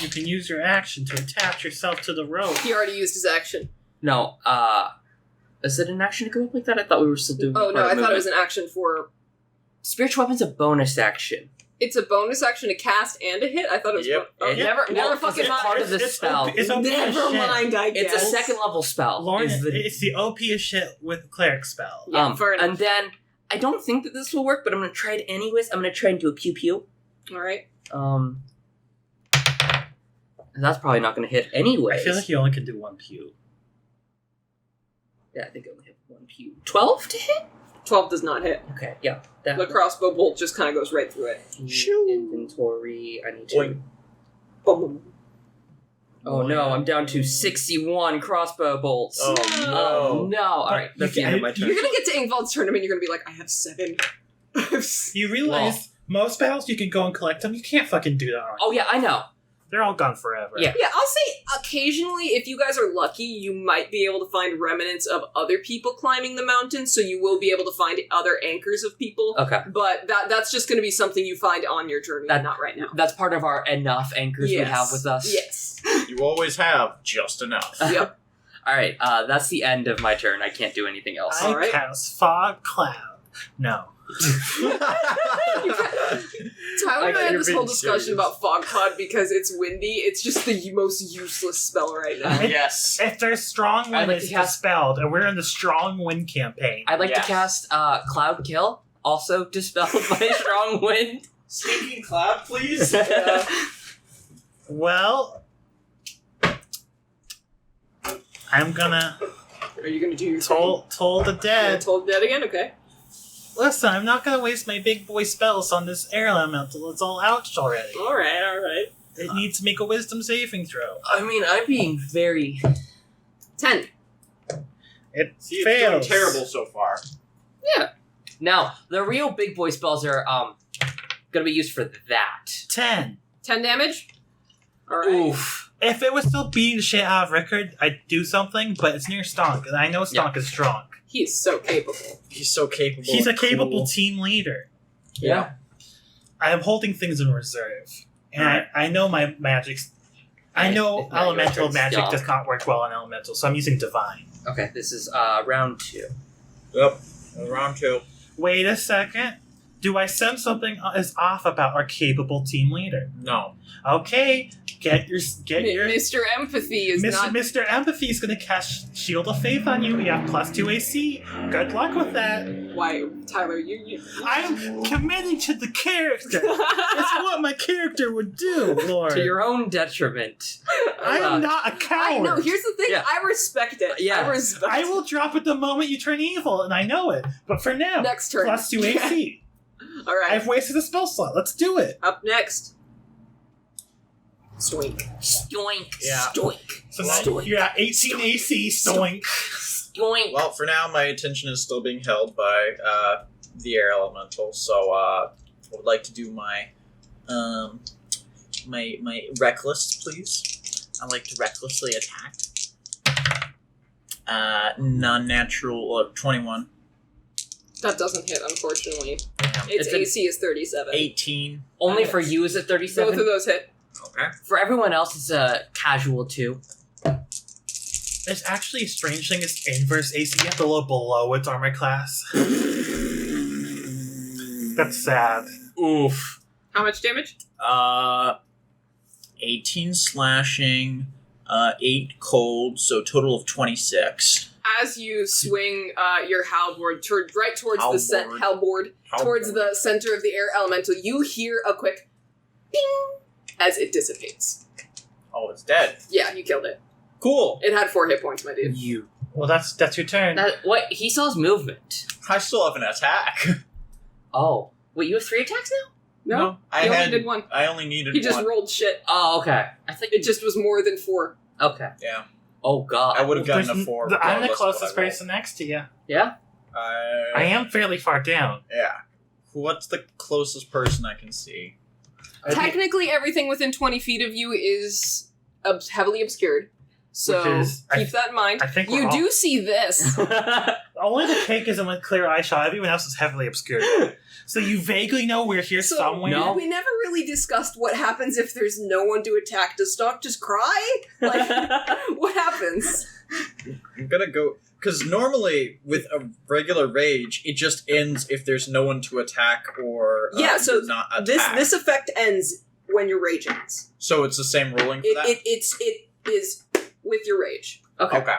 You can use your action to attach yourself to the rope. He already used his action. no, is it an action to go up like that? I thought we were still doing Oh no, part I of thought it was movement. an action for. Spiritual Weapon's a bonus action. It's a bonus action to cast and to hit. I thought it was. Yep. Oh, Yeah. never Well, fucking it's part mind. of the spell. It's OP as Never shit. mind. I guess It's a second level spell. Lauren, is the it's the OP as shit with cleric spell. Yeah, fair enough. and then I don't think that this will work, but I'm gonna try it anyways. I'm gonna try and do a pew pew. All right. That's probably not gonna hit anyways. I feel like you only can do one pew. Yeah, I think I only hit one pew. 12 to hit? 12 does not hit. Okay, yeah. That The crossbow bolt just kind of goes right through it. inventory. I need to. Boing. Boom. Oh no, I'm down to 61 crossbow bolts. Oh Oh no. no! Alright, that's the end of my turn. You're gonna get to Ingvald's tournament. You're gonna be like, I have 7. You realize most battles you can go and collect them. You can't fucking do that. Oh yeah, I know. They're all gone forever. Yeah. Yeah, I'll say occasionally, if you guys are lucky, you might be able to find remnants of other people climbing the mountain, so you will be able to find other anchors of people. Okay. But that's just going to be something you find on your journey, not right now. That's part of our enough anchors we have with us. Yes. You always have just enough. Yep. All right, that's the end of my turn. I can't do anything else. I Alright. cast fog cloud. No. Tyler and I had You're this whole being discussion serious. about fog cloud because it's windy. It's just the most useless spell right now. Yes. If there's strong I'd wind, like it's to cast- dispelled, and we're in the strong wind campaign. I'd like Yes. to cast Cloud Kill, also dispelled by strong wind. Stinking cloud, please. Well, I'm gonna Are you going to do your toll the dead. Told dead again? Okay. Listen, I'm not gonna waste my big boy spells on this air elemental. It's all out already. Alright. It needs to make a wisdom saving throw. I mean, I'm being very... 10. It See, it's doing fails. terrible so far. Now, the real big boy spells are gonna be used for that. 10. 10 damage? Alright. Oof. If it was still beating the shit out of Rickard, I'd do something, but it's near Stonk, and I know Stonk is strong. He is so capable. He's so capable. He's a and capable cool. team leader. Yeah. I am holding things in reserve. And I know my magic's... I know It's not your elemental turn, magic Stonk. does not work well on elemental, so I'm using divine. Okay, this is round 2. Yep. Round 2. Wait a second. Do I sense something is off about our capable team leader? No. Okay, get your Mr. Empathy is not... Mr. Empathy is going to cast Shield of Faith on you. We have +2 AC. Good luck with that. Why, Tyler, you... I'm committing to the character. It's what my character would do, Lord. To your own detriment. I am not a coward. I know, here's the thing, Yeah. I respect it. Yeah. I respect I will drop it the moment you turn evil, and I know it. But for now, Next turn. +2 AC. Alright, I've wasted a spell slot. Let's do it. up next. Stoink. Yoink. Yeah. Stoink. So now Stoink. you're at 18 AC, stoink. Yoink. Well, for now, my attention is still being held by the air elemental, so I would like to do my my reckless, please. I like to recklessly attack. Non-natural 21. That doesn't hit, unfortunately. Damn. Its It's an- AC is 37. 18. Only for you is it Both 37? of those hit. Okay. For everyone else, it's a casual 2. There's actually a strange thing is inverse AC. You have to look below its armor class. That's sad. Oof. How much damage? 18 slashing, 8 cold, so total of 26. As you swing your halberd right towards the Halberd. towards the center of the air elemental, you hear a quick ping as it dissipates. Oh, it's dead. Yeah, you killed it. Cool. It had 4 hit points, my dude. You. Well, that's your turn. What? He saw his movement. I still have an attack. Oh. Wait, you have 3 attacks now? No, I he had. only did 1. I only needed He just one. rolled shit. Oh, okay. I think It just was more than 4. Okay. Yeah. Oh, God. I would have gotten There's a 4. I'm the regardless of closest what I rolled. person next to you. Yeah? I am fairly far down. Yeah. What's the closest person I can see? Technically, everything within 20 feet of you is heavily obscured. So Which is- keep that in mind. I think we're You all- do see this. Only the cake isn't with clear eye shot. Everyone else is heavily obscured. So you vaguely know we're here So, somewhere. No. We never really discussed what happens if there's no one to attack. Does Stonk just cry? Like, what happens? I'm gonna go because normally with a regular rage, it just ends if there's no one to attack or Yeah, so you're not attacked. This effect ends when your rage ends. So it's the same rolling for that. It is with your rage. Okay. Okay.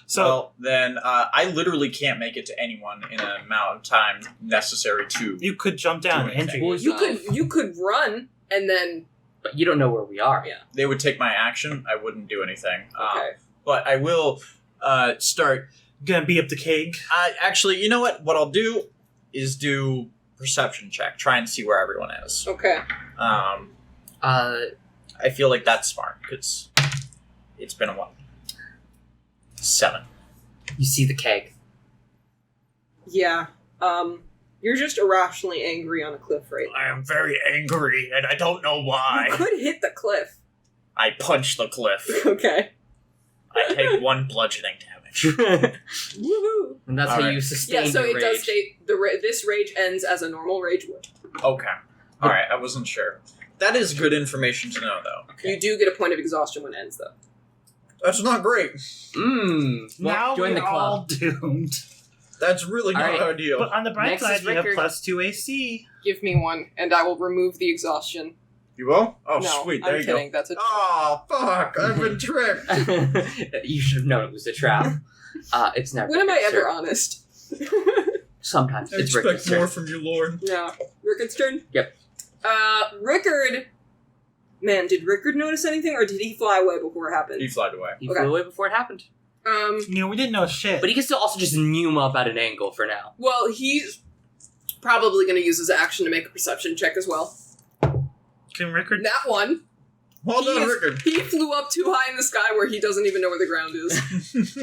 So Well, then I literally can't make it to anyone in an amount of time necessary to. you could jump down and Do injure Well, yourself. You could run and then But you don't know where we are. Yeah. They would take my action. I wouldn't do anything. okay. But I will start. Gonna beat up the cake. Actually, you know what? What I'll do is do perception check. Try and see where everyone is. Okay. I feel like that's smart because it's been a while. 7. You see the keg. Yeah. You're just irrationally angry on a cliff right now. I am very angry, and I don't know You why. could hit the cliff. I punch the cliff. Okay. I take 1 bludgeoning damage. Woohoo! And that's how Alright. you sustain Yeah, so your it rage. does state this rage ends as a normal rage would. Okay. Alright, I wasn't sure. That is good information to know, though. You do get a point of exhaustion when it ends, though. That's not great. Now join we're the club. all doomed. That's really not Alright. ideal. But on the bright Next side, is you have Rickard. +2 AC. Give me one, and I will remove the exhaustion. You will? Oh, no, sweet. I'm There you kidding. go. That's a Oh, fuck. I've been tricked. You should have known it was a trap. It's never. When am I Rickard's ever turn. honest? Sometimes I it's Rickard's expect more turn. from you, Lord. Yeah. Rickard's turn? Yep. Rickard... Man, did Rickard notice anything, or did he fly away before it happened? He flied away. He Okay. flew away before it happened, We didn't know shit. but he can still also just neum up at an angle for now. Well, he's probably going to use his action to make a perception check as well. Can Rickard... That one. Well He done, is- Rickard. He flew up too high in the sky where he doesn't even know where the ground is.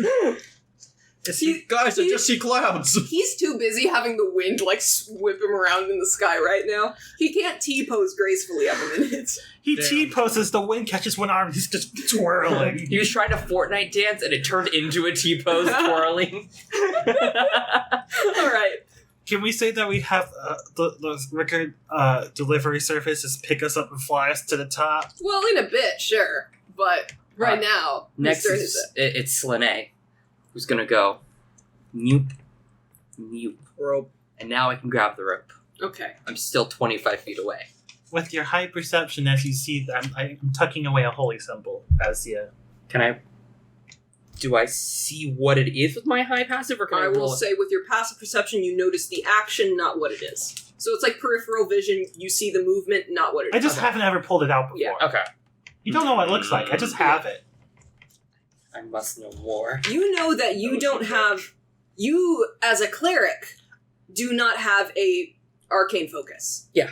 Is he... Guys, I just see clouds. He's too busy having the wind, like, whip him around in the sky right now. He can't T-pose gracefully at the minute. He Damn. T-poses, the wind catches one arm, he's just twirling. He was trying to Fortnite dance, and it turned into a T-pose twirling. Alright. Can we say that we have the Rickard delivery service is pick us up and fly us to the top? Well, in a bit, sure. But right now, Next whose turn is it's Slane, who's gonna go noop, noop, Rope. and now I can grab the rope. Okay. I'm still 25 feet away. With your high perception, as you see, I'm tucking away a holy symbol as you... Can I? Do I see what it is with my high passive, or can I, I will roll it? say with your passive perception, you notice the action, not what it is. So it's like peripheral vision, you see the movement, not what it is. I just haven't ever pulled it out before. Yeah. Okay, You don't know what it looks like, I just have it. I must know more. You know that you don't have... You, as a cleric, do not have a arcane focus. Yeah.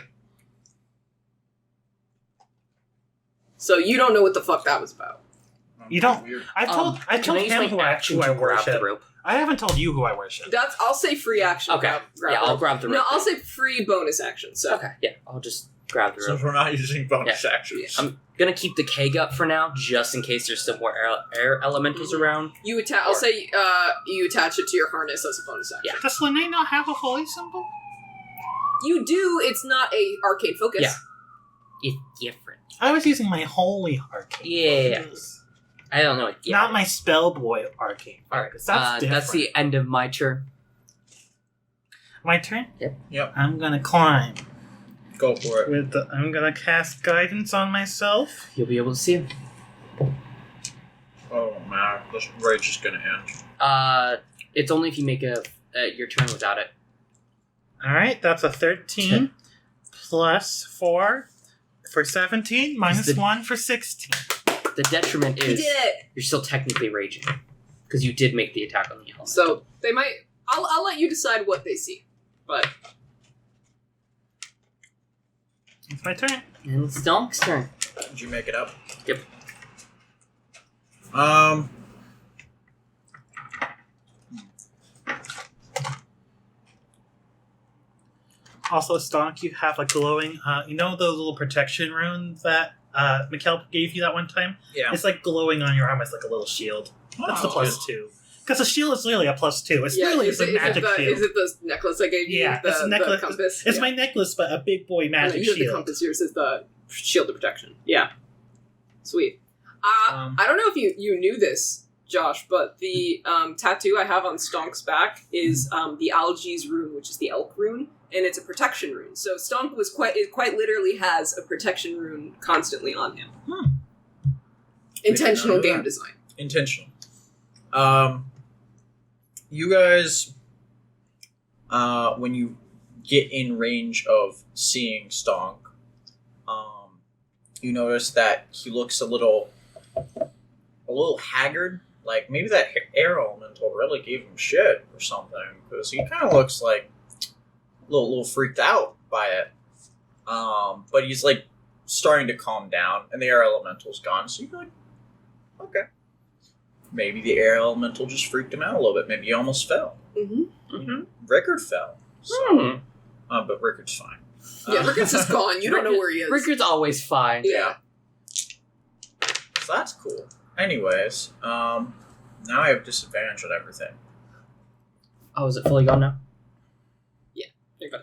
So you don't know what the fuck that was about. You don't- Weird. I told Can him use my who I action to grab worship. the rope? I haven't told you who I worship. I'll say free action. Okay. Grab Yeah, I'll rope. grab the rope. No, I'll say free bonus action. So Okay, yeah, I'll just grab the rope. Since we're not using bonus actions. I'm gonna keep the keg up for now, just in case there's some more air elementals around. you attach. I'll say you attach it to your harness as a bonus action. Yeah. Does Lene not have a holy symbol? You do. It's not a arcane focus. Yeah. It's different. I was using my holy arcane. Yeah. I don't know. Yeah. Not my spell boy arcane. Alright, Focus. That's different. that's the end of my turn. My turn? Yep. I'm gonna climb. Go for it. I'm gonna cast guidance on myself. You'll be able to see him. Oh, man. This rage is gonna end. It's only if you make your turn without it. Alright, that's a 13 plus 4 for 17, minus the- 1 for 16. The detriment You is did it. you're still technically raging because you did make the attack on the element. So they might. I'll let you decide what they see. But It's my turn. And it's Stonk's turn. Did you make it up? Yep. Also, Stonk, you have a glowing, you know the little protection rune that Mikkel gave you that one time? Yeah. It's like glowing on your arm as like a little shield. That's the Oh, plus 2. Because a shield is literally a plus 2. It's yeah, really is a magic shield. it the necklace I gave you? Yeah, the, it's a necklace. The compass. It's Yeah. my necklace, but a big boy magic You have the shield. compass. Yours is the shield of protection. Yeah. Sweet. Um, I don't know if you knew this, Josh, but the tattoo I have on Stonk's back is the Algae's rune, which is the elk rune, and it's a protection rune. So Stonk was quite literally has a protection rune constantly on him. Intentional Did not know game that. design. Intentional. You guys, when you get in range of seeing Stonk, you notice that he looks a little haggard. Like maybe that air elemental really gave him shit or something, because he kind of looks like a little freaked out by it. But he's like starting to calm down, and the air elemental's gone. So you're like, okay. Maybe the air elemental just freaked him out a little bit. Maybe he almost fell. Mm-hmm. Rickard fell. So, but Rickard's fine. Yeah, Rickard's just gone. You don't know where he is. Rickard's always fine. Yeah. So that's cool. Anyways, now I have disadvantage on everything. Oh, is it fully gone now? You're good.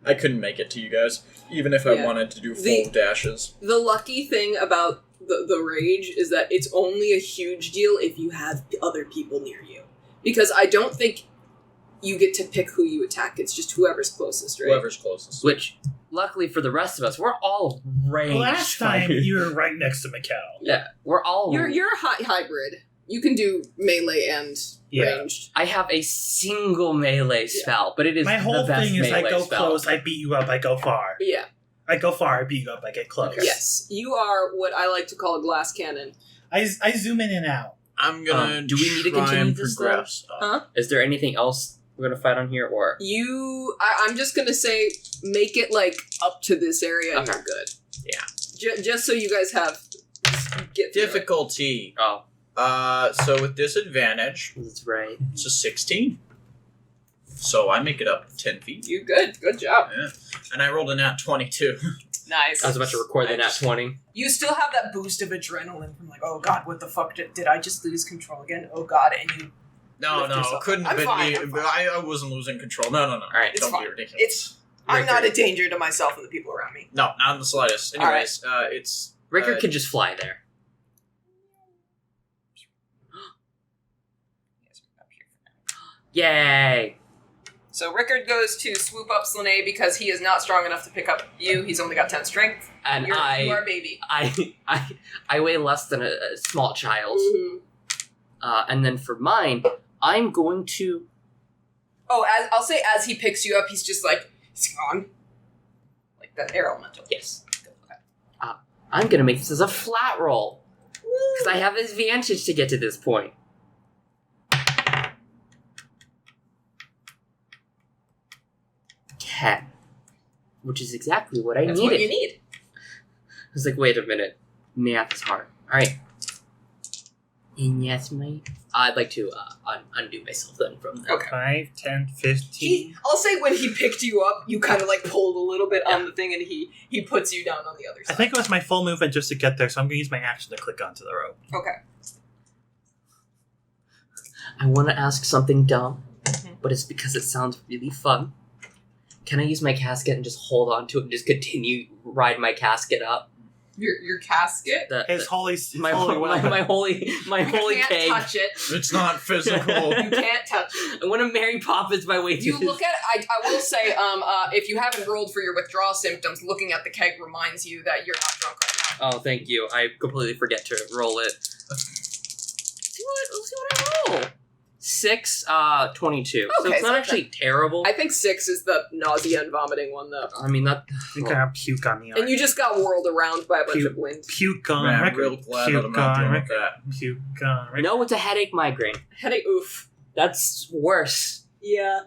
I couldn't make it to you guys, even if I wanted to do full dashes. The lucky thing about the rage is that it's only a huge deal if you have other people near you. Because I don't think you get to pick who you attack. It's just whoever's closest, right? Whoever's closest. Which, luckily for the rest of us, we're all ranged. Last time fighters. you were right next to Mikkel. Yeah, we're all... You're a hybrid. You can do melee and ranged. I have a single melee spell, but it is My whole the best thing is I melee go spell. close, I beat you up, I go far. Yeah. I go far, I beat you up, I get close. Yes. You are what I like to call a glass cannon. I zoom in and out. I'm gonna do we need to try continue and this, progress. Huh? Is there anything else we're going to fight on here, or... I'm just gonna say, make it, like, up to this area and Okay. you're good. Yeah. Just so you guys have... Get through it. Difficulty. Oh, So with disadvantage, that's right. it's a 16. So I make it up 10 feet. You good. Good job. Yeah. And I rolled a nat 22. Nice. I was about to record the I nat just- 20. You still have that boost of adrenaline from like, oh god, what the fuck did I just lose control again? Oh god, and you No, Lift yourself couldn't up. have I'm been fine, me. I'm fine. I wasn't losing control. No. Alright. It's Don't fine. be ridiculous. It's I'm not a danger to myself and the people around me. No, not in the slightest. All right. Anyways, it's... Rickard can just fly there. Yay! So Rickard goes to swoop up Slane because he is not strong enough to pick up you. He's only got 10 strength. And You are a baby. I weigh less than a small child. Mm-hmm. And then for mine, I'm going to... Oh, I'll say as he picks you up, he's just like, he's gone. Like that air elemental. Yes. I'm going to make this as a flat roll. Because I have advantage to get to this point. 10. Which is exactly what I That's needed. what you need. I was like, wait a minute. Math is hard. Alright. And yes, I'd like to undo myself then from that. Okay. 5, 10, 15. I'll say when he picked you up, you kind of like pulled a little bit on the thing and he puts you down on the other I side. think it was my full movement just to get there, so I'm going to use my action to click onto the rope. Okay. I want to ask something dumb, but it's because it sounds really fun. Can I use my casket and just hold on to it and just continue ride my casket up? Your casket? His holy My weapon. holy You can't cake. touch it. It's not physical. You can't touch it. I want to Mary Poppins my way You through look at I will say, if you haven't rolled for your withdrawal symptoms, looking at the keg reminds you that you're not drunk right now. Oh, thank you. I completely forget to roll it. Let's see what I roll. 6, 22. So Okay, it's not so actually terrible. I think 6 is the nausea and vomiting one, though. I mean, that... I think I have puke on the arm. And you just got whirled around by a bunch of wind. Puke on Man, I'm record. real glad that Puke I'm not on doing record. that. Puke on record. No, it's a headache migraine. Headache, oof. That's worse. Yeah.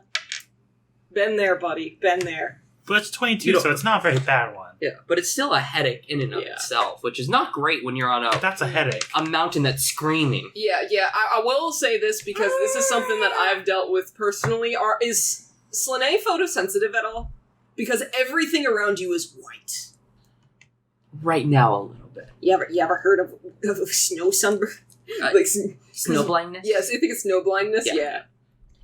Been there, buddy. Been there. But it's 22, You don't- so it's not a very bad one. Yeah, but it's still a headache in and of Yeah. itself, which is not great when you're on That's a headache. a mountain that's screaming. Yeah. I will say this because this is something that I've dealt with personally. Is Slane photosensitive at all? Because everything around you is white. Right now, a little bit. You ever heard of snow sunburn? Uh, like Snow blindness? Yes, you think it's snow blindness? Yeah. Yeah.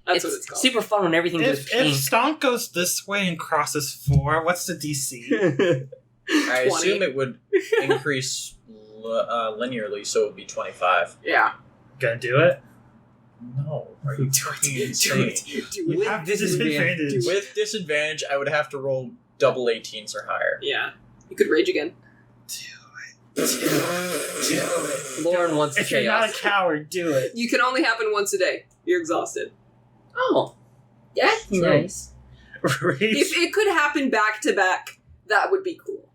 That's what it's called. super fun when everything goes If pink. Stonk goes this way and crosses 4, what's the DC? I 20. assume it would increase linearly, so it would be 25. Yeah. Gonna do it? No. Are you fucking insane? We With have disadvantage. disadvantage. With disadvantage, I would have to roll double 18s or higher. Yeah. You could rage again. Lauren wants If you're chaos. not a coward, do it. You can only happen once a day. You're exhausted. Oh. That's True. nice. Rage. If it could happen back to back, that would be cool.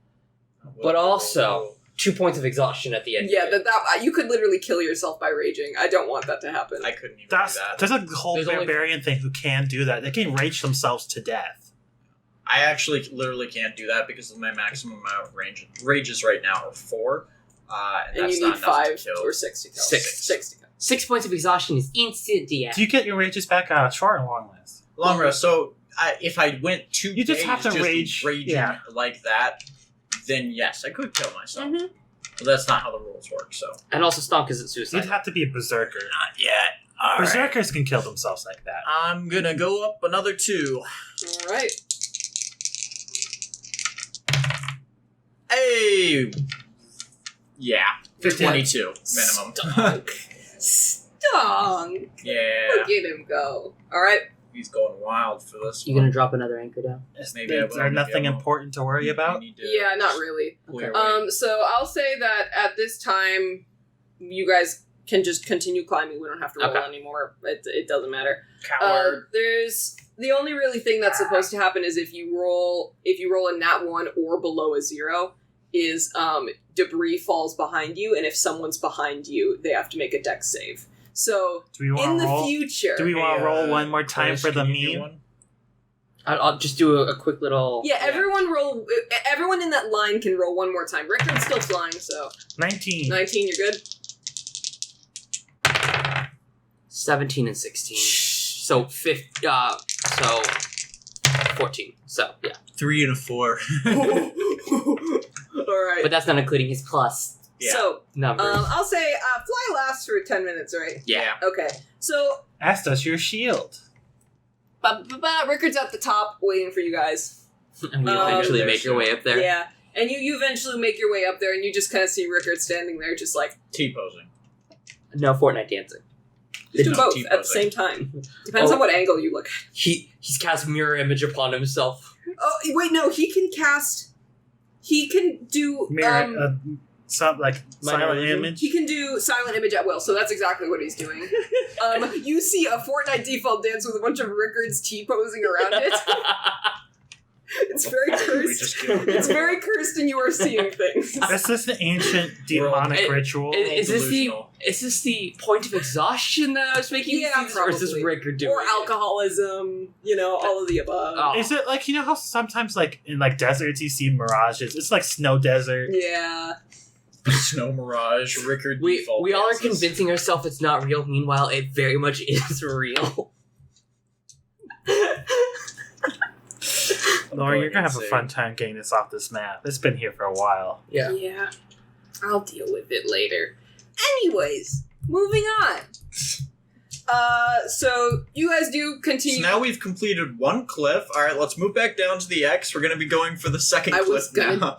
But also, 2 points of exhaustion at the end. Yeah, that you could literally kill yourself by raging. I don't want that to happen. I couldn't even That's, do that. there's a whole There's only- barbarian thing who can do that. They can rage themselves to death. I actually literally can't do that because my maximum amount of rages right now are 4. And and that's you not need enough 5 to kill. or 6 to kill. 6. 6 to kill. 6 points of exhaustion is instant death. Do you get your rages back short or long rest? Long rest. So if I went 2 You just days have to just rage, raging yeah. like that, then yes, I could kill myself. Mm-hmm. But that's not how the rules work, so. And also, Stonk isn't suicide. You'd have to be a berserker. Not yet. All right. Berserkers can kill themselves like that. I'm gonna go up another 2. All right. Hey! Yeah. 15. 22 minimum. Stonk. Yeah. Look at him go. All right. He's going wild for this You one. gonna drop another anchor down? Maybe I will, Is there maybe nothing I won't. important to worry about? We need to Yeah, not really. clear away. So I'll say that at this time, you guys can just continue climbing. We don't have to roll Okay. anymore. It doesn't matter. Coward. There's the only really thing that's supposed to happen is if you roll a nat 1 or below a 0, is debris falls behind you, and if someone's behind you, they have to make a dex save. So Do we in want the to roll? future, Do we want to roll one more time Chris, for the can you do meme? one? I'll just do a quick little... yeah, everyone roll. Everyone in that line can roll one more time. Rickard's still flying, so 19. 19, you're good. 17 and 16. So 14. So, yeah. 3 and a 4. All right. But that's not including his plus Yeah. So numbers. I'll say fly lasts for 10 minutes, right? yeah. Okay. So Asked us your shield. Rickard's at the top waiting for you guys. And we Um, eventually make your way up there. Yeah. And you eventually make your way up there, and you just kind of see Rickard standing there, just like, T-posing. No Fortnite dancing. just do No, both T-posing. at the same time. Depends on what angle you look at. He's cast mirror image upon himself. Oh, wait, no, he can do, Mirror, some like Minor silent illusion? image. he can do silent image at will, so that's exactly what he's doing. You see a Fortnite default dance with a bunch of Rickards T-posing around it. It's very We cursed. just killed It's very cursed, and you are seeing things. This is an ancient demonic It- ritual. Is this delusional. the point of exhaustion that I was making? Yeah, Or is this probably. Rickard doing Or it? alcoholism, all of the above. Oh. Is it like, you know how sometimes like in like deserts you see mirages? It's like snow desert. Yeah. Snow Mirage, Rickard We default all are dances. convincing ourselves it's not real. Meanwhile, it very much is real. Laura, you're gonna have a insane. fun time getting this off this map. It's been here for a while. Yeah. Yeah. I'll deal with it later. Anyways, moving on. So you guys do So continue. now we've completed one cliff. All right, let's move back down to the X. We're going to be going for the second I cliff was gonna now.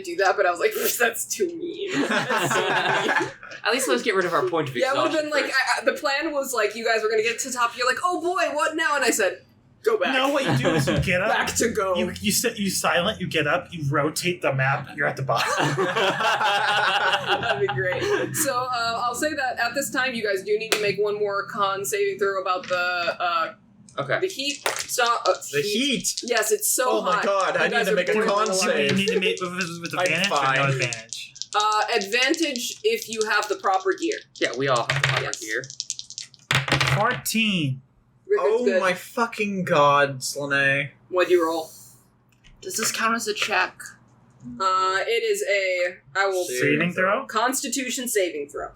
do that, but I was like, that's too mean. That's so mean. At least let's get rid of our point of Yeah, it would exhaustion. have been like the plan was like you guys were gonna get to the top. You're like, oh boy, what now? And I said, go back. No, what you do is you get up. back to go. You sit. You silent. You get up. You rotate the map. You're at the bottom. That'd be great. So I'll say that at this time, you guys do need to make one more con saving throw about the Okay. heat. Stop. The heat. Yes, it's so Oh my hot. God, You I need guys to are make a boiling con alive. save. You need to make with I'm advantage or fine. no advantage. Advantage if you have the proper gear. Yeah, we all have to Yes. here. 14. Rickard's Oh good. my fucking god, Slane. What'd you roll? Does this count as a check? It is I will Saving throw. Constitution saving throw.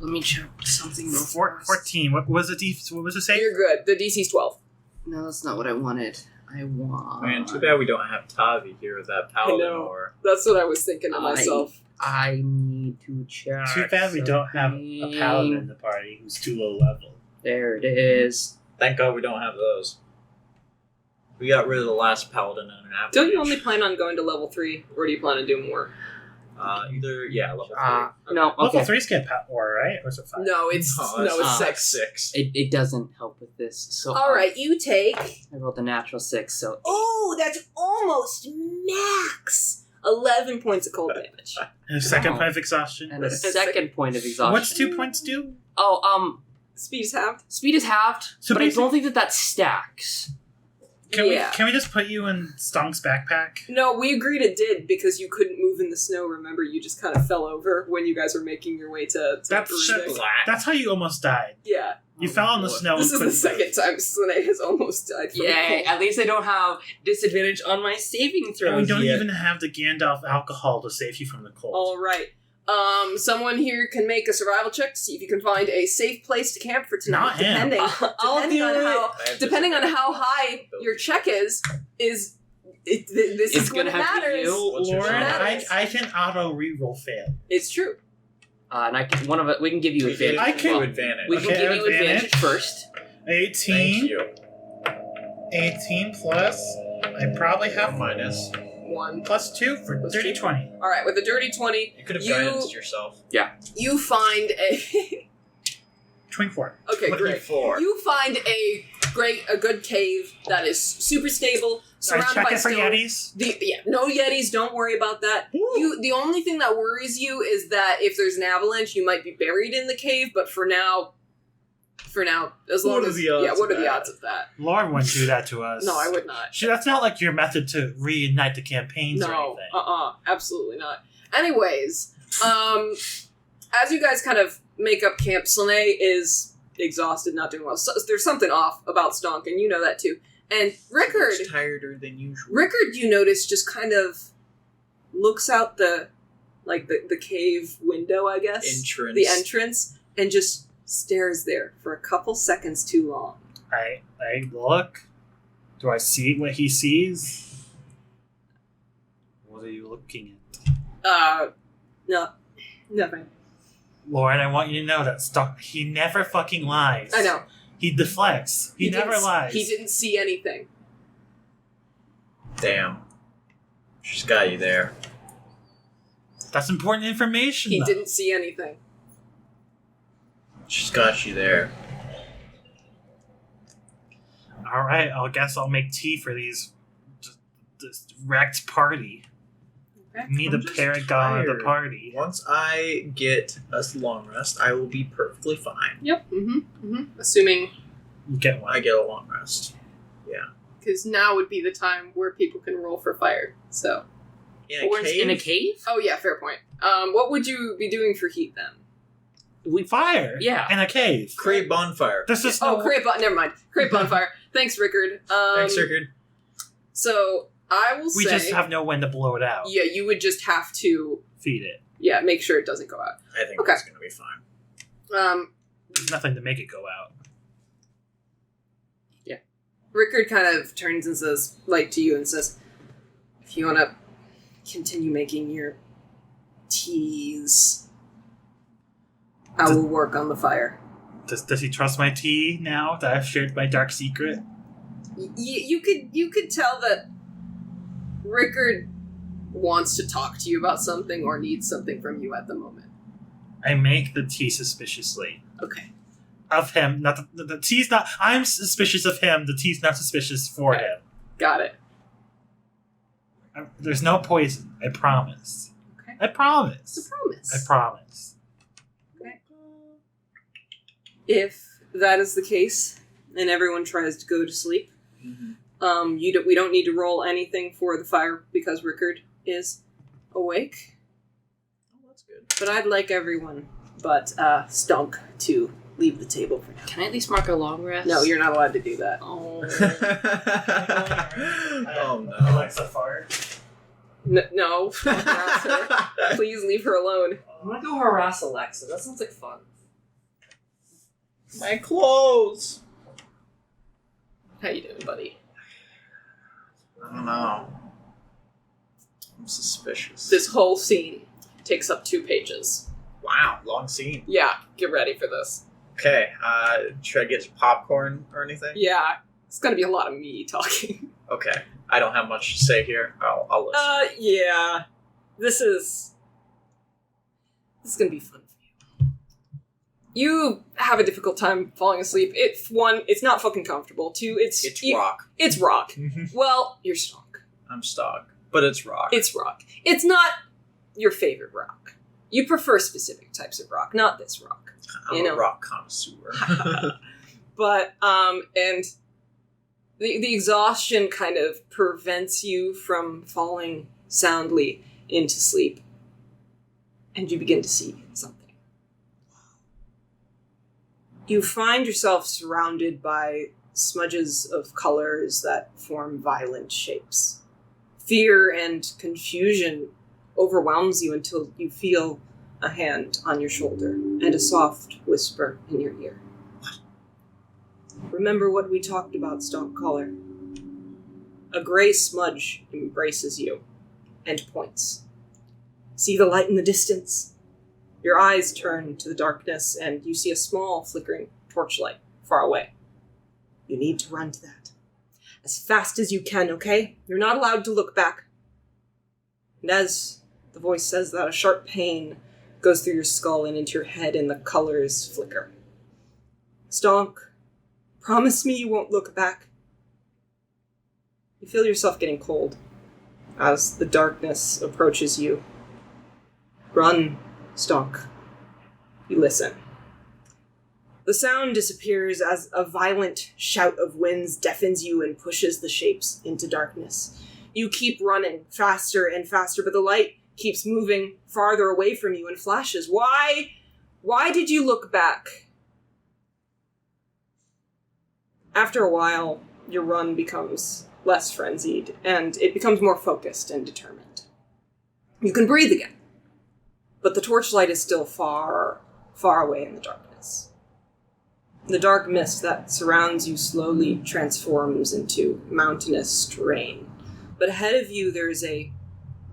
Let me check something real fast. 14. What was it? What was the save? You're good. The DC's 12. No, that's not what I wanted. I want... Man, too bad we don't have Tavi here with that paladin know. or... That's what I was thinking to myself. I need to check. Too bad we don't have a paladin in the party who's too low level. There it is. Thank god we don't have those. We got rid of the last paladin in an avalanche. Don't you only plan on going to level 3, or do you plan on doing more? Level 3. No, Level okay. 3's get power, right? Or is it 5? No, it's that's 6. 6. It doesn't help with this. So All right, you take. I rolled a natural 6, so Oh, that's almost max. 11 points of cold damage. And a second Wow. point of exhaustion. and a second point of exhaustion. What's 2 points do? Oh, Speed's halved. speed is halved, So but I basic- don't think that stacks. Yeah. Can we just put you in Stonk's backpack? No, we agreed it did because you couldn't move in the snow. Remember, you just kind of fell over when you guys were making your way to That's Jerusalem. That's how you almost died. Yeah. You fell on the snow. This is and the couldn't second move. time Slane has almost died from Yay! cold. At least I don't have disadvantage on my saving throws. And we don't yet. even have the Gandalf alcohol to save you from the cold. All right. Someone here can make a survival check to see if you can find a safe place to camp for tonight. Not him. Depending I'll depending do on it. how depending on how high your check is This It's is when gonna it have to be matters. you. What's your Lauren, matters? I can auto reroll fail. It's true. And I can, one of it. We can give you advantage. I as can- well. advantage. We can Okay, give you advantage advantage. first. 18. Thank you. 18 plus. I probably have Minus. 1. plus 2 for Plus dirty 2. 20. All right, with a dirty 20, You could have You- guidance yourself. you find a 24. okay, great. 24. You find a good cave that is super stable, I surrounded check by it for stone. Yetis. No Yetis. Don't worry about that. The only thing that worries you is that if there's an avalanche, you might be buried in the cave. But for now, as long What are as the odds what of are the that? odds of that? Lauren wouldn't do that to us. No, I would not. That's not like your method to reignite the campaigns or No, anything. absolutely not. Anyways, as you guys kind of make up camp, Slane is exhausted, not doing well. So, there's something off about Stonk, and you know that too. And Rickard, Much tireder than usual. you notice, just kind of looks out the cave window, I guess. Entrance. The entrance, and just stares there for a couple seconds too long. I look. Do I see what he sees? What are you looking at? No, nothing. Lauren, I want you to know that he never fucking lies. I know. He deflects. He never didn't- lies. He didn't see anything. Damn. She's got you there. That's important information. He though. didn't see anything. She's got you there. All right, I guess I'll make tea for this wrecked party. Okay. Me, the I'm just paragon of the tired. party. Once I get a long rest, I will be perfectly fine. Yep. Assuming, You get one. I get a long rest. because now would be the time where people can roll for fire. So. In Or a it's cave? in a cave? Oh yeah, fair point. What would you be doing for heat then? Fire. Yeah. In a cave. Create bonfire. This is Oh, never mind. Create bonfire. Thanks, Rickard. Thanks, Rickard. So I will We say, just have no when to blow it out. yeah, you would just have to, Feed it. make sure it doesn't go out. I think Okay. that's going to be fine. There's nothing to make it go out. Rickard kind of turns and says, to you, and says, if you want to continue making your teas, I will work on the fire. Does he trust my tea now that I've shared my dark secret? You could tell that Rickard wants to talk to you about something or needs something from you at the moment. I make the tea suspiciously. Okay. Of him. Not the tea's not. I'm suspicious of him. The tea's not suspicious for Okay. him. Got it. There's no poison. I promise. Okay. I promise. It's a promise. I promise. If that is the case, and everyone tries to go to sleep, Mm-hmm. we don't need to roll anything for the fire because Rickard is awake. Oh, that's good. But I'd like everyone but Stonk to leave the table for now. Can I at least mark a long rest? No, you're not allowed to do that. Oh. Oh, no. Alexa fart. No. Don't harass her. Please leave her alone. I want to go harass Alexa. That sounds like fun. My clothes! How you doing, buddy? I don't know. I'm suspicious. This whole scene takes up 2 pages. Wow, long scene. Yeah, get ready for this. Okay, should I get popcorn or anything? Yeah, it's gonna be a lot of me talking. Okay, I don't have much to say here. I'll listen. Yeah. This is gonna be fun for you. You have a difficult time falling asleep. It's not fucking comfortable. 2, it's rock. It's rock. Well, you're Stonk. I'm stock, but it's rock. It's rock. It's not your favorite rock. You prefer specific types of rock, not this rock. I'm a rock connoisseur. But, and the exhaustion kind of prevents you from falling soundly into sleep. And you begin to see something. You find yourself surrounded by smudges of colors that form violent shapes. Fear and confusion overwhelms you until you feel a hand on your shoulder and a soft whisper in your ear. Remember what we talked about, Stonecaller. A gray smudge embraces you and points. See the light in the distance? Your eyes turn to the darkness and you see a small flickering torchlight far away. You need to run to that. As fast as you can, okay? You're not allowed to look back. And as the voice says that, a sharp pain goes through your skull and into your head and the colors flicker. Stonk, promise me you won't look back. You feel yourself getting cold as the darkness approaches you. Run, Stonk. You listen. The sound disappears as a violent shout of winds deafens you and pushes the shapes into darkness. You keep running faster and faster, but the light keeps moving farther away from you and flashes. Why did you look back? After a while, your run becomes less frenzied, and it becomes more focused and determined. You can breathe again, but the torchlight is still far, far away in the darkness. The dark mist that surrounds you slowly transforms into mountainous terrain, but ahead of you there is a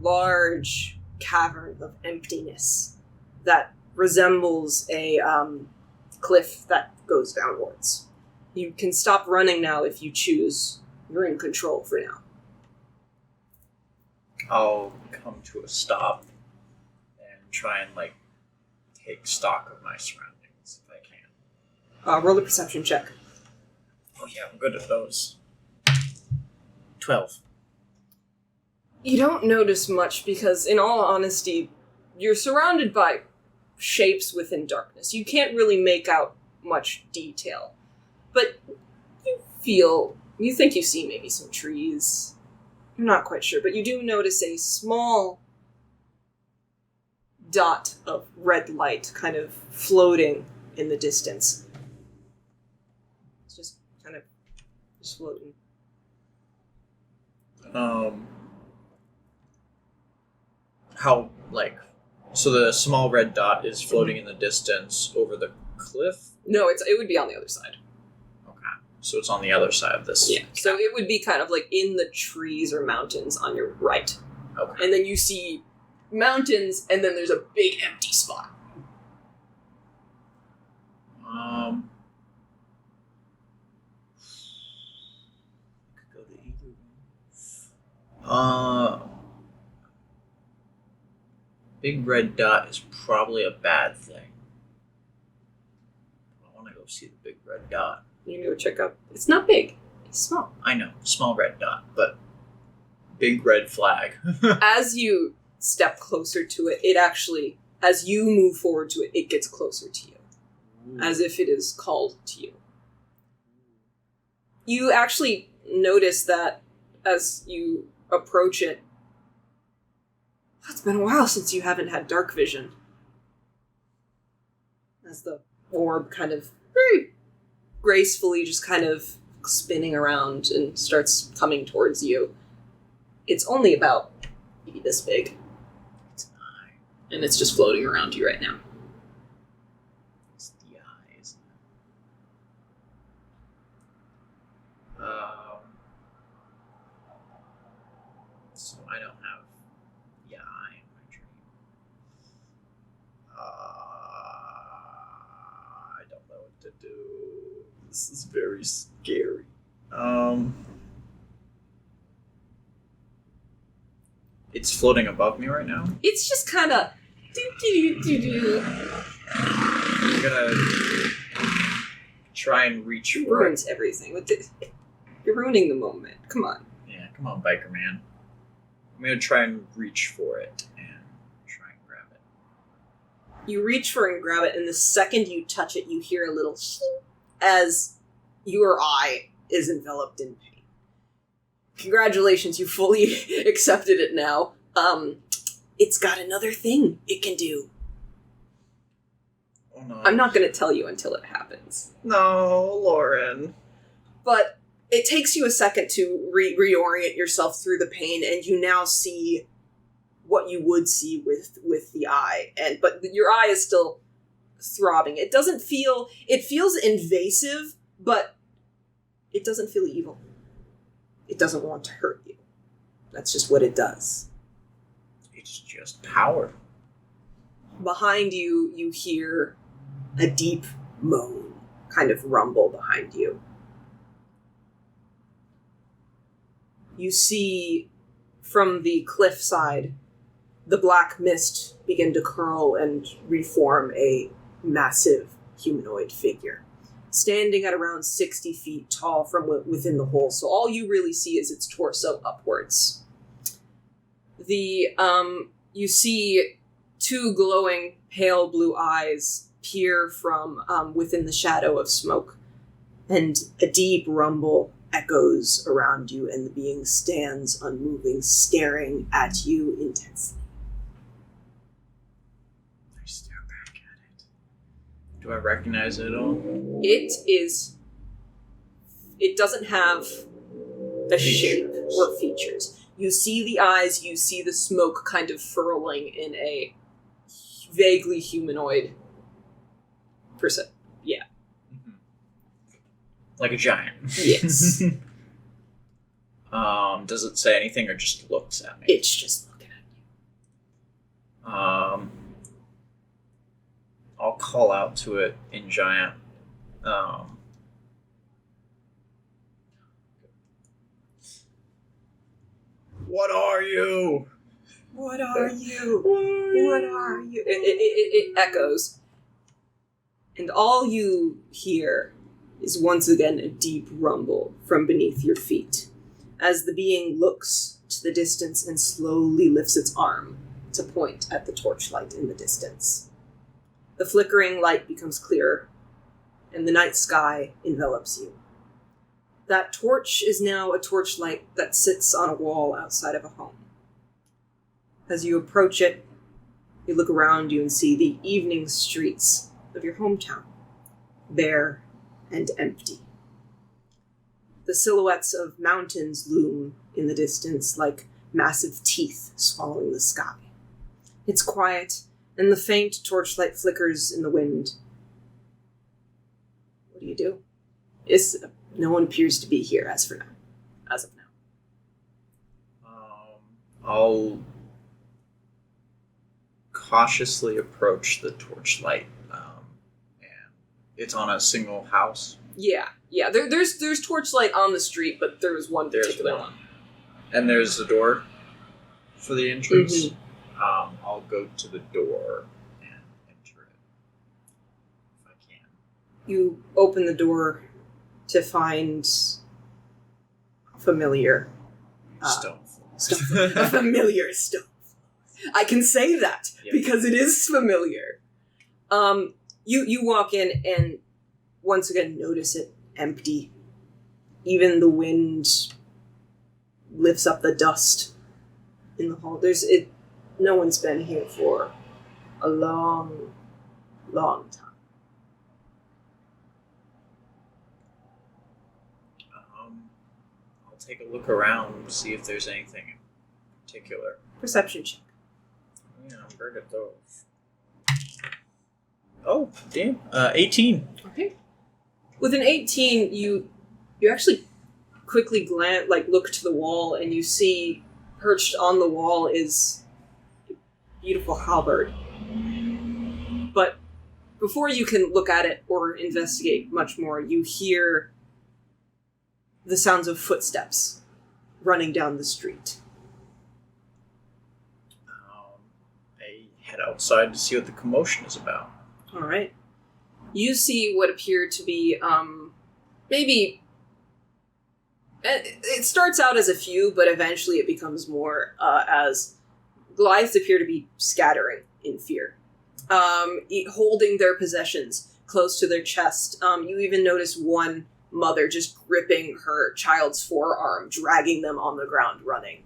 large cavern of emptiness that resembles a cliff that goes downwards. You can stop running now if you choose. You're in control for now. I'll come to a stop and try and, take stock of my surroundings if I can. Roll a perception check. Oh yeah, I'm good at those. 12. You don't notice much because, in all honesty, you're surrounded by shapes within darkness. You can't really make out much detail. But you think you see maybe some trees. You're not quite sure, but you do notice a small dot of red light kind of floating in the distance. It's just kind of just floating. So the small red dot is floating in the distance over the cliff? No, it would be on the other side. Okay. So it's on the other side of this. Yeah. So it would be kind of like in the trees or mountains on your right. Okay. And then you see mountains, and then there's a big empty spot. Could go to either one. Big red dot is probably a bad thing. I want to go see the big red dot. You can go check out. It's not big. It's small. I know, small red dot, but big red flag. As you step closer to it, it actually, as you move forward to it, it gets closer to you. As if it is called to you. You actually notice that as you approach it, it's been a while since you haven't had dark vision. As the orb kind of very gracefully just kind of spinning around and starts coming towards you. It's only about maybe this big. And it's just floating around you right now. It's the eyes. So I don't have the eye in my dream. I don't know what to do. This is very scary. It's floating above me right now. It's just kind of I'm gonna try and reach for it. ruins everything. You're ruining the moment. Come on. Yeah, come on, biker man. I'm gonna try and reach for it and try and grab it. You reach for it and grab it, and the second you touch it, you hear a little as your eye is enveloped in pain. Congratulations, you fully accepted it now. It's got another thing it can do. Oh no. I'm not going to tell you until it happens. No, Lauren. But it takes you a second to reorient yourself through the pain, and you now see what you would see with the eye. But your eye is still throbbing. It feels invasive, but it doesn't feel evil. it doesn't want to hurt you. That's just what it does. It's just power. Behind you, you hear a deep moan kind of rumble behind you. You see from the cliffside the black mist begin to curl and reform a massive humanoid figure, standing at around 60 feet tall from within the hole. So all you really see is its torso upwards. You see two glowing pale blue eyes peer from within the shadow of smoke, and a deep rumble echoes around you, and the being stands unmoving, staring at you intensely. I stare back at it. Do I recognize it at all? It doesn't have a shape or features. You see the eyes, you see the smoke kind of furling in a vaguely humanoid person. Yeah. Mm-hmm. Like a giant. Yes. Does it say anything or just looks at me? It's just looking at you. I'll call out to it in giant. What are you? What are you? What are you? It echoes. And all you hear is once again a deep rumble from beneath your feet, as the being looks to the distance and slowly lifts its arm to point at the torchlight in the distance. The flickering light becomes clearer, and the night sky envelops you. That torch is now a torchlight that sits on a wall outside of a home. As you approach it, you look around you and see the evening streets of your hometown, bare and empty. The silhouettes of mountains loom in the distance like massive teeth swallowing the sky. It's quiet, and the faint torchlight flickers in the wind. What do you do? No one appears to be here as of now. I'll cautiously approach the torchlight, and it's on a single house. Yeah. There's torchlight on the street, but there was one particular one. And there's a door for the entrance. Mm-hmm. I'll go to the door and enter it if I can. You open the door to find a familiar Stone. a familiar stone. I can say that because it is familiar. You walk in and once again notice it empty. Even the wind lifts up the dust in the hall. No one's been here for a long, long time. I'll take a look around, see if there's anything in particular. Perception check. Yeah, I'm very good at those. Oh, damn. 18. Okay. With an 18, you actually quickly look to the wall, and you see perched on the wall is a beautiful halberd. But before you can look at it or investigate much more, you hear the sounds of footsteps running down the street. I head outside to see what the commotion is about. All right. You see what appear to be, maybe... It starts out as a few, but eventually it becomes more as Goliaths appear to be scattering in fear. Holding their possessions close to their chest. You even notice one mother just gripping her child's forearm, dragging them on the ground, running.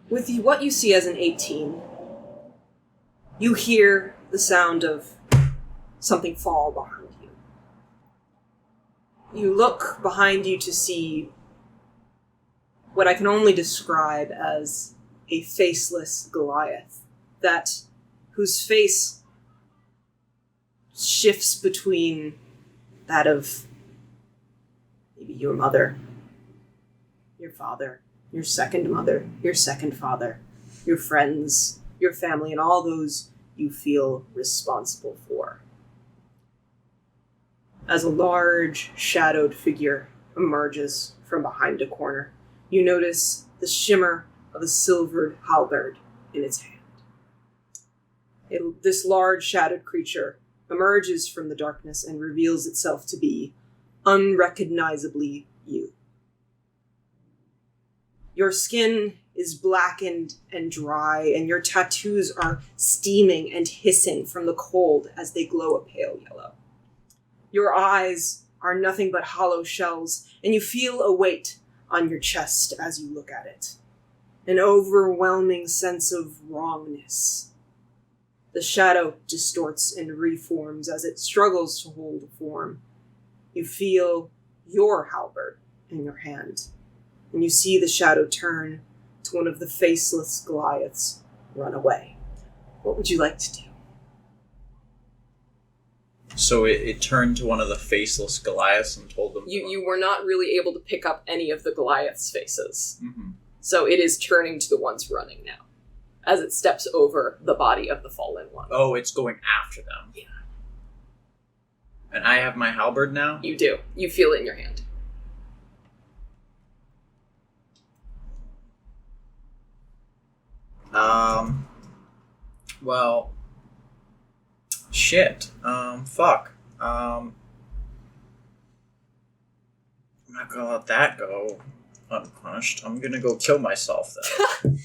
With what you see as an 18, you hear the sound of something fall behind you. You look behind you to see what I can only describe as a faceless Goliath, whose face shifts between that of a maybe your mother, your father, your second mother, your second father, your friends, your family, and all those you feel responsible for. As a large, shadowed figure emerges from behind a corner, you notice the shimmer of a silvered halberd in its hand. This large, shadowed creature emerges from the darkness and reveals itself to be unrecognizably you. Your skin is blackened and dry, and your tattoos are steaming and hissing from the cold as they glow a pale yellow. Your eyes are nothing but hollow shells, and you feel a weight on your chest as you look at it. An overwhelming sense of wrongness. The shadow distorts and reforms as it struggles to hold a form. You feel your halberd in your hand, and you see the shadow turn to one of the faceless Goliaths run away. What would you like to do? So it turned to one of the faceless Goliaths and told them... You were not really able to pick up any of the Goliath's faces. Mm-hmm. So it is turning to the ones running now, as it steps over the body of the fallen one. Oh, it's going after them. Yeah. And I have my halberd now? You do. You feel it in your hand. Well... Shit. Fuck. I'm not gonna let that go unpunished. I'm gonna go kill myself then.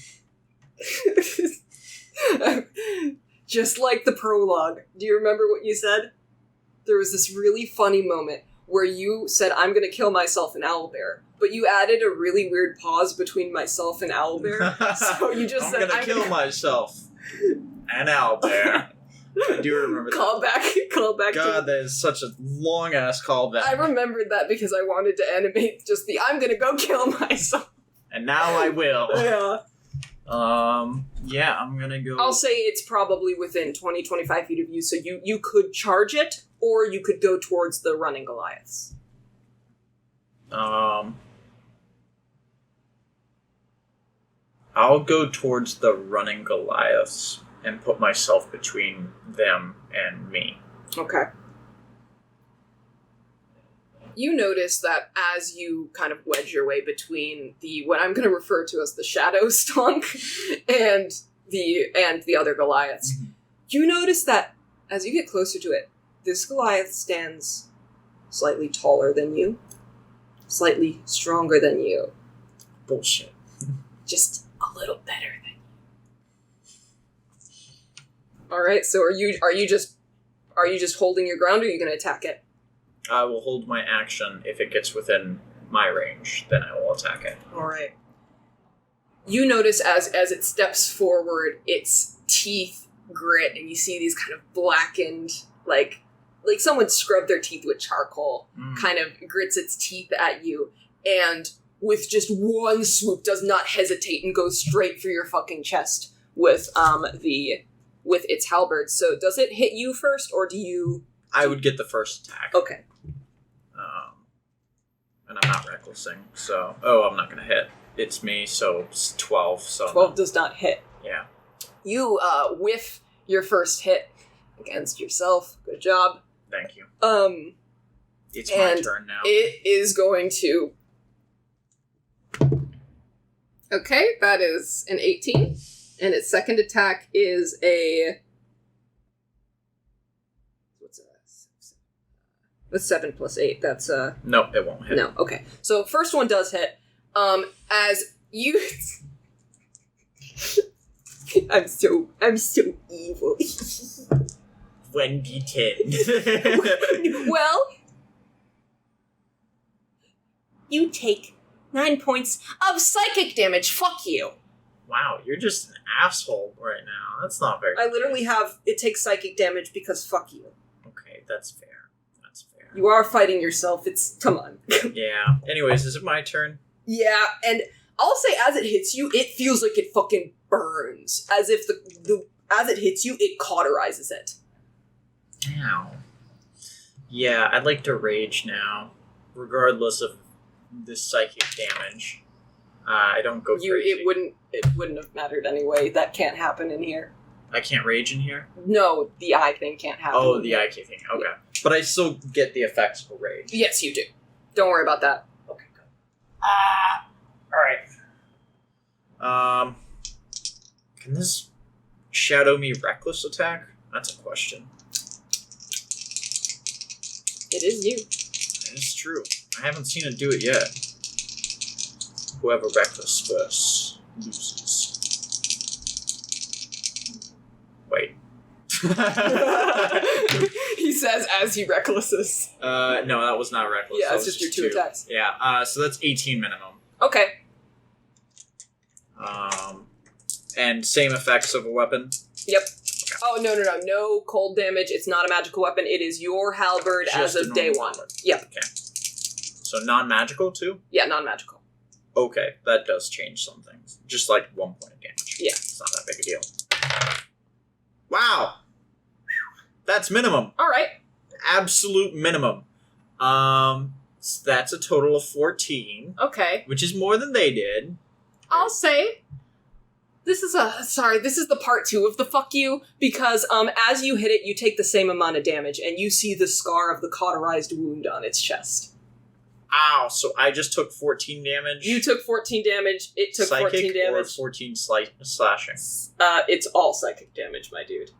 Just like the prologue. Do you remember what you said? There was this really funny moment where you said, I'm gonna kill myself and Owlbear, but you added a really weird pause between myself and Owlbear. So you just said, I'm gonna kill myself and Owlbear. I do remember that. Call back. God, that is such a long-ass callback. I remembered that because I wanted to animate just the I'm gonna go kill myself. And now I will. Yeah. Yeah, I'm gonna go... I'll say it's probably within 20, 25 feet of you, so you could charge it, or you could go towards the running Goliaths. I'll go towards the running Goliaths and put myself between them and me. Okay. You notice that as you kind of wedge your way between what I'm going to refer to as the Shadow Stonk and the other Goliaths, Mm-hmm. you notice that as you get closer to it, this Goliath stands slightly taller than you, slightly stronger than you. Bullshit. Just a little better than you. All right, so are you just holding your ground, or are you going to attack it? I will hold my action. If it gets within my range, then I will attack it. All right. You notice as it steps forward, its teeth grit, and you see these kind of blackened, like someone scrubbed their teeth with charcoal, kind of grits its teeth at you, and with just one swoop, does not hesitate and goes straight for your fucking chest with its halberd. So does it hit you first, or do you... I would get the first attack. Okay. And I'm not recklessing, so... Oh, I'm not going to hit. It's me, so it's 12. So 12 does not hit. Yeah. You whiff your first hit against yourself. Good job. Thank you. It's my and turn now. It is going to... Okay, that is an 18. And its second attack is a... That's 7 plus 8. That's No, it won't hit. No, okay. So first one does hit. As you I'm so evil. 1d10. Well, you take 9 points of psychic damage. Fuck you. Wow, you're just an asshole right now. That's not very... I literally have it takes psychic damage because fuck you. Okay, that's fair. You are fighting yourself. It's come on. Yeah. Anyways, is it my turn? Yeah, and I'll say as it hits you, it feels like it fucking burns. As if the as it hits you, it cauterizes it. Ow. Yeah, I'd like to rage now. Regardless of this psychic damage. I don't go crazy. It wouldn't have mattered anyway. That can't happen in here. I can't rage in here? No, the eye thing can't happen. Oh, in the here. IK thing. Okay. Yeah. But I still get the effects of rage. Yes, you do. Don't worry about that. Okay, good. Alright. Can this shadow me reckless attack? That's a question. It is you. It's true. I haven't seen it do it yet. Whoever reckless first loses. Wait. He says as he recklesses. No, that was not reckless. Yeah, that it's was just your two attacks. Yeah, so that's 18 minimum. Okay. And same effects of a weapon? Yep. Okay. Oh, no cold damage. It's not a magical weapon. It is your halberd Just as of day one. Halberd. Yep. Okay. So non-magical too? Yeah, non-magical. Okay, that does change some things. Just like 1 point of damage. Yeah. It's not that big a deal. Wow! That's minimum. Alright. Absolute minimum. So that's a total of 14. Okay. Which is more than they did. I'll say... This is the part 2 of the fuck you, because as you hit it, you take the same amount of damage, and you see the scar of the cauterized wound on its chest. Ow, so I just took 14 damage? You took 14 damage, it took psychic 14 damage. Or 14 slashing? It's all psychic damage, my dude.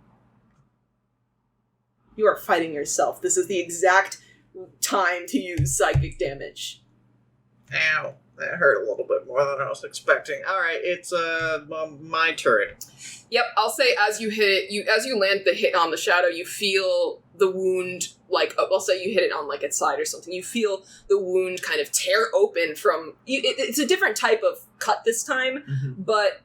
You are fighting yourself. This is the exact time to use psychic damage. Ow. That hurt a little bit more than I was expecting. Alright, it's my turn. Yep, I'll say as you hit it, as you land the hit on the shadow, you feel the wound, like, I'll say you hit it on, like, its side or something. You feel the wound kind of tear open from... it's a different type of cut this time, but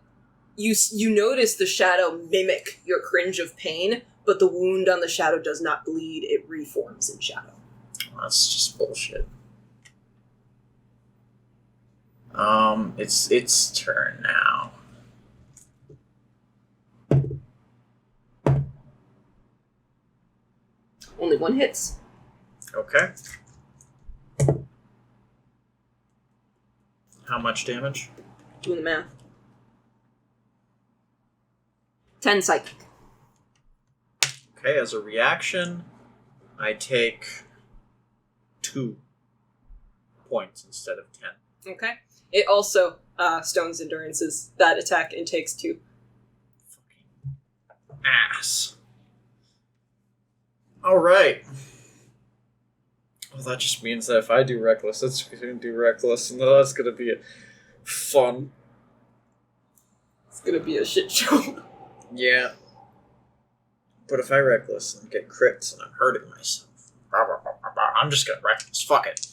you notice the shadow mimic your cringe of pain, but the wound on the shadow does not bleed. It reforms in shadow. That's just bullshit. It's its turn now. Only one hits. Okay. How much damage? Doing the math. 10 psychic. Okay, as a reaction, I take 2 points instead of 10. Okay. It also stones endurances that attack and takes 2. Fucking ass. Alright. Well, that just means that if I do reckless, it's going to do reckless, and that's going to be fun. It's gonna be a shit show. Yeah. But if I reckless and get crits and I'm hurting myself, I'm just going to reckless. Fuck it.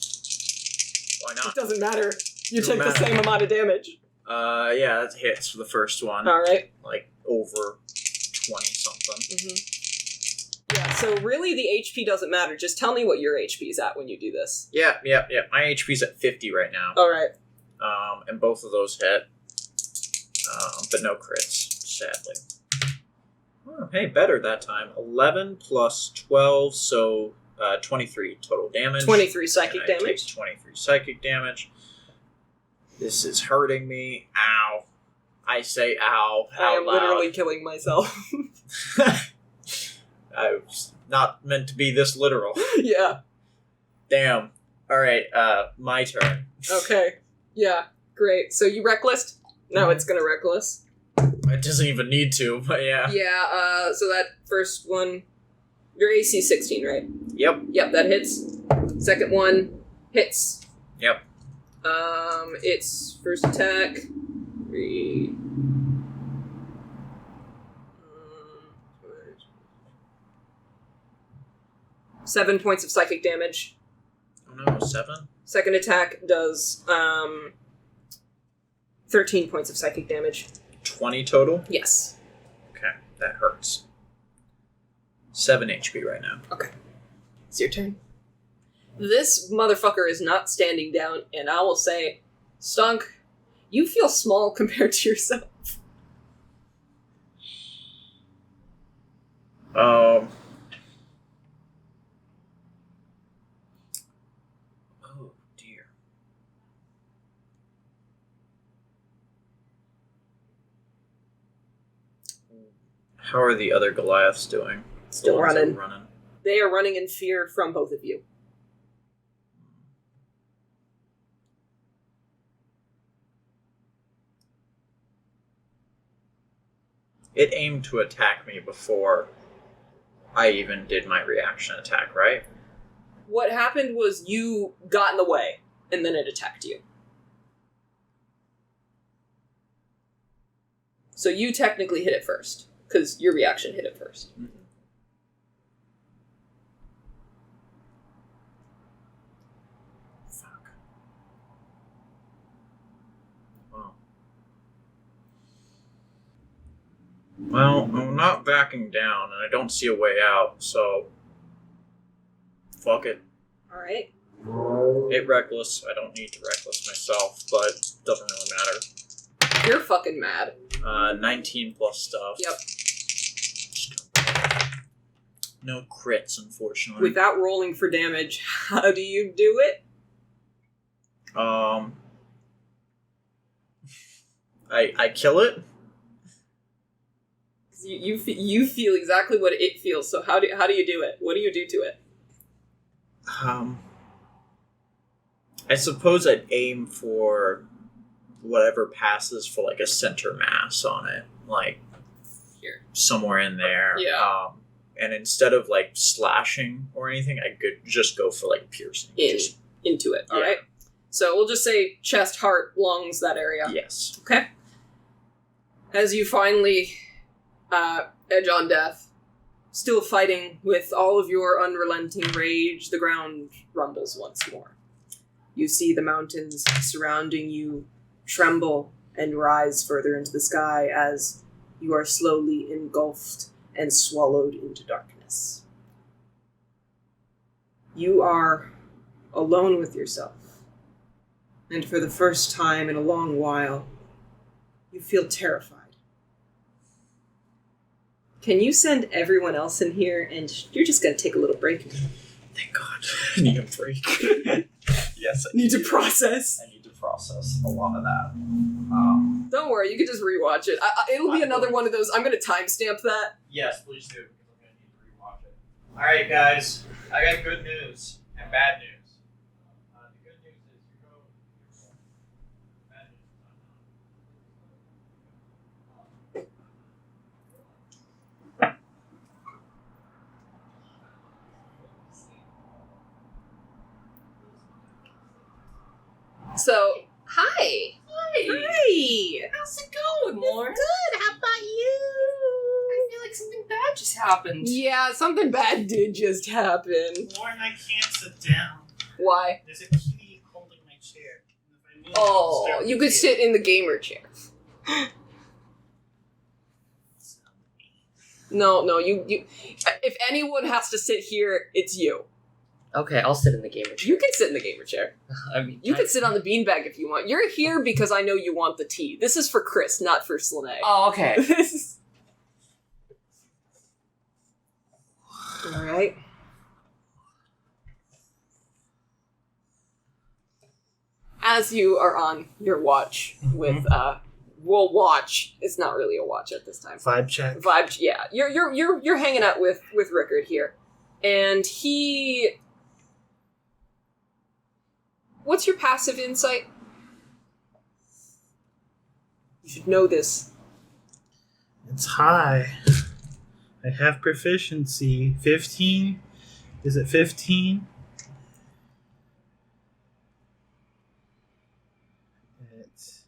Why not? It doesn't matter. You Doesn't take the matter. same amount of damage. Yeah, that hits for the first one. Alright. Like, over 20 something. Mm-hmm. Yeah, so really the HP doesn't matter. Just tell me what your HP is at when you do this. Yeah. My HP's at 50 right now. Alright. And both of those hit. But no crits, sadly. Oh, hey, better that time. 11 plus 12, so 23 total damage. 23 psychic And I damage. take 23 psychic damage. This is hurting me. Ow. I say ow. I am out literally loud. killing myself. I was not meant to be this literal. Yeah. Damn. Alright, my turn. Okay. Yeah. Great. So you reckless? Now it's gonna reckless. It doesn't even need to, but yeah. Yeah, so that first one... Your AC 16, right? Yep. Yep, that hits. Second one hits. Yep. Its first attack. 3... 7 points of psychic damage. Oh no, 7? Second attack does 13 points of psychic damage. 20 total? Yes. Okay, that hurts. 7 HP right now. Okay. It's your turn. This motherfucker is not standing down, and I will say, Stonk, you feel small compared to yourself. Oh dear. How are the other Goliaths doing? Still The ones that running. were running. They are running in fear from both of you. It aimed to attack me before I even did my reaction attack, right? What happened was you got in the way, and then it attacked you. So you technically hit it first, because your reaction hit it first. Fuck. Wow. Well, I'm not backing down, and I don't see a way out, so... Fuck it. Alright. Hit reckless. I don't need to reckless myself, but doesn't really matter. You're fucking mad. 19 plus stuff. Yep. No crits, unfortunately. Without rolling for damage, how do you do it? I kill it. You feel exactly what it feels. So how do you do it? What do you do to it? I suppose I'd aim for whatever passes for like a center mass on it, like Here. somewhere in there. Yeah. And instead of like slashing or anything, I could just go for like piercing. Into it. All Yeah. right. So we'll just say chest, heart, lungs, that area. Yes. Okay. As you finally edge on death, still fighting with all of your unrelenting rage, the ground rumbles once more. You see the mountains surrounding you tremble and rise further into the sky as you are slowly engulfed and swallowed into darkness. You are alone with yourself, and for the first time in a long while, you feel terrified. Can you send everyone else in here, and you're just going to take a little break? Thank God. I need a break. Yes. Need to process. I need to process a lot of that. Don't worry, you can just rewatch it. It'll be another one of those. I'm going to timestamp that. Yes, please do, because I'm going to need to rewatch it. Alright, guys. I got good news and bad news. The good news is you go. Bad news is So, hi. Hi. How's it going, Lauren? Good, how about you? I feel like something bad just happened. Yeah, something bad did just happen. Lauren, I can't sit down. Why? There's a kitty holding my chair. And if I move, Oh, it'll start you to could feel- sit in the gamer chair. No, you. If anyone has to sit here, it's you. Okay, I'll sit in the gamer chair. You can sit in the gamer chair. I mean, You can sit on the beanbag if you want. You're here because I know you want the tea. This is for Chris, not for Slane. Oh, okay. Alright. As you are on your watch with we'll watch. It's not really a watch at this time. Vibe check. Vibe, yeah. You're hanging out with Rickard here. And he... What's your passive insight? You should know this. It's high. I have proficiency. 15? Is it 15? It's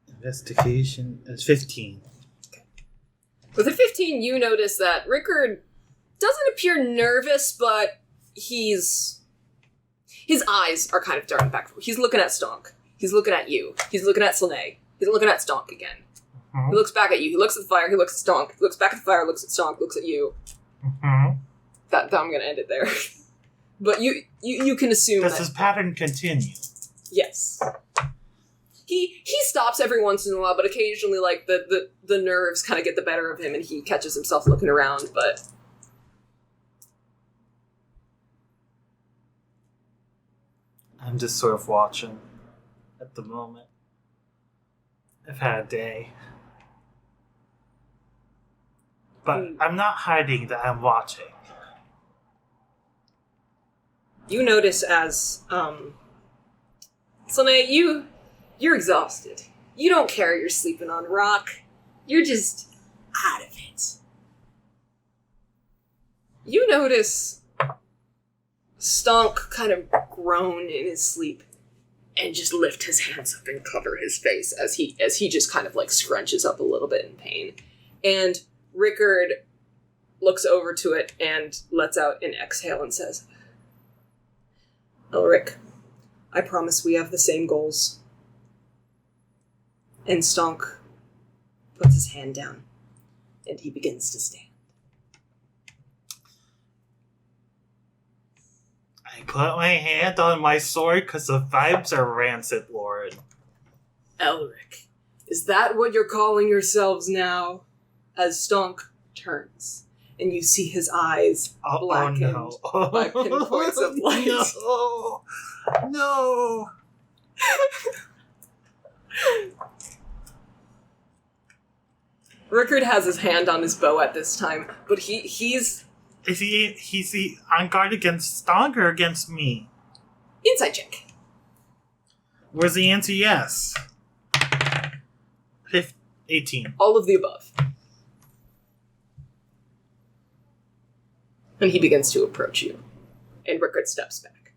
investigation. It's 15. With a 15, you notice that Rickard doesn't appear nervous, but his eyes are kind of darting back. He's looking at Stonk. He's looking at you. He's looking at Slane. He's looking at Stonk again. Uh-huh. He looks back at you. He looks at the fire. He looks at Stonk. He looks back at the fire. Looks at Stonk. Looks at you. Uh-huh. That I'm gonna end it there. But you can assume Does that this pattern continue? yes. He stops every once in a while, but occasionally, like the nerves kind of get the better of him, and he catches himself looking around. But I'm just sort of watching at the moment. I've had a day. But I'm not hiding that I'm watching. You notice as, Slane, you're exhausted. You don't care you're sleeping on rock. You're just out of it. You notice Stonk kind of groan in his sleep and just lift his hands up and cover his face as he just kind of like scrunches up a little bit in pain. And Rickard looks over to it and lets out an exhale and says, Elrik, I promise we have the same goals. And Stonk puts his hand down and he begins to stand. I put my hand on my sword because the vibes are rancid, Lauren. Elrik, is that what you're calling yourselves now? As Stonk turns, and you see his eyes blackened by pinpoints of light. No! No! Rickard has his hand on his bow at this time, but he's... Is he on guard against Stonk or against me? Inside check. Was the answer yes? 18. All of the above. And he begins to approach you. And Rickard steps back.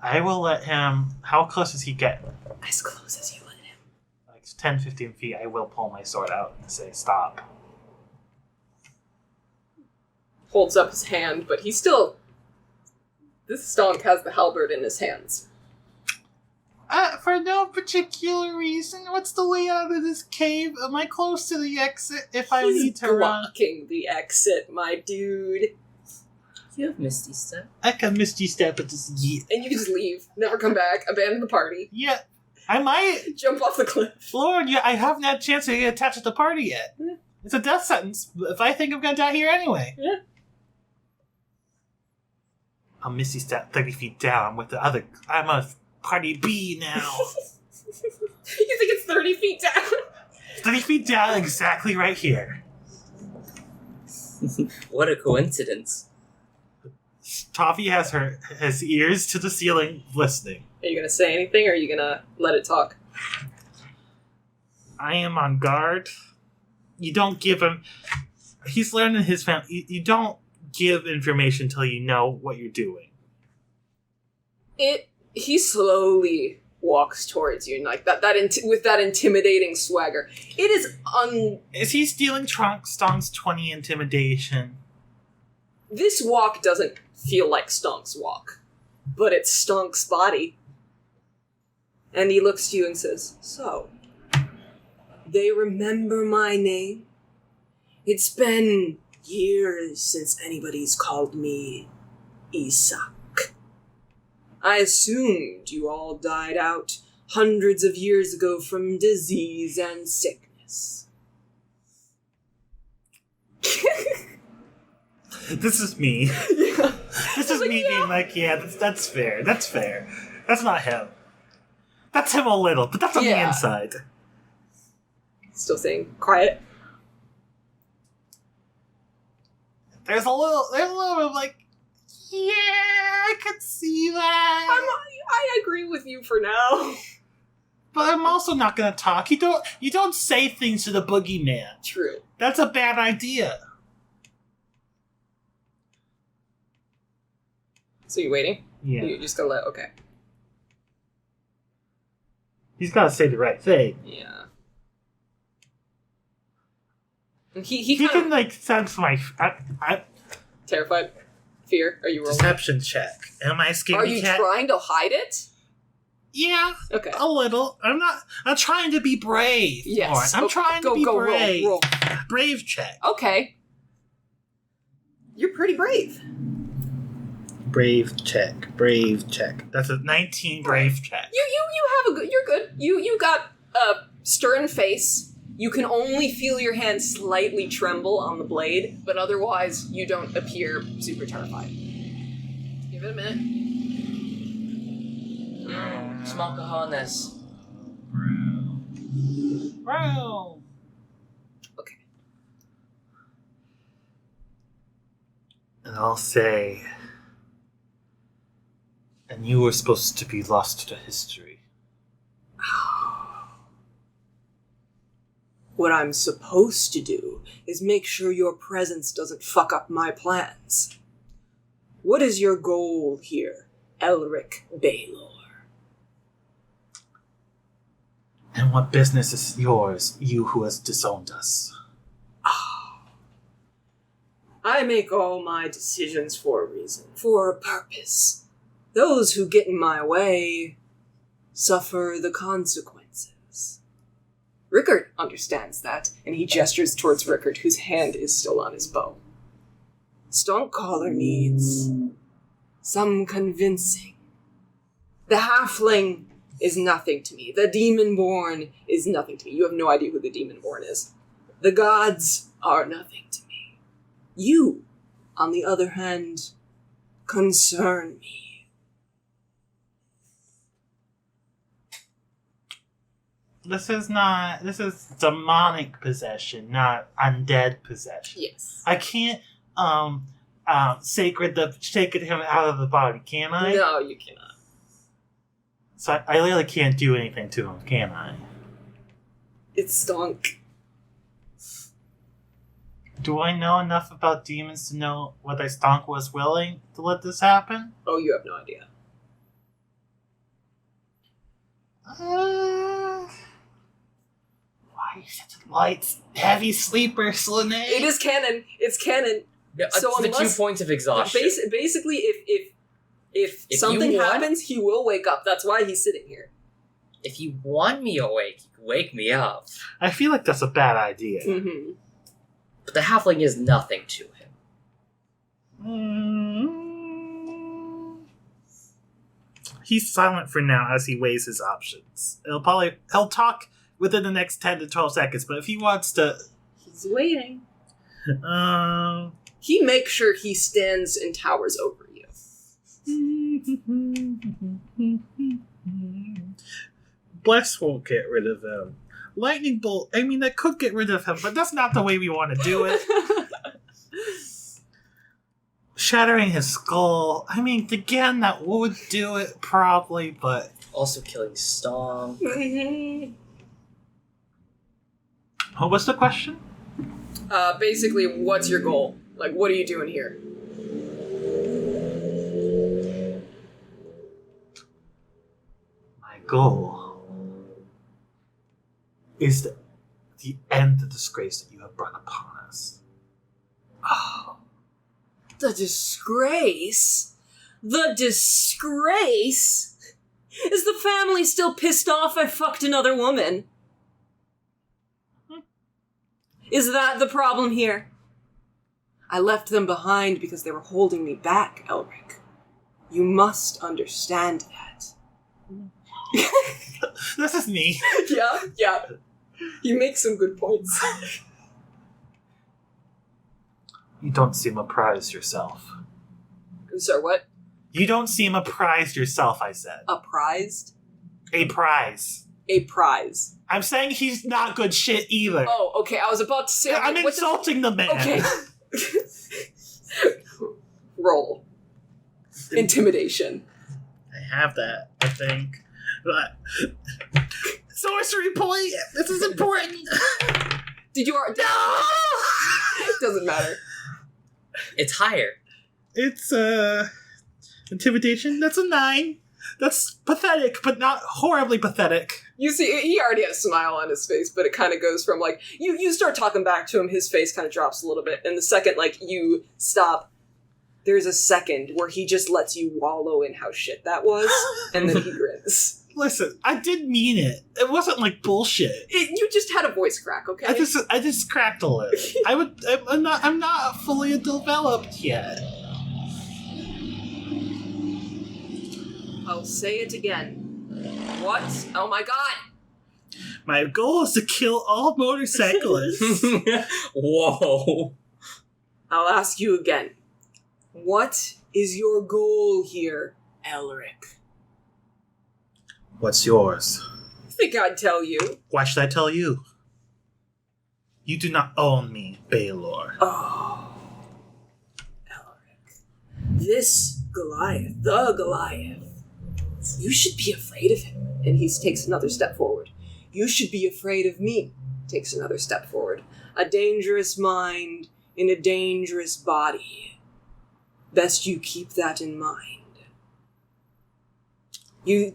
I will let him... How close does he get? As close as you let him. Like 10, 15 feet, I will pull my sword out and say, stop. Holds up his hand, but he still... This Stonk has the halberd in his hands. For no particular reason. What's the layout of this cave? Am I close to the exit if I need to run? He's blocking the exit, my dude. You have Misty Step. I can Misty Step and just yeet. And you can just leave, never come back, abandon the party, Yeah, I might. jump off the cliff. Lord, yeah, I haven't had a chance to get attached to the party yet. Yeah. It's a death sentence if I think I'm gonna die here anyway. Yeah. I'll Misty Step 30 feet down with the other. I'm a party B now. You think it's 30 feet down? 30 feet down, exactly right here. What a coincidence. Toffee has his ears to the ceiling, listening. Are you gonna say anything, or are you gonna let it talk? I am on guard. You don't give him... He's learning his family. You don't give information until you know what you're doing. He slowly walks towards you, and like with that intimidating swagger. It is Is he stealing Stonk's 20 intimidation? This walk doesn't feel like Stonk's walk, but it's Stonk's body. And he looks to you and says, "So, they remember my name? It's been years since anybody's called me Isak. I assumed you all died out hundreds of years ago from disease and sickness." This is me. Yeah. This is me being like, yeah, that's fair. That's fair. That's not him. That's him a little, but that's on the inside. Still saying quiet. There's a little bit of like, yeah, I could see that. I agree with you for now. But I'm also not gonna talk. You don't say things to the boogeyman. True. That's a bad idea. So you waiting? Yeah. You just gotta okay. He's gotta say the right thing. Yeah. And he can like sense my terrified. Fear? Are you rolling? deception check. Am I a scaredy Are you cat? trying to hide it? Yeah, Okay. a little. I'm trying to be brave. Yes. Lauren. I'm trying to be brave. Roll. Brave check. Okay. You're pretty brave. Brave check. That's a 19 brave check. You have a good. You're good. You got a stern face. You can only feel your hand slightly tremble on the blade, but otherwise you don't appear super terrified. Give it a minute. Small cojones. Wow. Okay. And I'll say, and you were supposed to be lost to history. What I'm supposed to do is make sure your presence doesn't fuck up my plans. What is your goal here, Elrik Balor? And what business is yours, you who has disowned us? I make all my decisions for a reason, for a purpose. Those who get in my way suffer the consequences. Rickard understands that, and he gestures towards Rickard, whose hand is still on his bow. Stonecaller needs some convincing. The halfling is nothing to me. The demon-born is nothing to me. You have no idea who the demon-born is. The gods are nothing to me. You, on the other hand, concern me. This is demonic possession, not undead possession. Yes. I can't, take him out of the body, can I? No, you cannot. So I really can't do anything to him, can I? It's Stonk. Do I know enough about demons to know whether Stonk was willing to let this happen? Oh, you have no idea. Why are you such a light, heavy sleeper, Slane? It is canon. It's canon. Yeah, So the 2 unless- points of exhaustion. Basically, if If something you want- happens, he will wake up. That's why he's sitting here. If you want me awake, you can wake me up. I feel like that's a bad idea. Mm-hmm. But the halfling is nothing to him. He's silent for now as he weighs his options. He'll talk within the next 10 to 12 seconds, but if he wants to... He's waiting. He makes sure he stands and towers over you. Bless won't get rid of him. Lightning bolt, I mean, that could get rid of him, but that's not the way we want to do it. Shattering his skull, I mean, again, that would do it probably, but... Also killing Stomp. Oh, what's the question? Basically, what's your goal? Like, what are you doing here? My goal is the end the disgrace that you have brought upon us. Oh. The disgrace? The disgrace? Is the family still pissed off I fucked another woman? Is that the problem here? I left them behind because they were holding me back, Elrik. You must understand that. This is me. Yeah. You make some good points. You don't seem apprised yourself. Sorry, what? You don't seem apprised yourself, I said. Apprised? A prize. A prize. I'm saying he's not good shit either. Oh, okay, I was about to say... I'm what insulting the man. Okay. Roll. Intimidation. I have that, I think. But sorcery point! This is important! Did you... No! Doesn't matter. It's higher. It's, intimidation. That's a 9. That's pathetic, but not horribly pathetic. You see, he already had a smile on his face, but it kind of goes from, like, you start talking back to him, his face kind of drops a little bit, and the second, like, you stop, there's a second where he just lets you wallow in how shit that was, and then he grins. Listen, I did mean it. It wasn't like bullshit. You just had a voice crack, okay? I just cracked a lip. I'm not fully developed yet. I'll say it again. What? Oh my god! My goal is to kill all motorcyclists. Whoa. I'll ask you again. What is your goal here, Elrik? What's yours? I think I'd tell you. Why should I tell you? You do not own me, Balor. Oh. Elrik. This Goliath, the Goliath, you should be afraid of him. And he takes another step forward. You should be afraid of me. Takes another step forward. A dangerous mind in a dangerous body. Best you keep that in mind. Do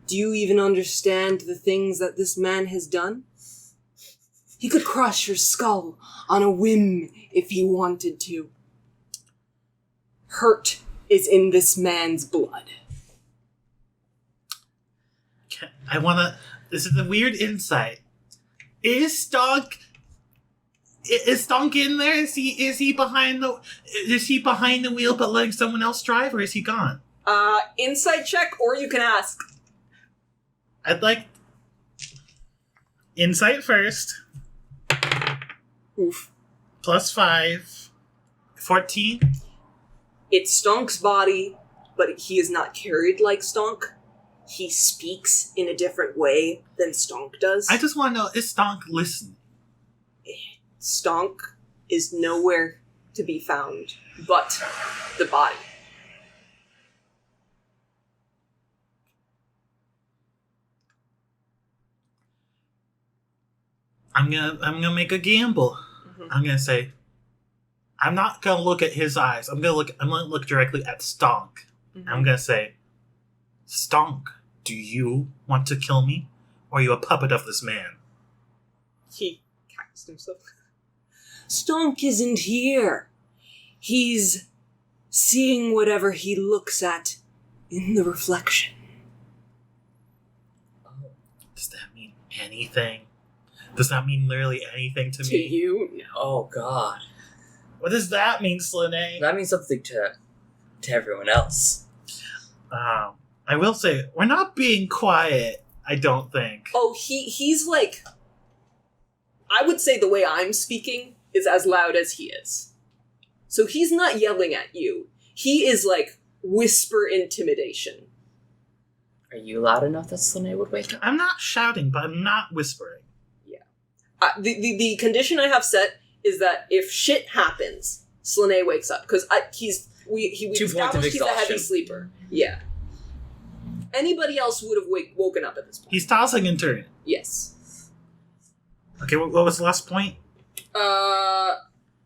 you even understand the things that this man has done? He could crush your skull on a whim if he wanted to. Hurt is in this man's blood. This is a weird insight. Is Stonk in there? Is he behind the wheel but letting someone else drive, or is he gone? Insight check, or you can ask. I'd like insight first. Oof. +5. 14. It's Stonk's body, but he is not carried like Stonk. He speaks in a different way than Stonk does. I just want to know, is Stonk listening? Stonk is nowhere to be found but the body. I'm gonna make a gamble. Mm-hmm. I'm gonna say, I'm not gonna look at his eyes. I'm gonna look directly at Stonk. Mm-hmm. I'm gonna say, Stonk, do you want to kill me, or are you a puppet of this man? He cast himself. Stonk isn't here. He's seeing whatever he looks at in the reflection. Does that mean anything? Does that mean literally anything to me? To you? No. Oh God. What does that mean, Slane? That means something to everyone else. I will say, we're not being quiet, I don't think. Oh, he's like... I would say the way I'm speaking is as loud as he is. So he's not yelling at you. He is like whisper intimidation. Are you loud enough that Slane would wake up? I'm not shouting, but I'm not whispering. The condition I have set is that if shit happens, Slane wakes up. Because we 2 points of established he's a heavy exhaustion. sleeper. Yeah. Anybody else would have woken up at this point. He's tossing and turning. Yes. Okay, what was the last point?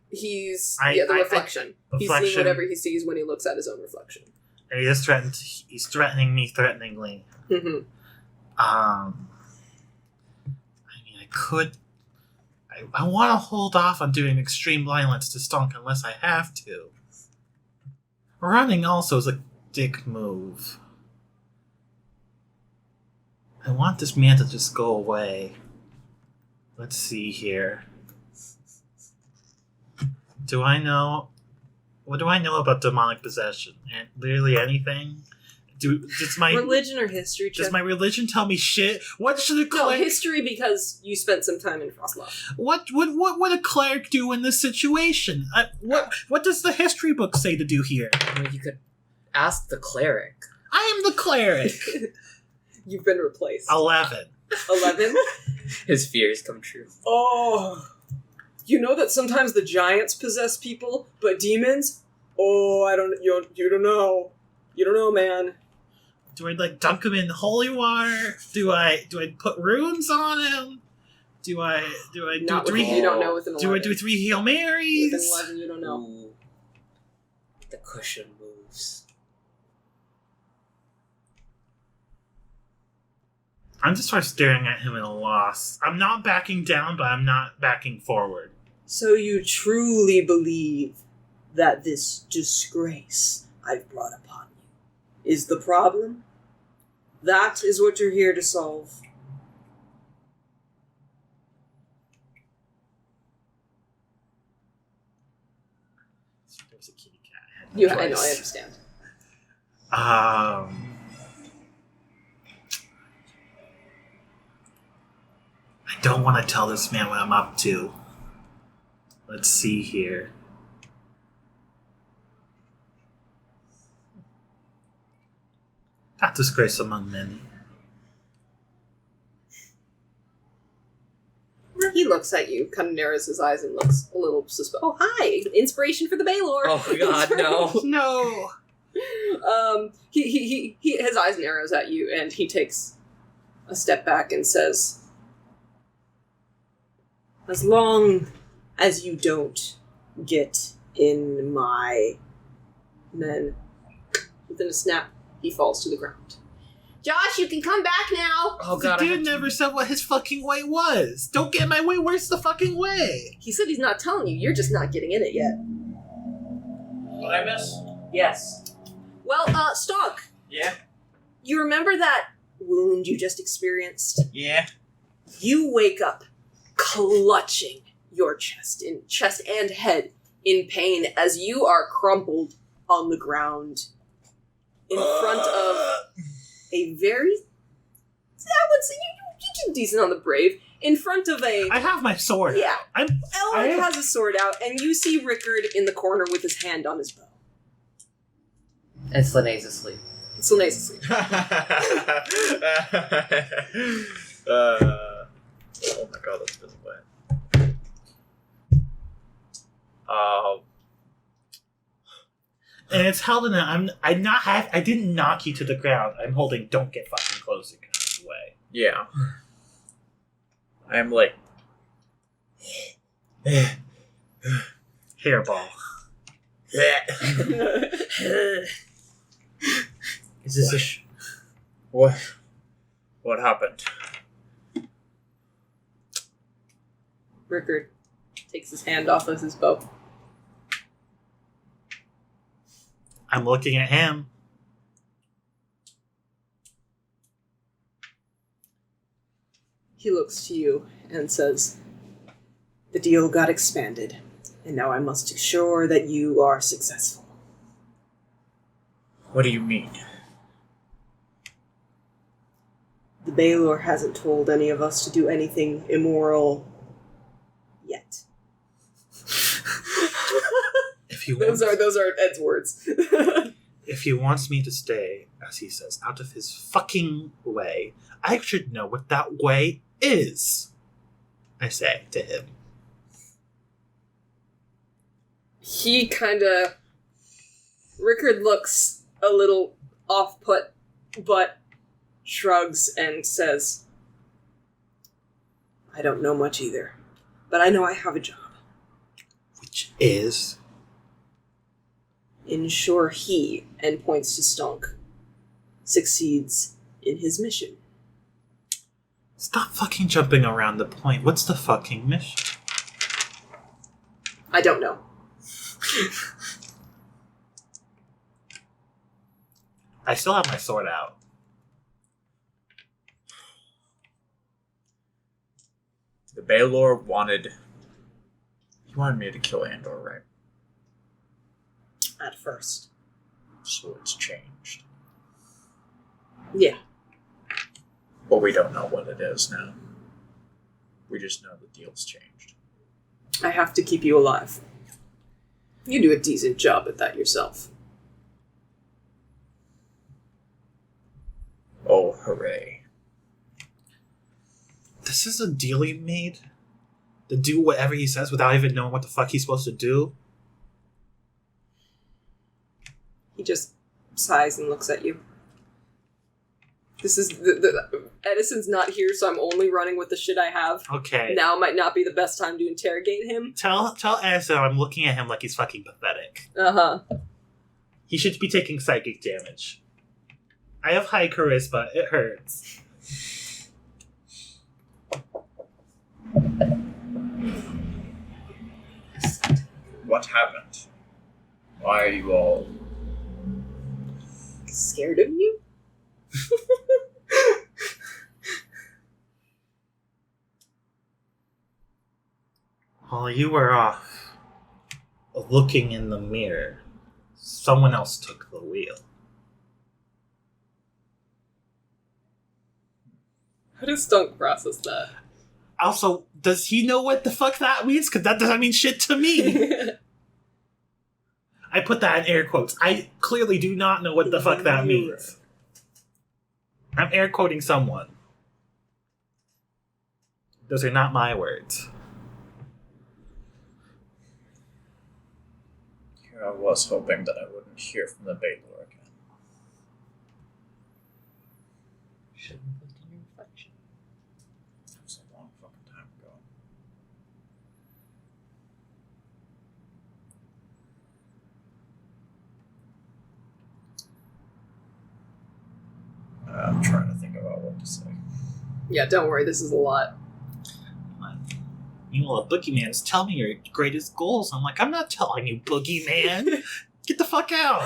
He's... the reflection. He's seeing reflection. whatever he sees when he looks at his own reflection. And he's threatening me threateningly. Mm-hmm. I want to hold off on doing extreme violence to Stonk unless I have to. Running also is a dick move. I want this man to just go away. Let's see here. What do I know about demonic possession? And literally anything? Does my Religion or history check? Does my religion tell me shit? What should a No, cleric... history because you spent some time in Frostloft. What would a cleric do in this situation? What does the history book say to do here? I mean, you could ask the cleric. I am the cleric. You've been replaced. 11. 11? His fears come true. Oh. You know that sometimes the giants possess people, but demons? Oh, you don't know. You don't know, man. Do I dunk him in holy water? Do I put runes on him? Do I Not do with, 3? you don't know within 11. Do I do 3 Hail Marys? Within 11, you don't know. Ooh. The cushion moves. I'm just sort of staring at him in a loss. I'm not backing down, but I'm not backing forward. So you truly believe that this disgrace I've brought upon you is the problem? That is what you're here to solve. There's a kitty cat. I know, I understand. I don't want to tell this man what I'm up to. Let's see here. Not disgrace among many. He looks at you, kind of narrows his eyes, and looks a little suspicious. Oh, hi! Inspiration for the Balor! Oh god, no. No. He his eyes narrows at you, and he takes a step back and says, As long as you don't get in my... and then, within a snap, he falls to the ground. Josh, you can come back now! Oh The god, dude never said what his fucking way was. Don't get in my way. Where's the fucking way? He said he's not telling you, you're just not getting in it yet. What I miss? Yes. Well, Stonk, Yeah. you remember that wound you just experienced? Yeah. You wake up clutching your chest and head in pain as you are crumpled on the ground in front of a very, I would say you did decent on the brave, in front of a, I have my sword. yeah, I'm. Elrik has a sword out, and you see Rickard in the corner with his hand on his bow. And Slanee's asleep. So nice to see. Oh my god, that's been wet. And it's held in a. I didn't knock you to the ground. I'm holding. Don't get fucking close kind of way. Yeah. I'm like, Hairball. Is this a what happened? Rickard takes his hand off of his bow. I'm looking at him. He looks to you and says, The deal got expanded, and now I must ensure that you are successful. What do you mean? The Balor hasn't told any of us to do anything immoral yet. If he Those are Ed's words. If he wants me to stay, as he says, out of his fucking way, I should know what that way is. I say to him. He kind of... Rickard looks a little off-put, but shrugs and says, I don't know much either, but I know I have a job. Which is... Ensure he, and points to Stonk, succeeds in his mission. Stop fucking jumping around the point. What's the fucking mission? I don't know. I still have my sword out. The Balor wanted... He wanted me to kill Andor, right? At first. So it's changed. Yeah. But we don't know what it is now. We just know the deal's changed. I have to keep you alive. You do a decent job at that yourself. Oh, hooray. This is a deal he made? To do whatever he says without even knowing what the fuck he's supposed to do? He just sighs and looks at you. This is Edison's not here, so I'm only running with the shit I have. Okay. Now might not be the best time to interrogate him. Tell Edison I'm looking at him like he's fucking pathetic. Uh-huh. He should be taking psychic damage. I have high charisma. It hurts. What happened? Why are you all... Scared of you? While you were off looking in the mirror, someone else took the wheel. How does Stunk process that? Also, does he know what the fuck that means? Because that doesn't mean shit to me. I put that in air quotes. I clearly do not know what the fuck that means. I'm air quoting someone. Those are not my words. I was hoping that I wouldn't hear from the Balor again. Shouldn't look in your reflection. That was a long fucking time ago. I'm trying to think about what to say. Yeah, don't worry, this is a lot. Meanwhile, the boogeyman's telling me your greatest goals. I'm like, I'm not telling you, boogeyman. Get the fuck out.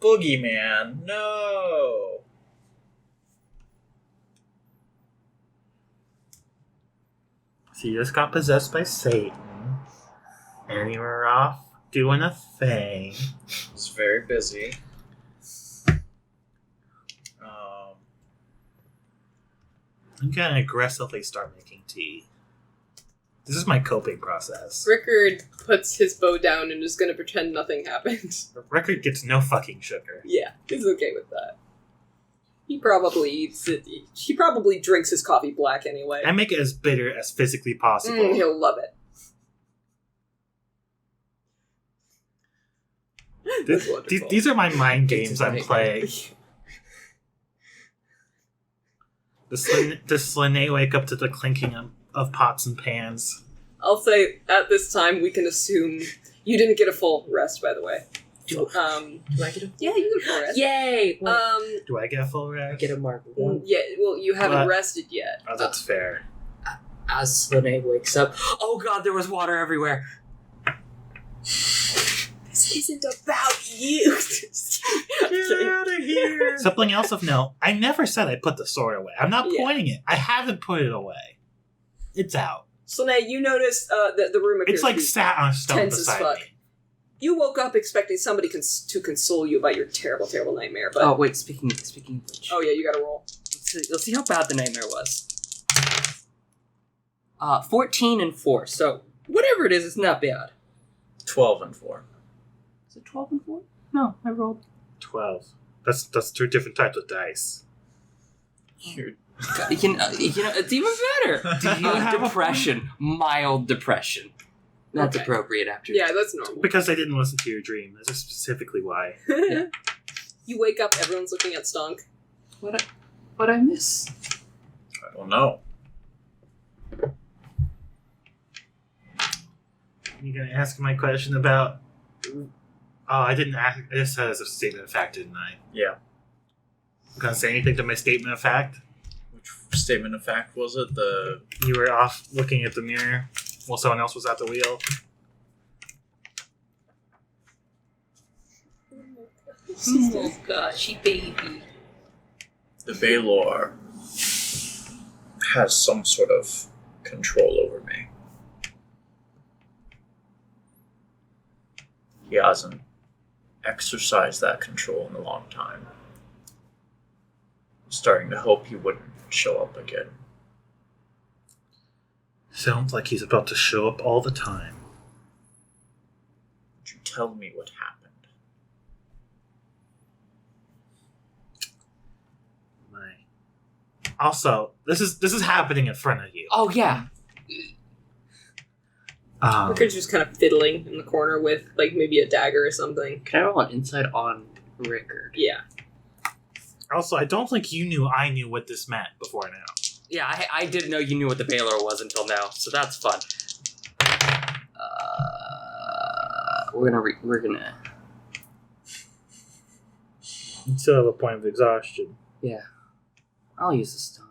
Boogeyman, no! So you just got possessed by Satan, and you were off doing a thing. It's very busy. I'm gonna aggressively start making tea. This is my coping process. Rickard puts his bow down and is going to pretend nothing happened. The record gets no fucking sugar. Yeah, he's okay with that. He probably eats it. He probably drinks his coffee black anyway. I make it as bitter as physically possible. He'll love it. That's wonderful. These are my mind games I'm playing. Does Slane wake up to the clinking of pots and pans? I'll say at this time we can assume you didn't get a full rest, by the way. Do I get a... Yeah, you get a full rest. Yay! Do I get a full rest? I get a mark 1. Yeah, well, you haven't What? rested yet. Oh, that's fair. As Slane wakes up, oh god, there was water everywhere. This isn't about you. Get out of here. Something else of note, I never said I put the sword away. I'm not Yeah. pointing it. I haven't put it away. It's out. Slane, you noticed that the room appears It's like to be sat on a stone tense as beside fuck. me. You woke up expecting somebody to console you about your terrible, terrible nightmare, but... Oh wait, speaking of which. Oh, yeah, you gotta roll. Let's see how bad the nightmare was. 14 and 4, so whatever it is, it's not bad. 12 and 4. Is it 12 and 4? No, I rolled. 12. That's 2 different types of dice. Cute. You can, it's even better. Do you have depression, mild depression. That's Okay. appropriate after. Yeah, that's normal. Because I didn't listen to your dream. That's specifically why. You wake up, everyone's looking at Stonk. What I miss? I don't know. You gonna ask my question about? Oh, I didn't ask. I just said it as a statement of fact, didn't I? Yeah. Gonna say anything to my statement of fact? Which statement of fact was it? The You were off looking at the mirror while someone else was at the wheel. Oh gosh, baby. the Balor has some sort of control over me. He hasn't exercised that control in a long time. I'm starting to hope he wouldn't show up again. Sounds like he's about to show up all the time. Would you tell me what happened? Also, this is happening in front of you. Oh yeah. Rickard's just kind of fiddling in the corner with, like, maybe a dagger or something. Can I roll an insight on Rickard? Yeah. Also, I don't think you knew I knew what this meant before now. Yeah, I didn't know you knew what the Balor was until now, so that's fun. We're gonna. You still have a point of exhaustion. Yeah. I'll use the stone.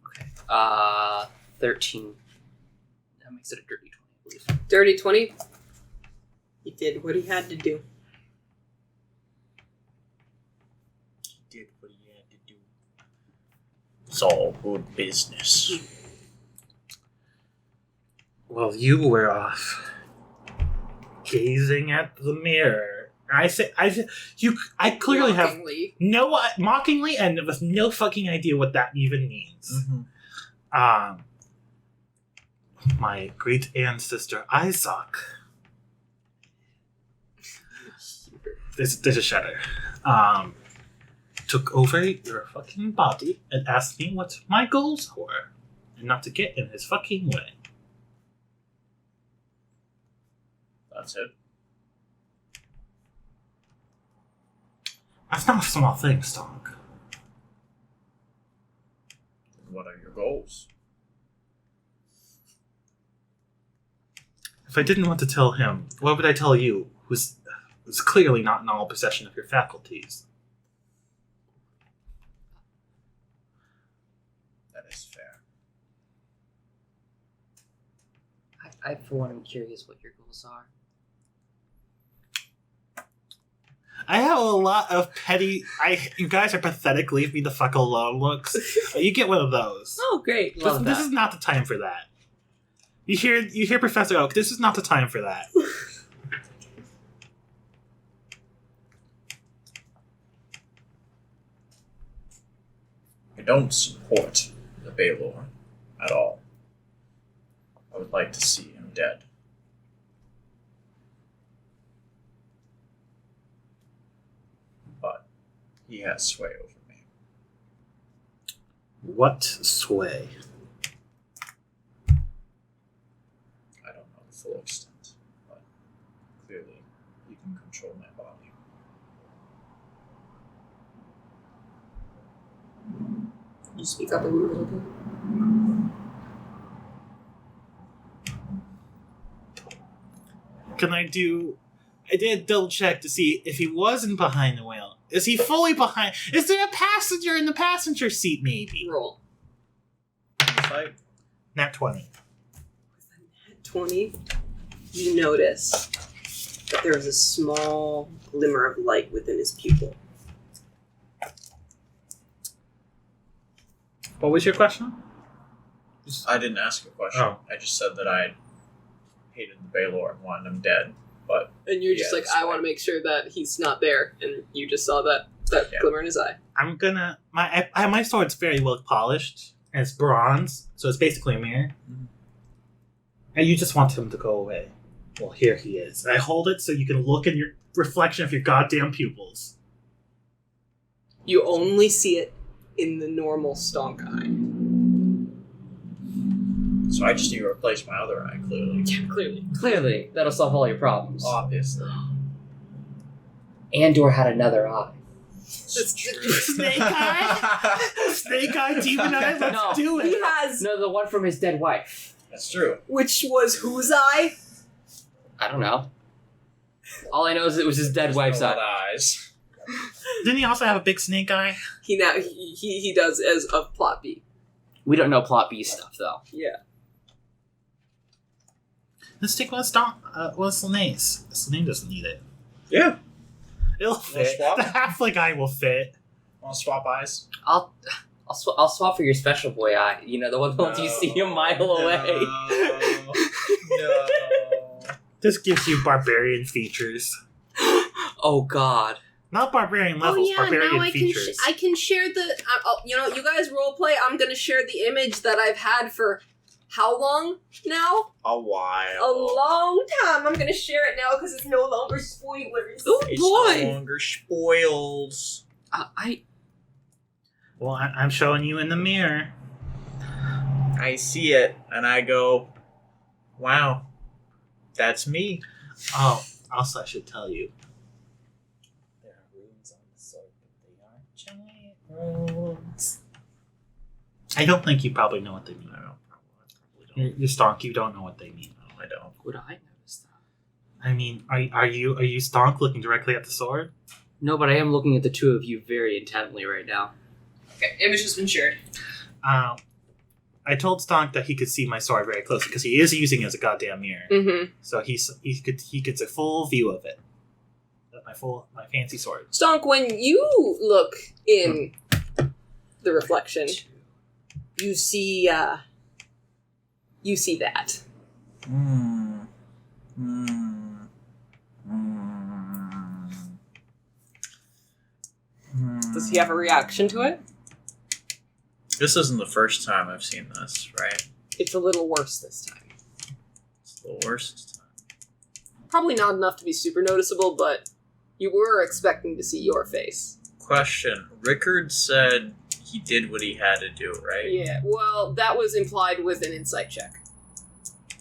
Okay. 13. That makes it a dirty 20, I believe. Dirty 20. He did what he had to do. He did what he had to do. It's all good business. Well, you were off gazing at the mirror. I clearly have Mockingly. mockingly and with no fucking idea what that even means. Mm-hmm. My great ancestor Isak. There's a shudder. Took over your fucking body and asked me what my goals were, and not to get in his fucking way. That's it. That's not a small thing, Stonk. What are your goals? If I didn't want to tell him, what would I tell you, who's clearly not in all possession of your faculties? That is fair. I for one, am curious what your goals are. I have a lot of petty. You guys are pathetic. Leave me the fuck alone. Looks. You get one of those. Oh, great! Love This that. is not the time for that. You hear Professor Oak. This is not the time for that. I don't support the Balor at all. I would like to see him dead. But he has sway over me. What sway? I don't know the full extent, but clearly he can control my body. You speak up a little bit. Can I do? I did a double check to see if he wasn't behind the wheel. Is he fully behind? Is there a passenger in the passenger seat? Maybe. Roll. Fight. Nat 20. At 20, you notice that there is a small glimmer of light within his pupil. What was your question? I didn't ask a question. Oh. I just said that I hated the Balor and wanted him dead. But And you're just Yeah, like, that's I right. want to make sure that he's not there, and you just saw that Yeah. glimmer in his eye. I'm gonna my sword's very well polished and it's bronze, so it's basically a mirror. Mhm. And you just want him to go away. Well, here he is. I hold it so you can look in your reflection of your goddamn pupils. You only see it in the normal stonk eye. so I just need to replace my other eye, clearly. Yeah, clearly. Clearly, that'll solve all your problems. Obviously. Andor had another eye. Snake eye? Snake eye, demon eye, let's No. do He it. has, No, the one from his dead wife. That's true. which was whose eye? I don't know. All I know is it was his dead There's wife's a lot eye. of eyes. Didn't he also have a big snake eye? He does as of plot B. We don't know plot B stuff though. Yeah. Let's take what's Lenae's. Lenane doesn't need it. Yeah. It'll fit. swap? The halfling eye will fit. Want to swap eyes? I'll swap for your special boy eye. You know, the one that you see a mile away. No. This gives you barbarian features. Oh God. Not barbarian levels, barbarian now features. I can share the. You guys roleplay. I'm gonna share the image that I've had for how long now? A while. A long time. I'm gonna share it now because it's no longer spoilers. Oh It's no longer spoils. Well, I'm showing you in the mirror. I see it, and I go, wow, that's me. Oh, also I should tell you. There are runes on the sword, but they aren't giant runes. I don't think you probably know what they mean. I don't. You're Stonk, you don't know what they mean. No, I don't. Would I notice that? I mean, are you Stonk looking directly at the sword? No, but I am looking at the two of you very intently right now. Okay, image has been shared. I told Stonk that he could see my sword very closely because he is using it as a goddamn mirror. Mm-hmm. So he gets a full view of it. My fancy sword. Stonk, when you look in the reflection, you see that. Does he have a reaction to it? This isn't the first time I've seen this, right? It's a little worse this time. It's the worst this time. Probably not enough to be super noticeable, but you were expecting to see your face. Question. Rickard said he did what he had to do, right? Yeah, well, that was implied with an insight check.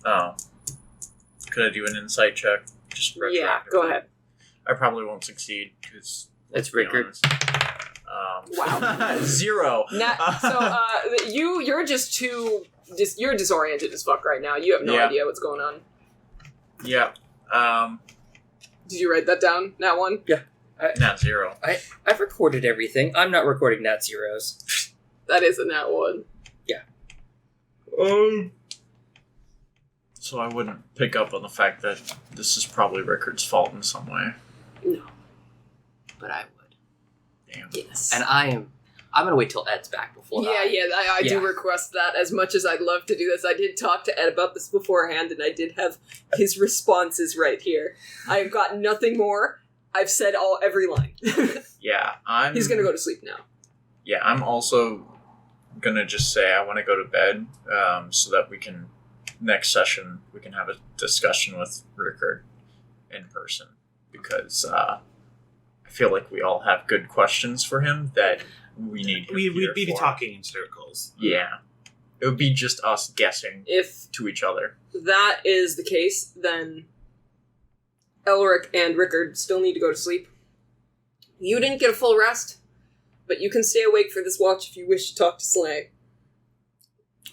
Oh. Could I do an insight check? Just Yeah, go retroactively. ahead. I probably won't succeed because That's Rickard. Wow. 0. You're just too you're disoriented as fuck right now. You have no Yeah. idea what's going on. Yeah. Did you write that down? That one? Not 0. I've recorded everything. I'm not recording nat zeros. That is a nat one. So I wouldn't pick up on the fact that this is probably Rickard's fault in some way. No. But I would. Damn. Yes. And I'm gonna wait till Ed's back before I do Yeah. request that as much as I'd love to do this. I did talk to Ed about this beforehand, and I did have his responses right here. I've got nothing more. I've said every line. Yeah, He's gonna go to sleep now. Yeah, I'm also gonna just say I want to go to bed, so that we can next session we can have a discussion with Rickard in person, because I feel like we all have good questions for him that we need. him We'd here be for. talking in circles. Yeah, it would be just us guessing If to each other. that is the case, then Elrik and Rickard still need to go to sleep. You didn't get a full rest, but you can stay awake for this watch if you wish to talk to Slay.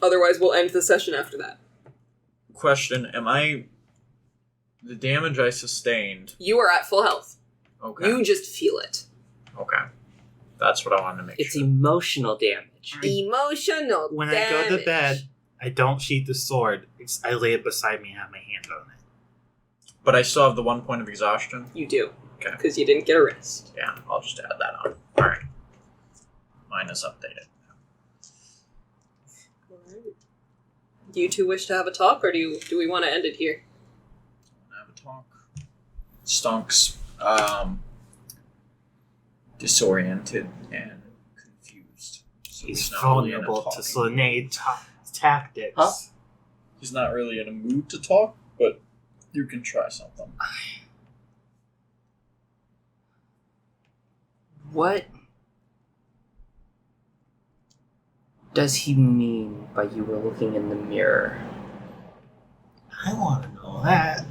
Otherwise, we'll end the session after that. Question: the damage I sustained? You are at full health. Okay, You just feel it. okay, that's what I wanted to make It's sure. emotional damage. Emotional When I go to bed, I don't sheath the sword. I lay it beside me and have my hand on it. But I still have the 1 point of exhaustion. You do. Okay. Because you didn't get a rest. Yeah, I'll just add that on. All right, mine is updated. Do you two wish to have a talk, or do we want to end it here? Have a talk. STONK'S disoriented and confused. So He's not really in a vulnerable to talking- Slane tactics. Huh? He's not really in a mood to talk, but you can try something. What does he mean by you were looking in the mirror? I want to know that.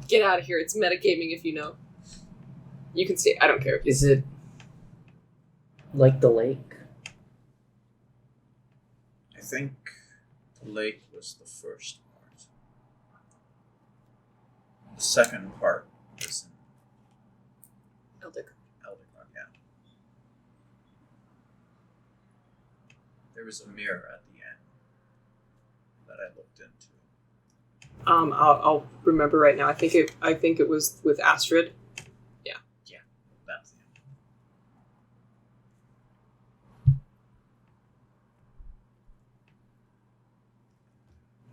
Get out of here. It's metagaming if you know. You can stay. I don't care. Is it like the lake? I think the lake was the first part. The second part was in Eldrik. Eldingheim, yeah. There was a mirror at the end that I looked into. I'll remember right now. I think it was with Astrid. That's the end.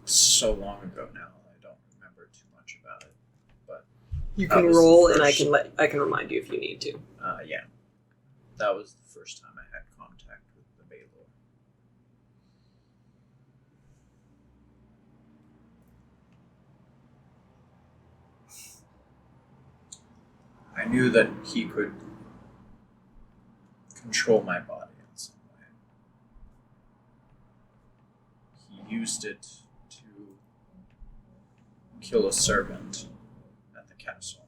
So long ago now, I don't remember too much about it. But You That can was the roll, and first. I can remind you if you need to. yeah, that was the first time I had contact with the Balor. I knew that he could control my body in some way. He used it to kill a servant at the castle.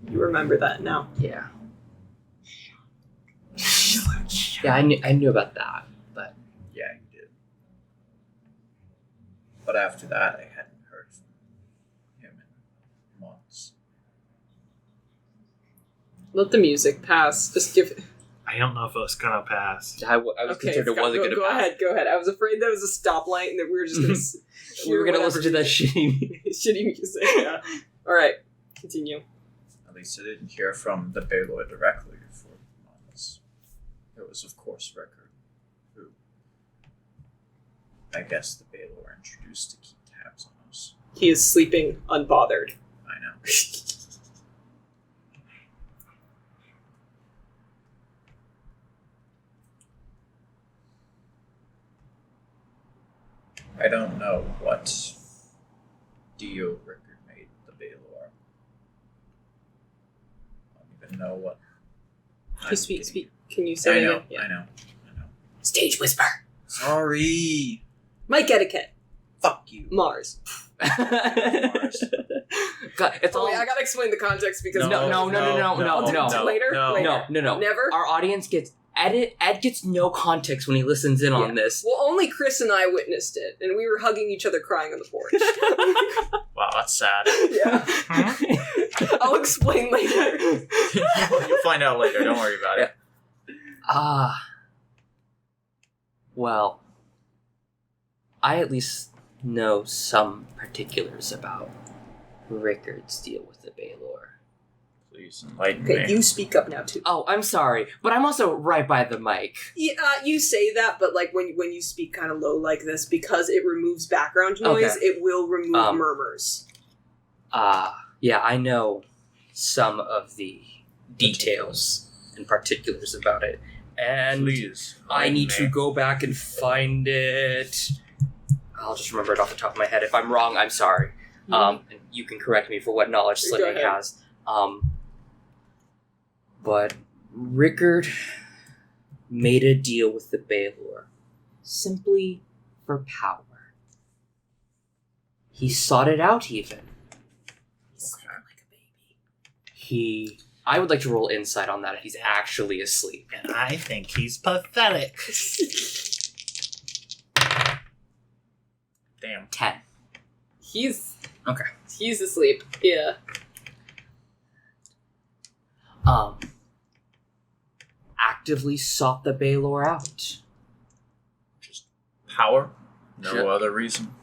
You remember that now. Yeah. Yeah, I knew about that, but Yeah, he did. But after that, I hadn't heard from him in months. Let the music pass. Just give. I don't know if it was gonna pass. I was concerned it wasn't going to go pass. ahead. Go ahead. I was afraid that was a stoplight, and that we were just going to. We were going to listen to that shitty. shitty music. Yeah. All right. Continue. At least I didn't hear from the Balor directly for months. It was, of course, Rickard, who I guess the Balor introduced to keep tabs on us. He is sleeping unbothered. I know. I don't know what deal Rickard made with the Balor. I don't even know what. I'm Speak. getting- Speak. Can you say I know, it? Yeah. I know. Stage whisper. Sorry. Mike etiquette. Fuck you. Mars. God, it's Oh, all. wait, I gotta explain the context because No. Later? No. Never? Our audience gets Ed gets no context when he listens in on this. Well, only Chris and I witnessed it, and we were hugging each other crying on the porch. Wow, that's sad. Yeah. I'll explain later. You'll find out later. Don't worry about it. Well, I at least know some particulars about Rickard's deal with the Balor. Please enlighten Okay, me. you speak up now, too. Oh, I'm sorry, but I'm also right by the mic. Yeah, you say that, but like when you speak kind of low like this, because it removes background noise, Okay. it will remove murmurs. Yeah, I know some of the details and particulars about it. And Please. I need to enlighten me. go back and find it. I'll just remember it off the top of my head. If I'm wrong, I'm sorry. And you can correct me for what knowledge Go Slimming ahead. has. But Rickard made a deal with the Balor simply for power. He sought it out even. I would like to roll insight on that if he's actually asleep. And I think he's pathetic. Damn. 10. He's Okay. asleep. Yeah. Actively sought the Balor out. Just power? No Sure. other reason.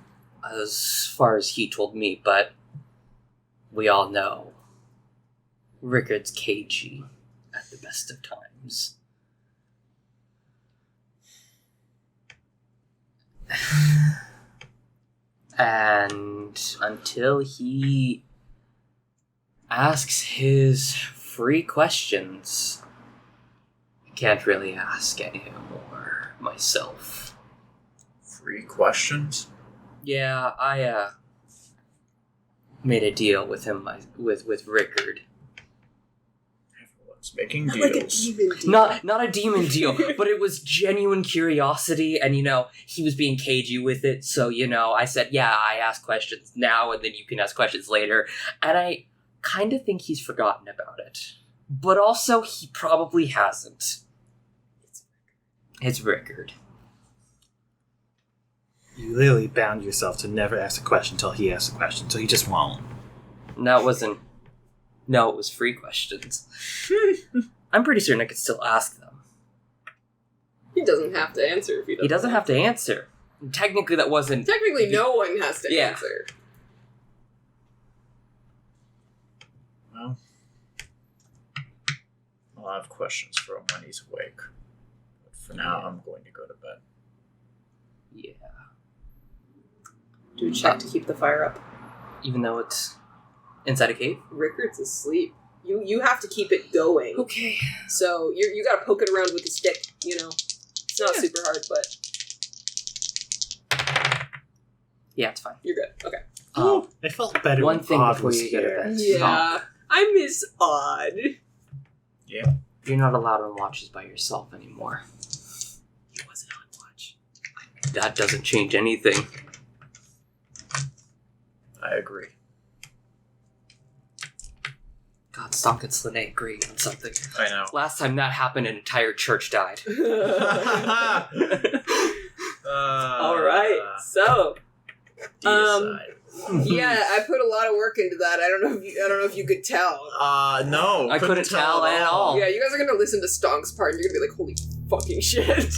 As far as he told me, but we all know Rickard's cagey at the best of times. And until he asks his free questions, I can't really ask any more myself. Free questions? Yeah, I made a deal with him, with Rickard. Everyone's making Not like a deals. demon deal. Not a demon deal, but it was genuine curiosity, and he was being cagey with it. So I said, yeah, I ask questions now, and then you can ask questions later. And I kind of think he's forgotten about it, but also he probably hasn't. It's Rickard. You literally bound yourself to never ask a question until he asks a question, so he just won't. No, it wasn't. No, it was free questions. I'm pretty certain I could still ask them. He doesn't have to answer if he doesn't. He doesn't have to answer. Technically, that wasn't. Technically, no one has to Yeah. answer. Well, I'll have questions for him when he's awake. But for now, I'm going to go to bed. Yeah. Do a check to keep the fire up. Even though it's inside a cave? Rickard's asleep. You have to keep it going. Okay. So you gotta poke it around with a stick, It's not super hard, but Yeah, it's fine. you're good. Okay. I felt better One when thing Odd before was you get here. to bed. Yeah. I miss Odd. You're not allowed on watches by yourself anymore. He wasn't on watch. That doesn't change anything. I agree. God, STONK'S Lene agree on something. I know. Last time that happened, an entire church died. Alright, so Decide. yeah, I put a lot of work into that. I don't know if you could tell. No. I couldn't tell at all. Yeah, you guys are gonna listen to Stonk's part and you're gonna be like, holy fucking shit.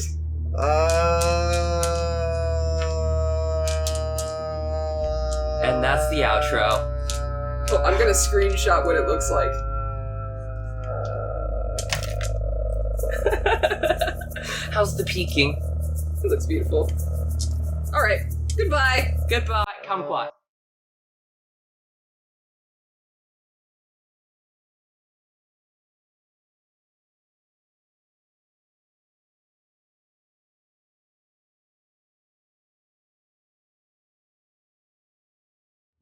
And that's the outro. Oh, I'm gonna screenshot what it looks like. How's the peeking? It looks beautiful. Alright, goodbye. Goodbye, kumquat.